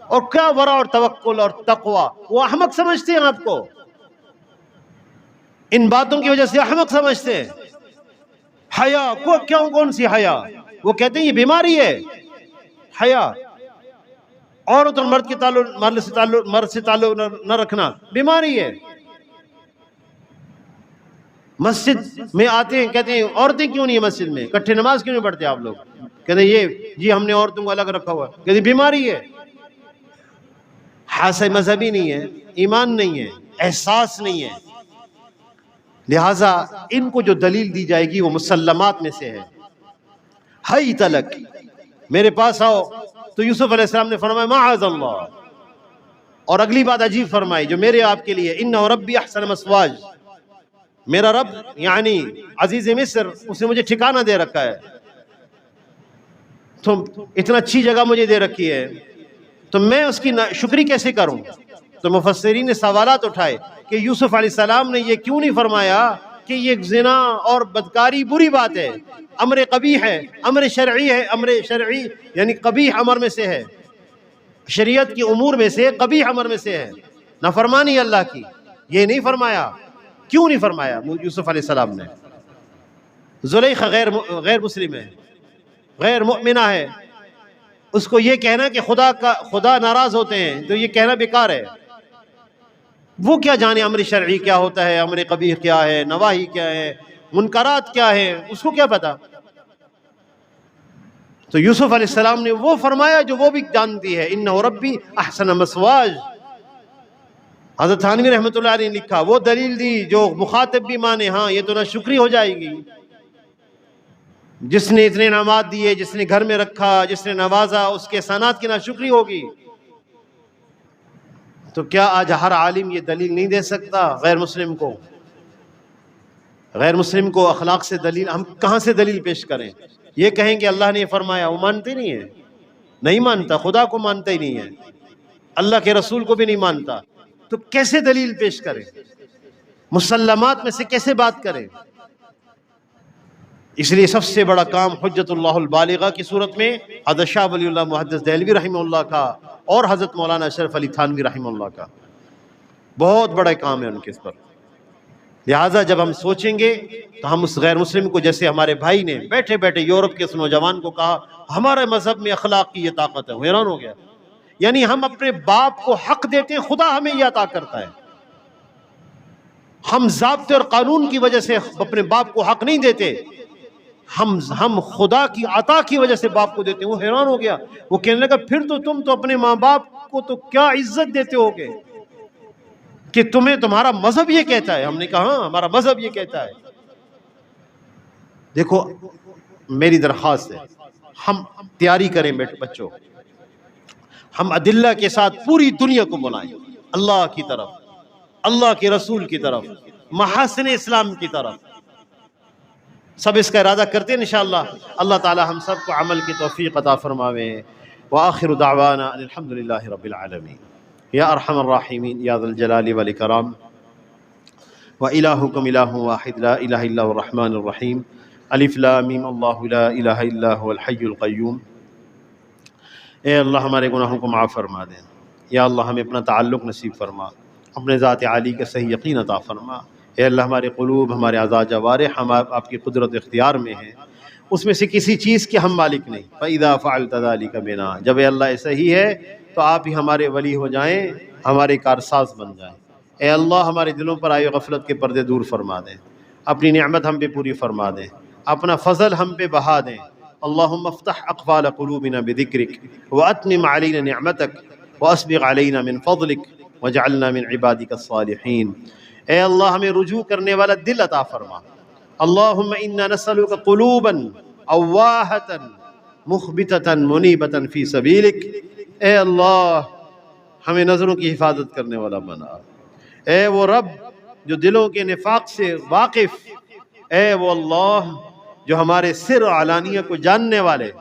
اور کیا ورع اور توکل اور تقوی وہ احمق سمجھتے ہیں آپ کو ان باتوں کی وجہ سے احمق سمجھتے ہیں حیا کون سی حیا وہ کہتے ہیں یہ بیماری ہے حیا عورت اور مرد کے مرد سے تعلق نہ رکھنا بیماری ہے۔ مسجد میں آتے ہیں کہتے ہیں عورتیں کیوں نہیں ہیں مسجد میں، اکٹھے نماز کیوں نہیں پڑھتے آپ لوگ؟ کہتے ہیں یہ جی ہم نے عورتوں کو الگ رکھا ہوا ہے۔ کہتے ہیں بیماری ہے، حاصل مذہبی نہیں ہے، ایمان نہیں ہے، احساس نہیں ہے۔ لہٰذا ان کو جو دلیل دی جائے گی وہ مسلمات میں سے ہے۔ ہئی تلک میرے پاس آؤ، تو یوسف علیہ السلام نے فرمایا معاذ اللہ، اور اگلی بات عجیب فرمائی جو میرے آپ کے لیے، انہ ربی احسن مثواج، میرا رب یعنی عزیز مصر اس نے مجھے ٹھکانہ دے رکھا ہے، تو اتنا اچھی جگہ مجھے دے رکھی ہے، تو میں اس کی شکری کیسے کروں؟ تو مفسرین نے سوالات اٹھائے کہ یوسف علیہ السلام نے یہ کیوں نہیں فرمایا کہ یہ زنا اور بدکاری بری بات ہے، امر قبیح ہے، امر شرعی ہے، امر شرعی یعنی قبیح امر میں سے ہے، شریعت کی امور میں سے قبیح امر میں سے ہے، نافرمانی اللہ کی، یہ نہیں فرمایا۔ کیوں نہیں فرمایا یوسف علیہ السلام نے؟ زلیخا غیر مسلم ہے، غیر مؤمنہ ہے، اس کو یہ کہنا کہ خدا ناراض ہوتے ہیں تو یہ کہنا بیکار ہے۔ وہ کیا جانے امر شرعی کیا ہوتا ہے، امر قبیح کیا ہے، نواہی کیا ہے، منکرات کیا ہے، اس کو کیا پتا؟ تو یوسف علیہ السلام نے وہ فرمایا جو وہ بھی جانتی ہے، انہ ربی احسن مثواج۔ حضرت تھانوی رحمۃ اللہ علیہ نے لکھا، وہ دلیل دی جو مخاطب بھی مانے، ہاں یہ تو ناشکری ہو جائے گی، جس نے اتنے انعامات دیے، جس نے گھر میں رکھا، جس نے نوازا، اس کے احسانات کی ناشکری ہوگی۔ تو کیا آج ہر عالم یہ دلیل نہیں دے سکتا غیر مسلم کو؟ غیر مسلم کو اخلاق سے دلیل ہم کہاں سے دلیل پیش کریں؟ یہ کہیں کہ اللہ نے یہ فرمایا، وہ مانتے نہیں ہے، نہیں مانتا، خدا کو مانتا ہی نہیں ہے، اللہ کے رسول کو بھی نہیں مانتا، تو کیسے دلیل پیش کریں؟ مسلمات میں سے کیسے بات کریں؟ اس لیے سب سے بڑا کام حجت اللہ البالغہ کی صورت میں حضرت شاہ ولی اللہ محدث دہلوی رحمہ اللہ کا اور حضرت مولانا اشرف علی تھانوی رحمہ اللہ کا بہت بڑا کام ہے ان کے اس پر۔ لہٰذا جب ہم سوچیں گے تو ہم اس غیر مسلم کو، جیسے ہمارے بھائی نے بیٹھے بیٹھے یورپ کے اس نوجوان کو کہا ہمارے مذہب میں اخلاق کی یہ طاقت ہے، حیران ہو گیا۔ یعنی ہم اپنے باپ کو حق دیتے ہیں، خدا ہمیں یہ عطا کرتا ہے۔ ہم ضابطے اور قانون کی وجہ سے اپنے باپ کو حق نہیں دیتے، ہم خدا کی عطا کی وجہ سے باپ کو دیتے ہیں۔ وہ حیران ہو گیا، وہ کہنے لگا پھر تو تم تو اپنے ماں باپ کو تو کیا عزت دیتے ہو گے کہ تمہیں تمہارا مذہب یہ کہتا ہے۔ ہم نے کہا ہاں ہمارا مذہب یہ کہتا ہے۔ دیکھو میری درخواست ہے ہم تیاری کریں بچوں، ہم ادلہ کے ساتھ پوری دنیا کو بلائیں اللہ کی طرف، اللہ کے رسول کی طرف، محاسن اسلام کی طرف۔ سب اس کا ارادہ کرتے ہیں انشاءاللہ، اللہ تعالی ہم سب کو عمل کی توفیق عطا فرماوے۔ وآخر دعوانا الحمدللہ رب العالمین۔ یا ارحم الراحمین یا ذا الجلال والاکرام، وإلہکم الہ واحد لا الہ الا هو الرحمن الرحیم، الف لام میم اللہ لا الہ الا هو الحی القیوم۔ اے اللہ ہمارے گناہوں کو معاف فرما دیں، یا اللہ ہمیں اپنا تعلق نصیب فرما، اپنے ذات عالی کا صحیح یقین عطا فرما۔ اے اللہ ہمارے قلوب، ہمارے اعضاء جوارح ہم آپ کی قدرت اختیار میں ہیں، اس میں سے کسی چیز کے ہم مالک نہیں۔ فَإِذَا فَعَلْتَ ذَلِكَ بِنَا، جب اے اللہ ایسا ہی ہے تو آپ ہی ہمارے ولی ہو جائیں، ہمارے کارساز بن جائیں۔ اے اللہ ہمارے دلوں پر آئے غفلت کے پردے دور فرما دیں، اپنی نعمت ہم پہ پوری فرما دیں، اپنا فضل ہم پہ بہا دیں۔ اللہم افتح اقفال قلوبنا بذکرک واتمم علینا نعمتک واسبغ علینا من فضلک واجعلنا من عبادک الصالحین۔ اے اللہ ہمیں رجوع کرنے والا دل عطا فرما۔ اللہم انا نسألک قلوبا اواہتا مخبتتا منیبتا فی سبیلک۔ اے اللہ ہمیں نظروں کی حفاظت کرنے والا بنا۔ اے وہ رب جو دلوں کے نفاق سے واقف، اے وہ اللہ جو ہمارے سر و علانیہ کو جاننے والے،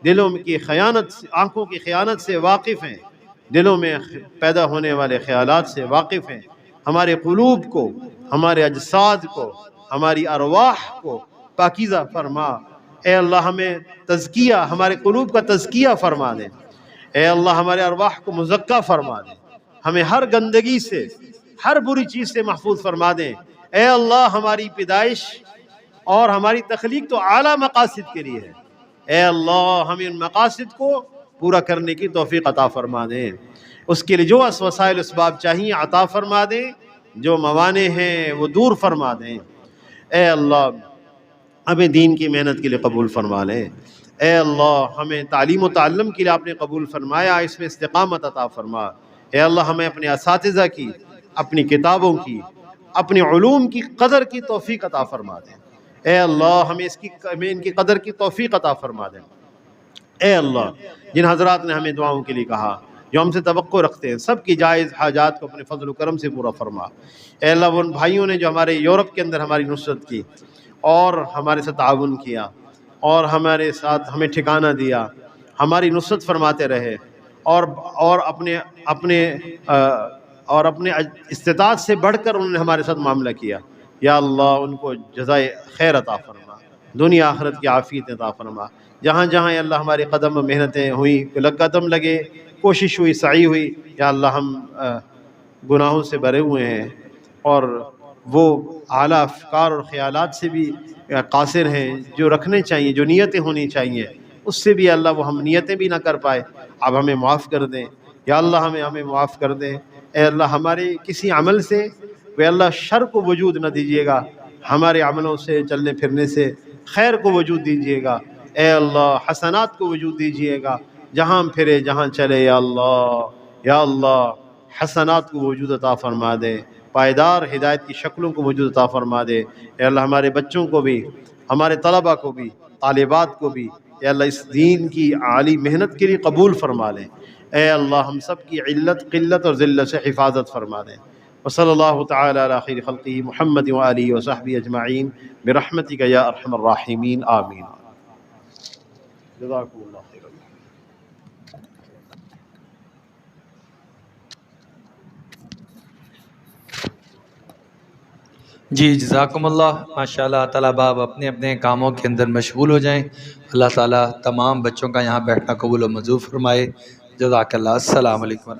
دلوں کی خیانت، آنکھوں کی خیانت سے واقف ہیں، دلوں میں پیدا ہونے والے خیالات سے واقف ہیں، ہمارے قلوب کو، ہمارے اجساد کو، ہماری ارواح کو پاکیزہ فرما۔ اے اللہ ہمیں تزکیہ، ہمارے قلوب کا تزکیہ فرما دیں۔ اے اللہ ہمارے ارواح کو مزکہ فرما دیں، ہمیں ہر گندگی سے، ہر بری چیز سے محفوظ فرما دیں۔ اے اللہ ہماری پیدائش اور ہماری تخلیق تو اعلیٰ مقاصد کے لیے ہے، اے اللہ ہمیں ان مقاصد کو پورا کرنے کی توفیق عطا فرما دیں، اس کے لیے جو وسائل اسباب چاہیے عطا فرما دیں، جو موانع ہیں وہ دور فرما دیں۔ اے اللہ ہمیں دین کی محنت کے لیے قبول فرما لیں، اے اللہ ہمیں تعلیم و تعلم کے لیے آپ نے قبول فرمایا، اس میں استقامت عطا فرما۔ اے اللہ ہمیں اپنے اساتذہ کی، اپنی کتابوں کی، اپنے علوم کی قدر کی توفیق عطا فرما دیں۔ اے اللہ ہمیں ان کی قدر کی توفیق عطا فرما دیں۔ اے اللہ جن حضرات نے ہمیں دعاؤں کے لیے کہا، جو ہم سے توقع رکھتے ہیں، سب کی جائز حاجات کو اپنے فضل و کرم سے پورا فرما۔ اے اللہ ان بھائیوں نے جو ہمارے یورپ کے اندر ہماری نصرت کی اور ہمارے ساتھ تعاون کیا اور ہمارے ساتھ ہمیں ٹھکانہ دیا، ہماری نصرت فرماتے رہے اور اپنے استطاعت سے بڑھ کر انہوں نے ہمارے ساتھ معاملہ کیا، یا اللہ ان کو جزائے خیر عطا فرما، دنیا آخرت کی عافیت عطا فرما۔ جہاں جہاں یا اللہ ہماری قدم و محنتیں ہوئیں، قدم لگے، کوشش ہوئی، سعی ہوئی، یا اللہ ہم گناہوں سے بھرے ہوئے ہیں اور وہ اعلیٰ افکار اور خیالات سے بھی قاصر ہیں جو رکھنے چاہیے، جو نیتیں ہونی چاہیے، اس سے بھی اللہ وہ ہم نیتیں بھی نہ کر پائے۔ اب ہمیں معاف کر دیں یا اللہ، ہمیں معاف کر دیں۔ اے اللہ ہمارے کسی عمل سے وہ اللہ شر کو وجود نہ دیجیے گا، ہمارے عملوں سے، چلنے پھرنے سے خیر کو وجود دیجیے گا۔ اے اللہ حسنات کو وجود دیجیے گا، جہاں ہم پھرے، جہاں چلے، یا اللہ حسنات کو وجود عطا فرما دے، پائیدار ہدایت کی شکلوں کو وجود عطا فرما دے۔ اے اللہ ہمارے بچوں کو بھی، ہمارے طلبہ کو بھی، طالبات کو بھی، اے اللہ اس دین کی عالی محنت کے لیے قبول فرما لیں۔ اے اللہ ہم سب کی علت، قلت اور ذلت سے حفاظت فرما دیں۔ وصلی اللہ تعالی علی خیر خلقہ محمد وآلہ وصحبہ اجمعین برحمتک یا ارحم الراحمین، آمین۔ جزاکم اللہ خیر۔ جی جزاکم اللہ، ماشاءاللہ طلبہ اب اپنے اپنے کاموں کے اندر مشغول ہو جائیں۔ اللہ تعالیٰ تمام بچوں کا یہاں بیٹھنا قبول و منظور فرمائے۔ جزاک اللہ، السلام علیکم۔